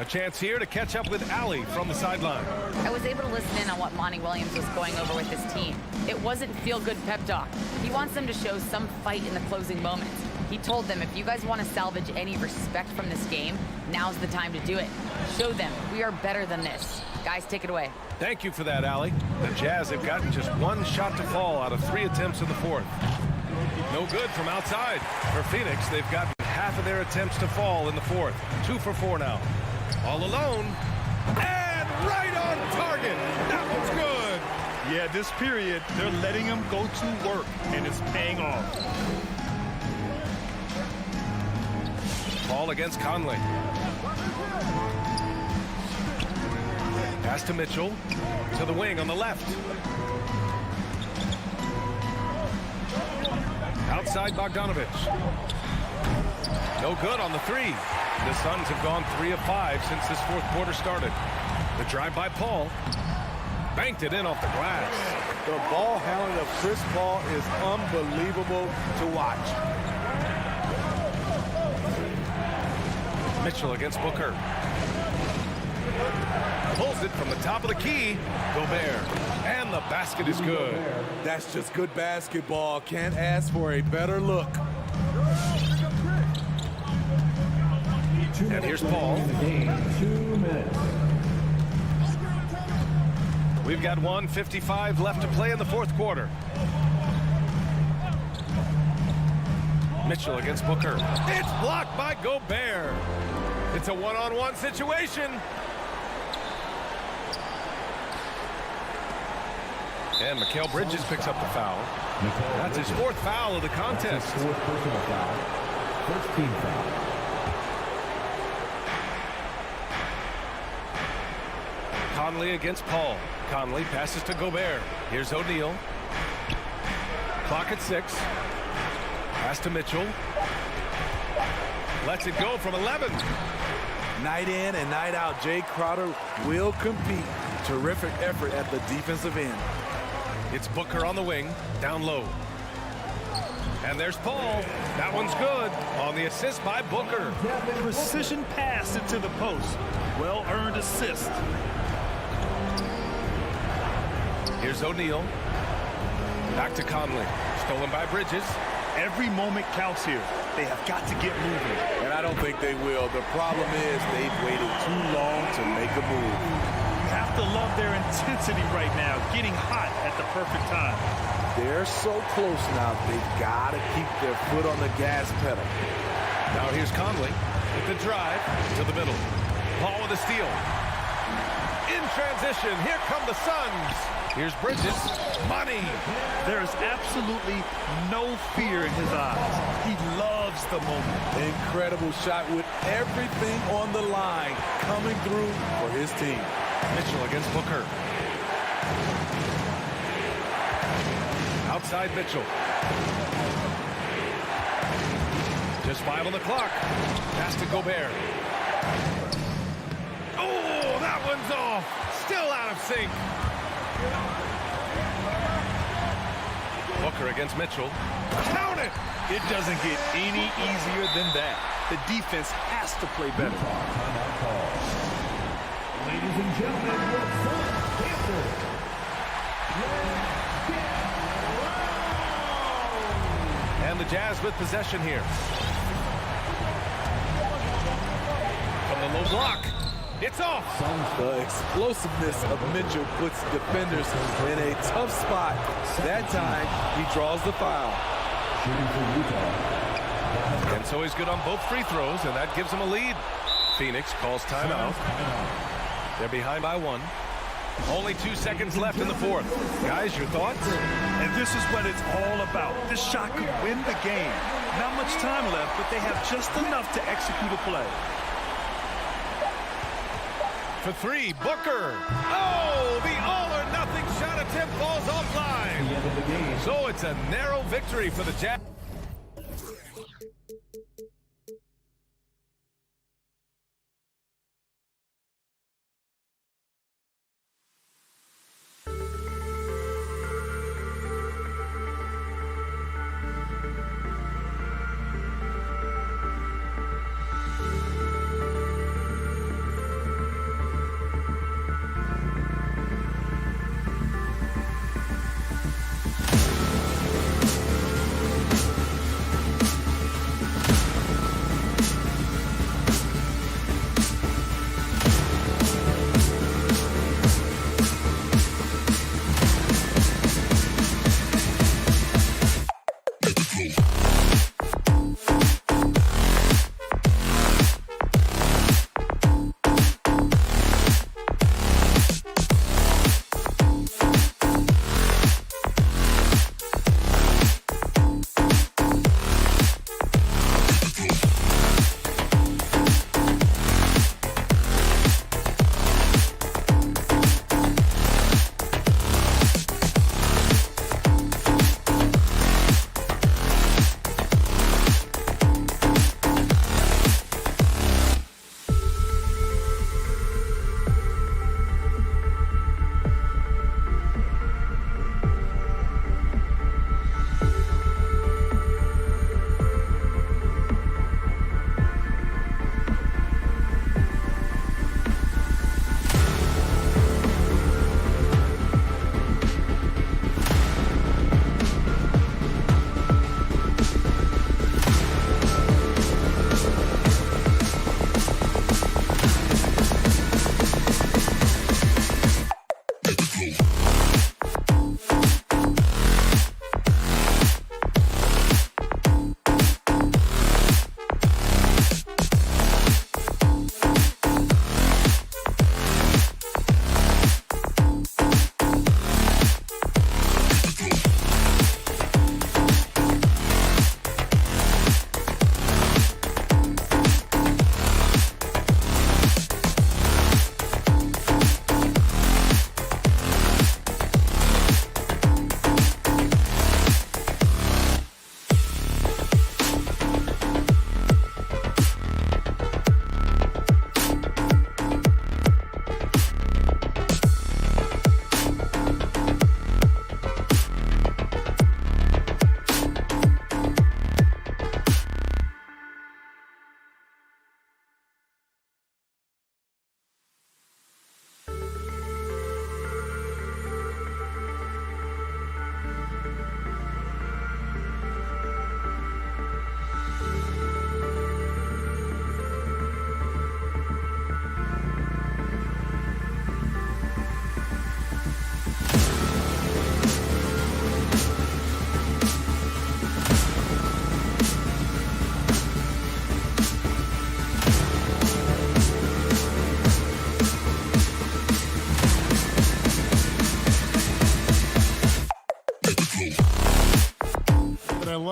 A chance here to catch up with Allie from the sideline. I was able to listen in on what Monty Williams was going over with his team. It wasn't feel-good pep talk. He wants them to show some fight in the closing moments. He told them, if you guys want to salvage any respect from this game, now's the time to do it. Show them we are better than this. Guys, take it away. Thank you for that, Allie. The Jazz have gotten just 1 shot to fall out of 3 attempts in the 4th. No good from outside. For Phoenix, they've gotten half of their attempts to fall in the 4th. 2 for 4 now. All alone. And right on target. That one's good. Yeah, this period, they're letting him go to work, and it's paying off. Ball against Conley. Pass to Mitchell. To the wing on the left. Outside Bogdanovich. No good on the 3. The Suns have gone 3 of 5 since this 4th quarter started. The drive by Paul. Banked it in off the glass. The ball handling of Chris Paul is unbelievable to watch. Mitchell against Booker. Pulls it from the top of the key. Gobert. And the basket is good. That's just good basketball. Can't ask for a better look. And here's Paul. 2 minutes. We've got 1:55 left to play in the 4th quarter. Mitchell against Booker. It's blocked by Gobert. It's a one-on-one situation. And Mikal Bridges picks up the foul. That's his 4th foul of the contest. 4th personal foul. 1st team foul. Conley against Paul. Conley passes to Gobert. Here's O'Neal. Clock at 6. Pass to Mitchell. Lets it go from 11. Night in and night out, Jay Crowder will compete. Terrific effort at the defensive end. It's Booker on the wing, down low. And there's Paul. That one's good on the assist by Booker. Precision pass into the post. Well-earned assist. Here's O'Neal. Back to Conley. Stolen by Bridges. Every moment counts here. They have got to get moving. And I don't think they will. The problem is they've waited too long to make a move. You have to love their intensity right now, getting hot at the perfect time. They're so close now, they've got to keep their foot on the gas pedal. Now here's Conley with the drive to the middle. Ball with a steal. In transition, here come the Suns. Here's Bridges. Money. There is absolutely no fear in his eyes. He loves the moment. Incredible shot with everything on the line coming through for his team. Mitchell against Booker. Outside Mitchell. Just 5 on the clock. Pass to Gobert. Oh, that one's off. Still out of sync. Booker against Mitchell. Count it! It doesn't get any easier than that. The defense has to play better. Ladies and gentlemen, your first answer. And the Jazz with possession here. From the low block. It's off. The explosiveness of Mitchell puts defenders in a tough spot. That time, he draws the foul. And so he's good on both free throws, and that gives him a lead. Phoenix calls timeout. They're behind by 1. Only 2 seconds left in the fourth. Guys, your thoughts? And this is what it's all about. This shot could win the game. Not much time left, but they have just enough to execute a play. For 3, Booker. Oh, the all-or-nothing shot attempt falls offline. So it's a narrow victory for the Jazz.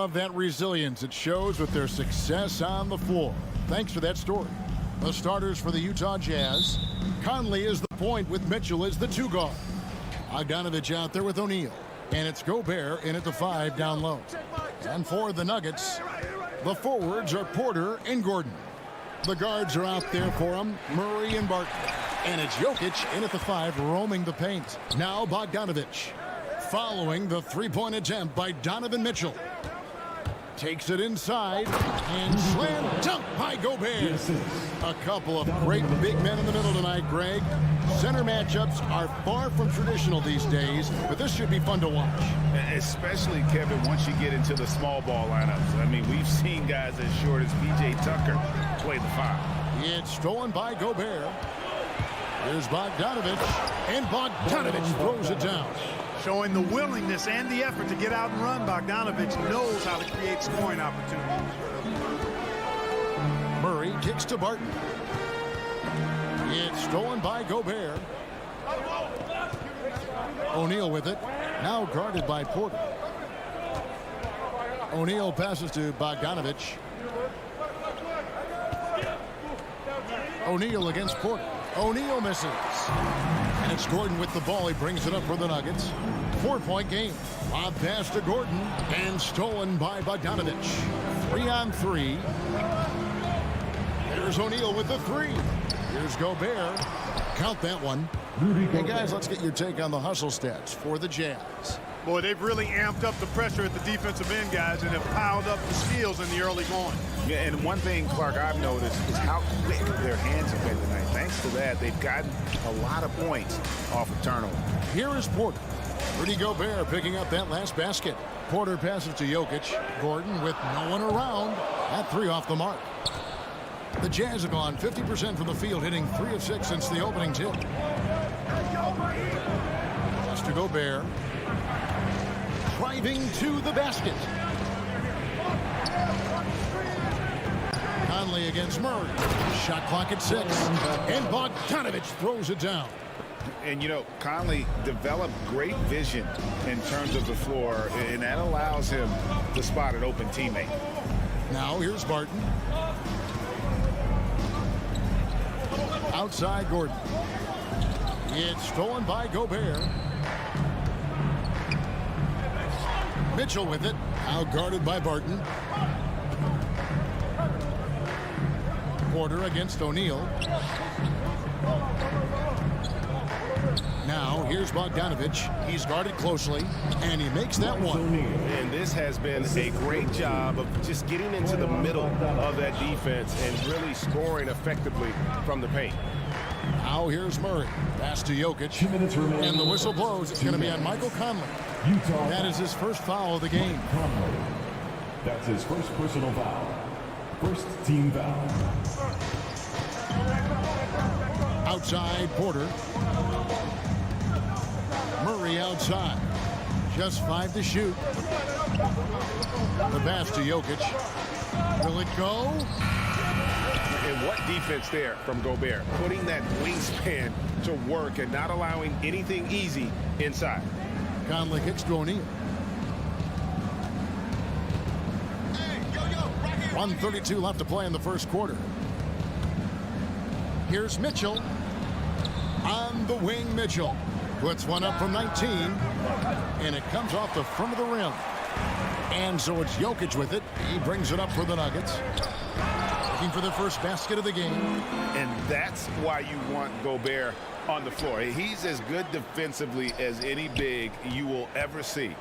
love that resilience. It shows with their success on the floor. Thanks for that story. The starters for the Utah Jazz. Conley is the point with Mitchell as the 2 guard. Bogdanovich out there with O'Neal. And it's Gobert in at the 5 down low. And for the Nuggets, the forwards are Porter and Gordon. The guards are out there for him, Murray and Barton. And it's Jokic in at the 5, roaming the paint. Now Bogdanovich, following the 3-point attempt by Donovan Mitchell. Takes it inside, and slam dunk by Gobert. A couple of great big men in the middle tonight, Greg. Center matchups are far from traditional these days, but this should be fun to watch. Especially, Kevin, once you get into the small ball lineups. I mean, we've seen guys as short as P.J. Tucker play the 5. It's stolen by Gobert. Here's Bogdanovich, and Bogdanovich throws it down. Showing the willingness and the effort to get out and run, Bogdanovich knows how to create scoring opportunities. Murray kicks to Barton. It's stolen by Gobert. O'Neal with it. Now guarded by Porter. O'Neal passes to Bogdanovich. O'Neal against Porter. O'Neal misses. And it's Gordon with the ball. He brings it up for the Nuggets. 4-point game. Lob pass to Gordon. And stolen by Bogdanovich. 3-on-3. There's O'Neal with the 3. Here's Gobert. Count that one. Hey, guys, let's get your take on the hustle stats for the Jazz. Boy, they've really amped up the pressure at the defensive end, guys, and have piled up the steals in the early going. Yeah, and one thing, Clark, I've noticed is how quick their hands have been tonight. Thanks to that, they've gotten a lot of points off of turnover. Here is Porter. Rudy Gobert picking up that last basket. Porter passes to Jokic. Gordon with no one around. That 3 off the mark. The Jazz have gone 50% from the field, hitting 3 of 6 since the opening tip. Pass to Gobert. Driving to the basket. Conley against Murray. Shot clock at 6. And Bogdanovich throws it down. And, you know, Conley developed great vision in terms of the floor, and that allows him to spot an open teammate. Now here's Barton. Outside Gordon. It's stolen by Gobert. Mitchell with it. Now guarded by Barton. Porter against O'Neal. Now here's Bogdanovich. He's guarded closely, and he makes that one. And this has been a great job of just getting into the middle of that defense and really scoring effectively from the paint. Now here's Murray. Pass to Jokic. And the whistle blows. It's going to be on Michael Conley. That is his first foul of the game. That's his first personal foul. First team foul. Outside Porter. Murray outside. Just 5 to shoot. The pass to Jokic. Will it go? And what defense there from Gobert, putting that wingspan to work and not allowing anything easy inside. Conley kicks to O'Neal. 1:32 left to play in the first quarter. Here's Mitchell. On the wing, Mitchell puts one up from 19, and it comes off the front of the rim. And so it's Jokic with it. He brings it up for the Nuggets. Looking for the first basket of the game. And that's why you want Gobert on the floor. He's as good defensively as any big you will ever see.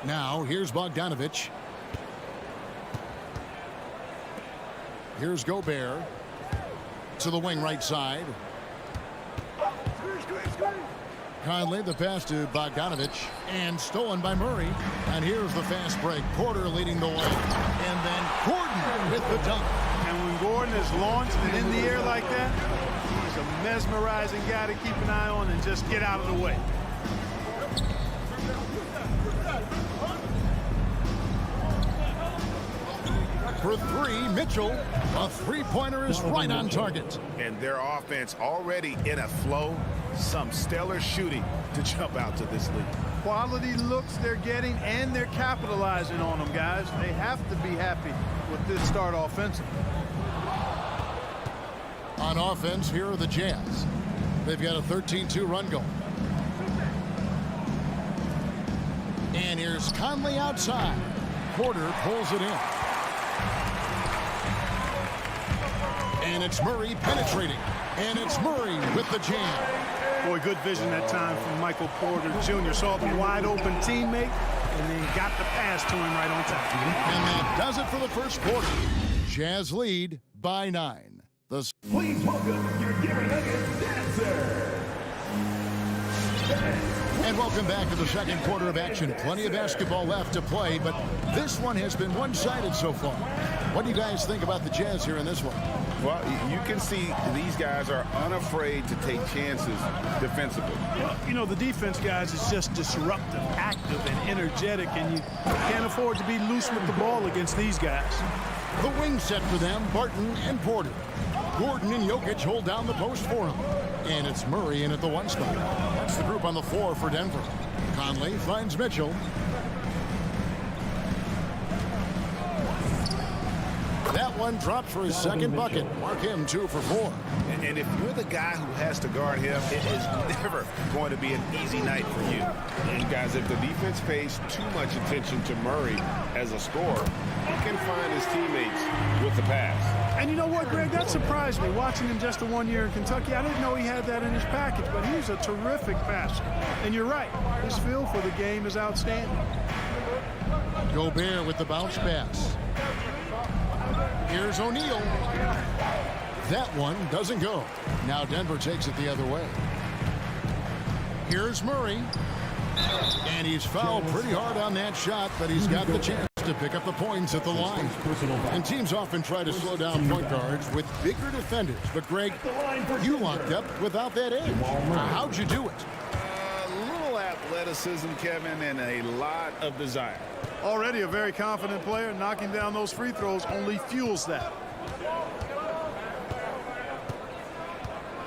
Now here's Bogdanovich. Here's Gobert to the wing right side. Conley, the pass to Bogdanovich, and stolen by Murray. And here's the fast break. Porter leading the way. And then Gordon with the dunk. And when Gordon is launched and in the air like that, he's a mesmerizing guy to keep an eye on and just get out of the way. For three, Mitchell. A three-pointer is right on target. And their offense already in a flow. Some stellar shooting to jump out to this lead. Quality looks they're getting, and they're capitalizing on them, guys. They have to be happy with this start offensively. On offense, here are the Jazz. They've got a 13-2 run going. And here's Conley outside. Porter pulls it in. And it's Murray penetrating. And it's Murray with the jam. Boy, good vision that time from Michael Porter Jr. Saw the wide open teammate and then got the pass to him right on time. And that does it for the first quarter. Jazz lead by 9. Please welcome your Denver Nuggets dancer. And welcome back to the second quarter of action. Plenty of basketball left to play, but this one has been one-sided so far. What do you guys think about the Jazz here in this one? Well, you can see these guys are unafraid to take chances defensively. Well, you know, the defense, guys, is just disruptive, active, and energetic, and you can't afford to be loose with the ball against these guys. The wing set for them, Barton and Porter. Gordon and Jokic hold down the post for him. And it's Murray in at the 1 spot. That's the group on the floor for Denver. Conley finds Mitchell. That one dropped for his second bucket. Mark him 2 for 4. And if you're the guy who has to guard him, it is never going to be an easy night for you. And guys, if the defense pays too much attention to Murray as a scorer, he can find his teammates with the pass. And you know what, Greg? That surprised me. Watching him just the 1 year in Kentucky, I didn't know he had that in his package, but he's a terrific passer. And you're right. His feel for the game is outstanding. Gobert with the bounce pass. Here's O'Neal. That one doesn't go. Now Denver takes it the other way. Here's Murray. And he's fouled pretty hard on that shot, but he's got the chance to pick up the points at the line. And teams often try to slow down point guards with bigger defenders. But, Greg, you locked up without that edge. How'd you do it? A little athleticism, Kevin, and a lot of desire. Already a very confident player. Knocking down those free throws only fuels that.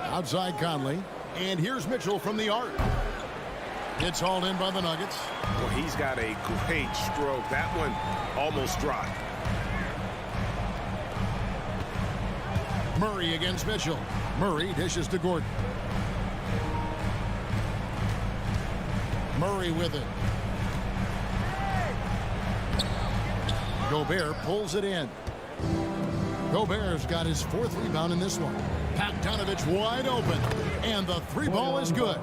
Outside Conley. And here's Mitchell from the arc. It's hauled in by the Nuggets. Well, he's got a great stroke. That one almost dropped. Murray against Mitchell. Murray dishes to Gordon. Murray with it. Gobert pulls it in. Gobert's got his 4th rebound in this one. Bogdanovich wide open. And the 3 ball is good.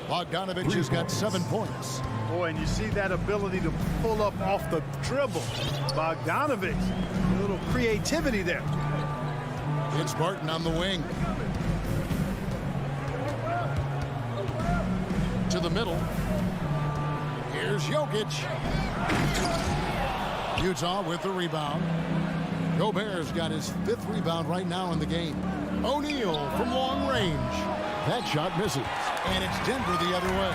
Bogdanovich has got 7 points. Boy, and you see that ability to pull up off the dribble. Bogdanovich, a little creativity there. It's Barton on the wing. To the middle. Here's Jokic. Utah with the rebound. Gobert's got his 5th rebound right now in the game. O'Neal from long range. That shot misses. And it's Denver the other way.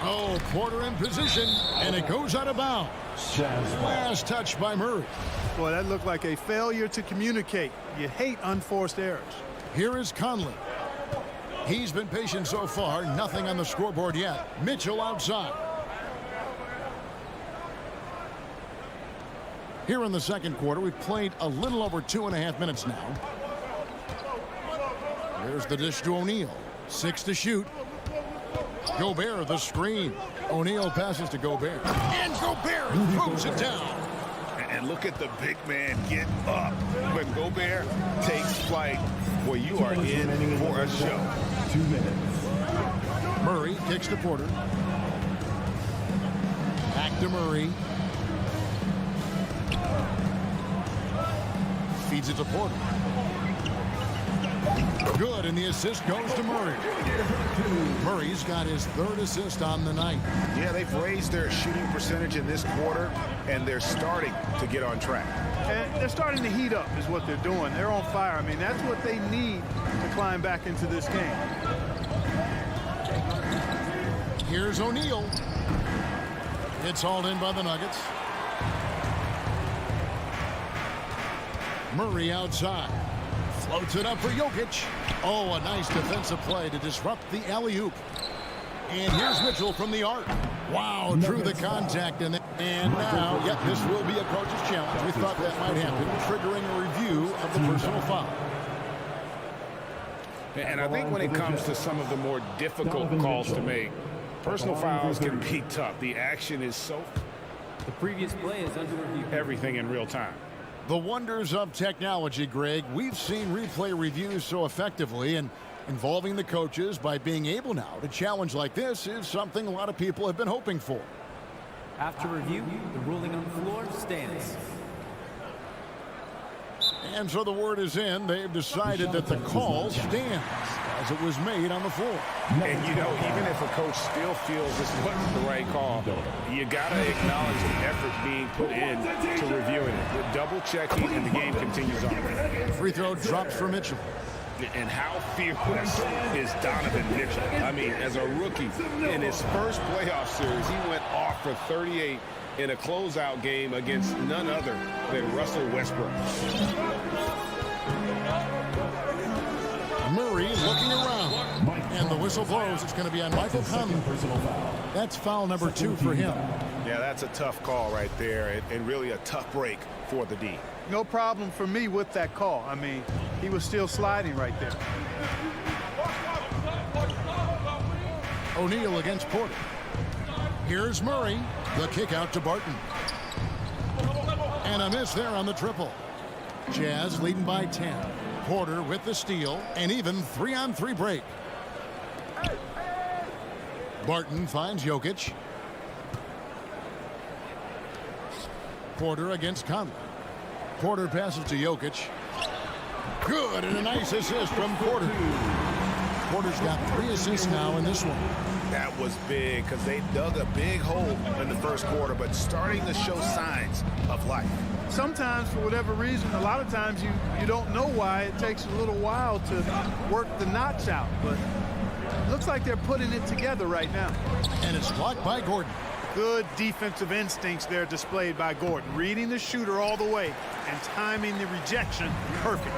Oh, Porter in position. And it goes out of bounds. Last touch by Murray. Boy, that looked like a failure to communicate. You hate unforced errors. Here is Conley. He's been patient so far. Nothing on the scoreboard yet. Mitchell outside. Here in the second quarter, we've played a little over 2.5 minutes now. There's the dish to O'Neal. 6 to shoot. Gobert, the screen. O'Neal passes to Gobert. And Gobert throws it down. And look at the big man get up. When Gobert takes flight, well, you are in for a show. 2 minutes. Murray kicks to Porter. Back to Murray. Feeds it to Porter. Good, and the assist goes to Murray. Murray's got his 3rd assist on the night. Yeah, they've raised their shooting percentage in this quarter, and they're starting to get on track. And they're starting to heat up is what they're doing. They're on fire. I mean, that's what they need to climb back into this game. Here's O'Neal. It's hauled in by the Nuggets. Murray outside. Floats it up for Jokic. Oh, a nice defensive play to disrupt the alley-oop. And here's Mitchell from the arc. Wow, drew the contact in there. And now, yep, this will be a coach's challenge. We thought that might happen, triggering a review of the personal foul. And I think when it comes to some of the more difficult calls to make, personal fouls can be tough. The action is so... The previous play is under review. Everything in real time. The wonders of technology, Greg. We've seen replay reviews so effectively, and involving the coaches by being able now to challenge like this is something a lot of people have been hoping for. After review, the ruling on the floor stands. And so the word is in. They've decided that the call stands as it was made on the floor. And, you know, even if a coach still feels this wasn't the right call, you got to acknowledge the effort being put in to reviewing it. The double checking, and the game continues on. Free throw drops for Mitchell. And how fearless is Donovan Mitchell? I mean, as a rookie, in his first playoff series, he went off for 38 in a closeout game against none other than Russell Westbrook. Murray looking around. And the whistle blows. It's going to be on Michael Conley. That's foul number 2 for him. Yeah, that's a tough call right there, and really a tough break for the D. No problem for me with that call. I mean, he was still sliding right there. O'Neal against Porter. Here's Murray. The kick out to Barton. And a miss there on the triple. Jazz leading by 10. Porter with the steal, and even 3-on-3 break. Barton finds Jokic. Porter against Conley. Porter passes to Jokic. Good, and a nice assist from Porter. Porter's got 3 assists now in this one. That was big because they dug a big hole in the first quarter, but starting to show signs of life. Sometimes, for whatever reason, a lot of times you don't know why. It takes a little while to work the knots out, but it looks like they're putting it together right now. And it's blocked by Gordon. Good defensive instincts there displayed by Gordon, reading the shooter all the way and timing the rejection perfect.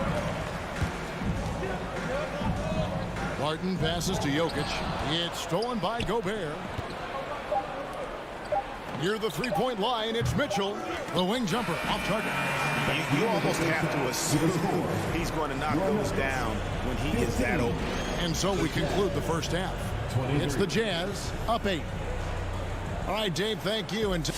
Barton passes to Jokic. It's stolen by Gobert. Near the three-point line, it's Mitchell. The wing jumper off target. You almost have to assume he's going to knock those down when he is that open. And so we conclude the first half. It's the Jazz up 8. All right, Dave, thank you. And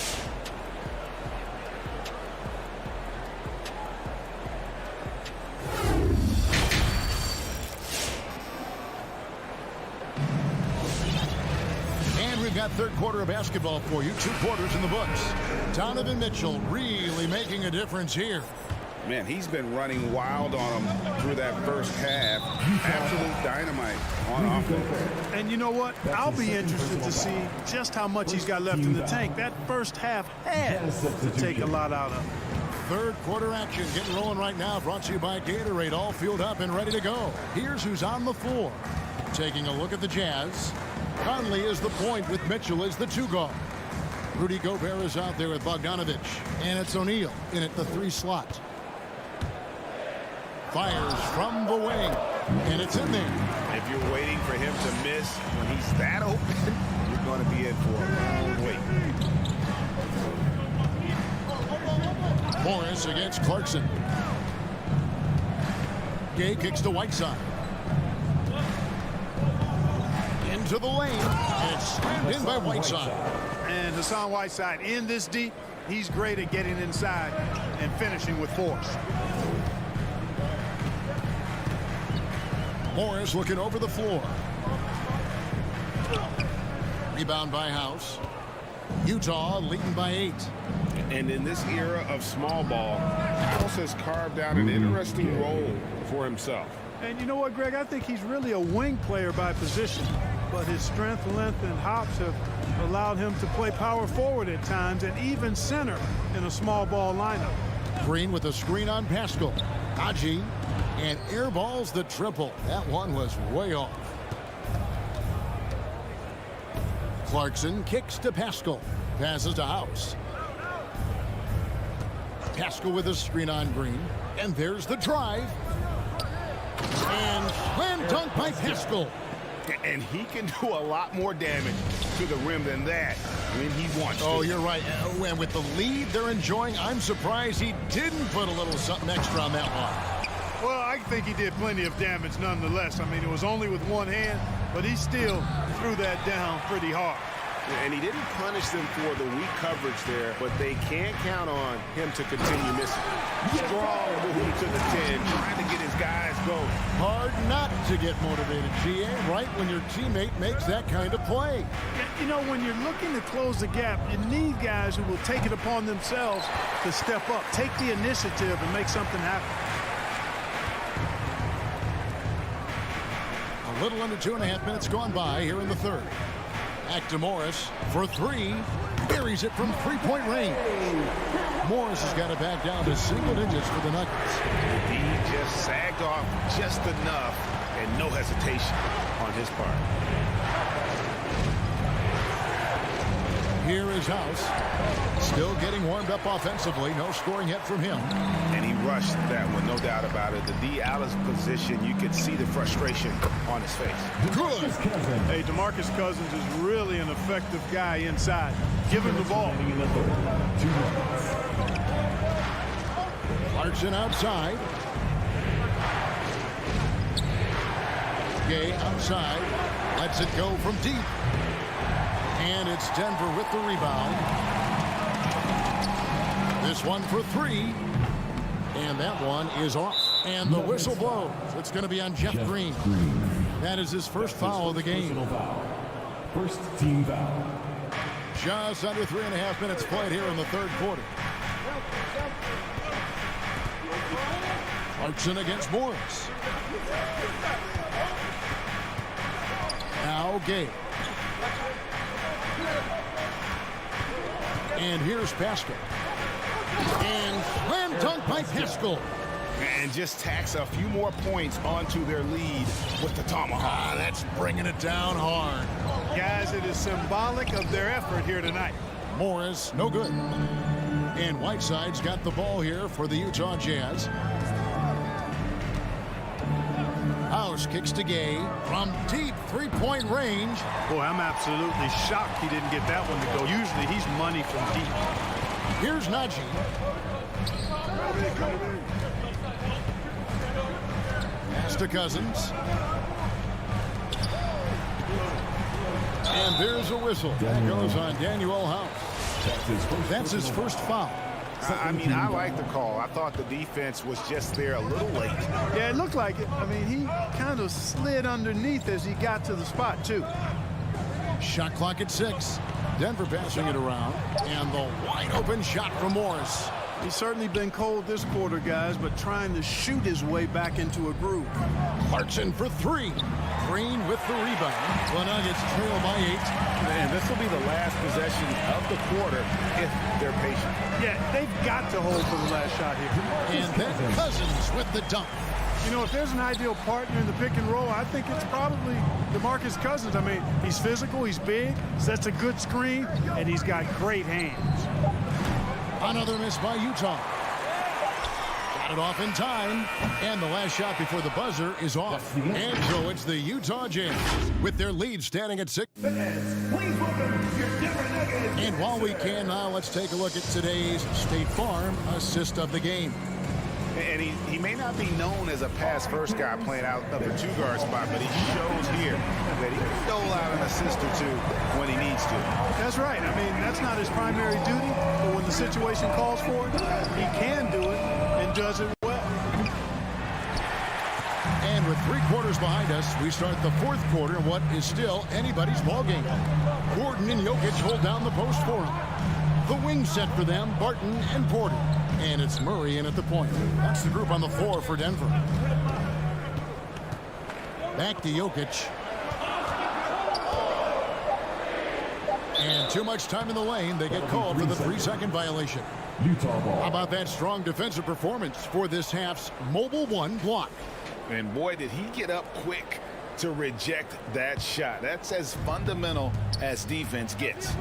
we've got third quarter of basketball for you. 2 quarters in the books. Donovan Mitchell really making a difference here. Man, he's been running wild on him through that first half. Absolute dynamite on offense. And you know what? I'll be interested to see just how much he's got left in the tank. That first half had to take a lot out of him. Third quarter action getting rolling right now. Brought to you by Gatorade. All fueled up and ready to go. Here's who's on the floor. Taking a look at the Jazz. Conley is the point with Mitchell as the 2 guard. Rudy Gobert is out there with Bogdanovich. And it's O'Neal in at the 3 slot. Fires from the wing. And it's in there. If you're waiting for him to miss when he's that open, you're going to be in for a long wait. Morris against Clarkson. Gay kicks to Whiteside. Into the lane. And it's slammed in by Whiteside. And Hassan Whiteside in this deep, he's great at getting inside and finishing with force. Morris looking over the floor. Rebound by House. Utah leading by 8. And in this era of small ball, House has carved out an interesting role for himself. And you know what, Greg? I think he's really a wing player by position. But his strength, length, and hops have allowed him to play power forward at times and even center in a small ball lineup. Green with a screen on Pascal. Haji and airballs the triple. That one was way off. Clarkson kicks to Pascal. Passes to House. Pascal with a screen on Green. And there's the drive. And slam dunk by Pascal. And he can do a lot more damage to the rim than that when he wants to. Oh, you're right. And with the lead they're enjoying, I'm surprised he didn't put a little something extra on that one. Well, I think he did plenty of damage nonetheless. I mean, it was only with one hand, but he still threw that down pretty hard. And he didn't punish them for the weak coverage there, but they can't count on him to continue missing. Strong move to the 10, trying to get his guys going. Hard not to get motivated, GA, right when your teammate makes that kind of play. You know, when you're looking to close the gap, you need guys who will take it upon themselves to step up, take the initiative, and make something happen. A little under 2.5 minutes gone by here in the third. Back to Morris for three. Buries it from three-point range. Morris has got it back down to single digits for the Nuggets. He just sagged off just enough and no hesitation on his part. Here is House. Still getting warmed up offensively. No scoring yet from him. And he rushed that one, no doubt about it. The D out of position, you could see the frustration on his face. Good. Hey, DeMarcus Cousins is really an effective guy inside. Give him the ball. Clarkson outside. Gay outside. Lets it go from deep. And it's Denver with the rebound. This one for three. And that one is off. And the whistle blows. It's going to be on Jeff Green. That is his first foul of the game. First team foul. Just under 3.5 minutes played here in the third quarter. Clarkson against Morris. Now Gay. And here's Pascal. And slam dunk by Pascal. And just tacks a few more points onto their lead with the tomahawk. That's bringing it down hard. Guys, it is symbolic of their effort here tonight. Morris, no good. And Whiteside's got the ball here for the Utah Jazz. House kicks to Gay from deep three-point range. Boy, I'm absolutely shocked he didn't get that one to go. Usually he's money from deep. Here's Najee. Pass to Cousins. And there's a whistle. That goes on Daniel House. That's his first foul. I mean, I like the call. I thought the defense was just there a little late. Yeah, it looked like it. I mean, he kind of slid underneath as he got to the spot, too. Shot clock at 6. Denver passing it around. And the wide open shot from Morris. He's certainly been cold this quarter, guys, but trying to shoot his way back into a groove. Clarkson for three. Green with the rebound. The Nuggets trail by 8. And this will be the last possession of the quarter if they're patient. Yeah, they've got to hold for the last shot here. And then Cousins with the dunk. You know, if there's an ideal partner in the pick and roll, I think it's probably DeMarcus Cousins. I mean, he's physical, he's big, sets a good screen, and he's got great hands. Another miss by Utah. Got it off in time. And the last shot before the buzzer is off. And so it's the Utah Jazz with their lead standing at 6. And while we can now, let's take a look at today's State Farm assist of the game. And he may not be known as a pass-first guy playing out of the two-guard spot, but he shows here that he can dole out an assist or two when he needs to. That's right. I mean, that's not his primary duty, but when the situation calls for it, he can do it and does it well. And with 3 quarters behind us, we start the fourth quarter in what is still anybody's ballgame. Gordon and Jokic hold down the post for him. The wing set for them, Barton and Porter. And it's Murray in at the point. That's the group on the floor for Denver. Back to Jokic. And too much time in the lane. They get called for the 3-second violation. Utah ball. How about that strong defensive performance for this half's mobile 1 block? And boy, did he get up quick to reject that shot. That's as fundamental as defense gets.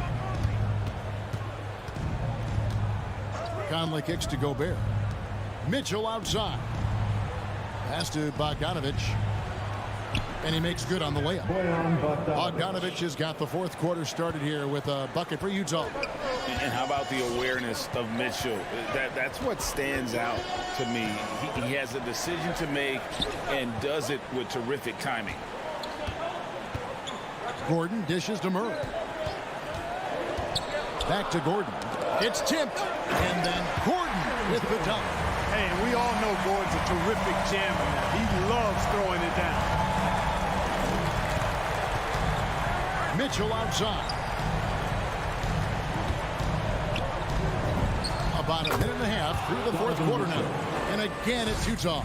Conley kicks to Gobert. Mitchell outside. Pass to Bogdanovich. And he makes good on the layup. Bogdanovich has got the fourth quarter started here with a bucket for Utah. And how about the awareness of Mitchell? That's what stands out to me. He has a decision to make and does it with terrific timing. Gordon dishes to Murray. Back to Gordon. It's tipped. And then Gordon with the dunk. Hey, we all know Gordon's a terrific jammer. He loves throwing it down. Mitchell outside. About a minute and a half through the fourth quarter now. And again, it's Utah.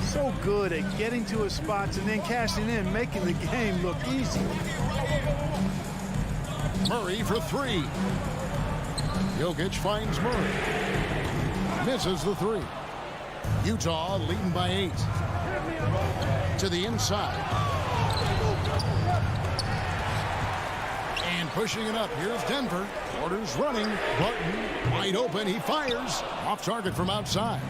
So good at getting to his spots and then cashing in, making the game look easy. Murray for three. Jokic finds Murray. Misses the three. Utah leading by 8. To the inside. And pushing it up. Here's Denver. Orders running. Barton wide open. He fires. Off target from outside.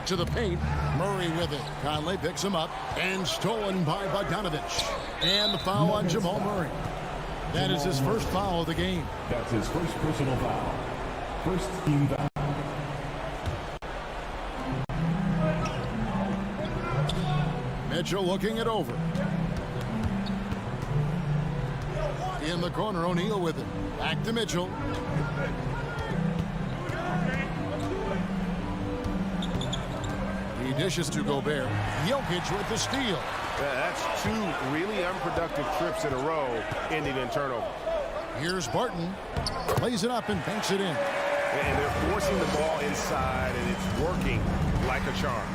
To the paint. Murray with it. Conley picks him up. And stolen by Bogdanovich. And the foul on Jamal Murray. That is his first foul of the game. That's his first personal foul. First team foul. Mitchell looking it over. In the corner, O'Neal with it. Back to Mitchell. He dishes to Gobert. Jokic with the steal. That's 2 really unproductive trips in a row, ending in turnover. Here's Barton. Plays it up and banks it in. And they're forcing the ball inside, and it's working like a charm.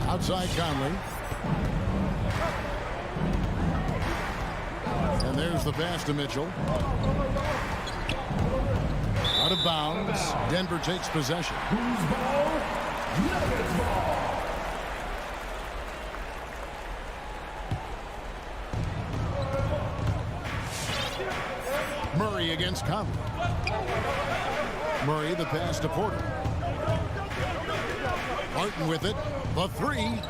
Outside Conley. And there's the pass to Mitchell. Out of bounds. Denver takes possession. Who's ball? Nuggets ball. Murray against Conley. Murray the pass to Porter. Barton with it. The three.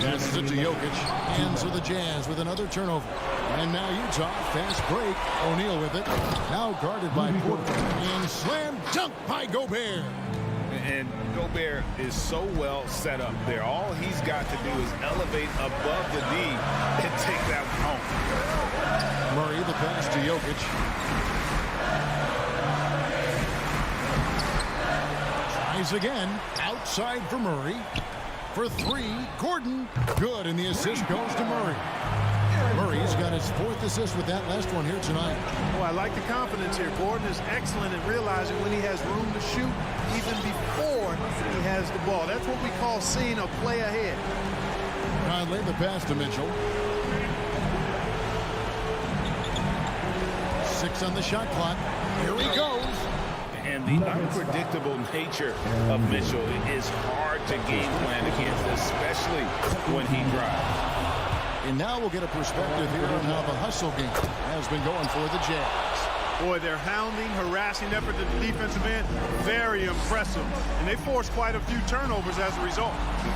Passes it to Jokic. Hands of the Jazz with another turnover. And now Utah, fast break. O'Neal with it. Now guarded by Porter. And slam dunk by Gobert. And Gobert is so well set up there. All he's got to do is elevate above the D and take that one home. Murray the pass to Jokic. Tries again. Outside for Murray. For three, Gordon. Good, and the assist goes to Murray. Murray's got his 4th assist with that last one here tonight. Oh, I like the confidence here. Gordon is excellent at realizing when he has room to shoot, even before he has the ball. That's what we call seeing a play ahead. Conley the pass to Mitchell. 6 on the shot clock. Here he goes. And the unpredictable nature of Mitchell is hard to game plan against, especially when he drives. And now we'll get a perspective here on how the hustle game has been going for the Jazz. Boy, their hounding, harassing effort at the defensive end, very impressive. And they forced quite a few turnovers as a result.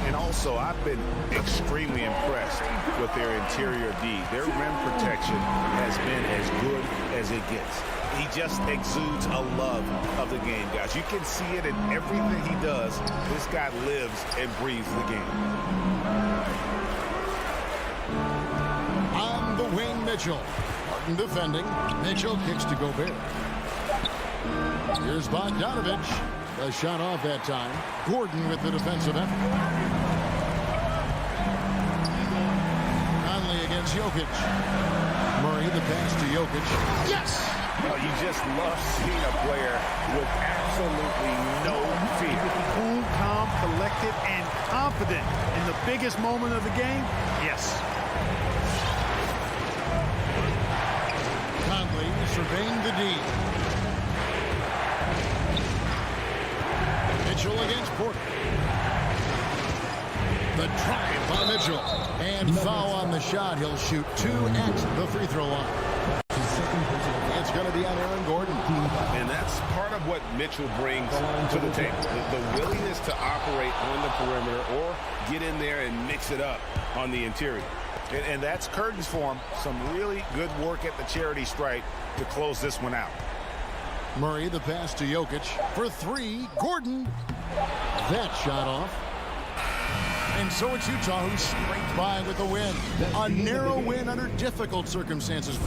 And also, I've been extremely impressed with their interior D. Their rim protection has been as good as it gets. He just exudes a love of the game, guys. You can see it in everything he does. This guy lives and breathes the game. On the wing, Mitchell. Barton defending. Mitchell kicks to Gobert. Here's Bogdanovich. The shot off that time. Gordon with the defensive effort. Conley against Jokic. Murray the pass to Jokic. Yes! Oh, you just love seeing a player with absolutely no fear. Cool, calm, collected, and confident in the biggest moment of the game. Yes. Conley surveying the D. Mitchell against Porter. The drive by Mitchell. And foul on the shot. He'll shoot 2 at the free throw line. It's going to be on Aaron Gordon. what Mitchell brings to the table. The willingness to operate on the perimeter or get in there and mix it up on the interior. And that's curtains for him. Some really good work at the charity stripe to close this one out. Murray, the pass to Jokic. For three, Gordon. That shot off. And so it's Utah who scraped by with the win. A narrow win under difficult circumstances.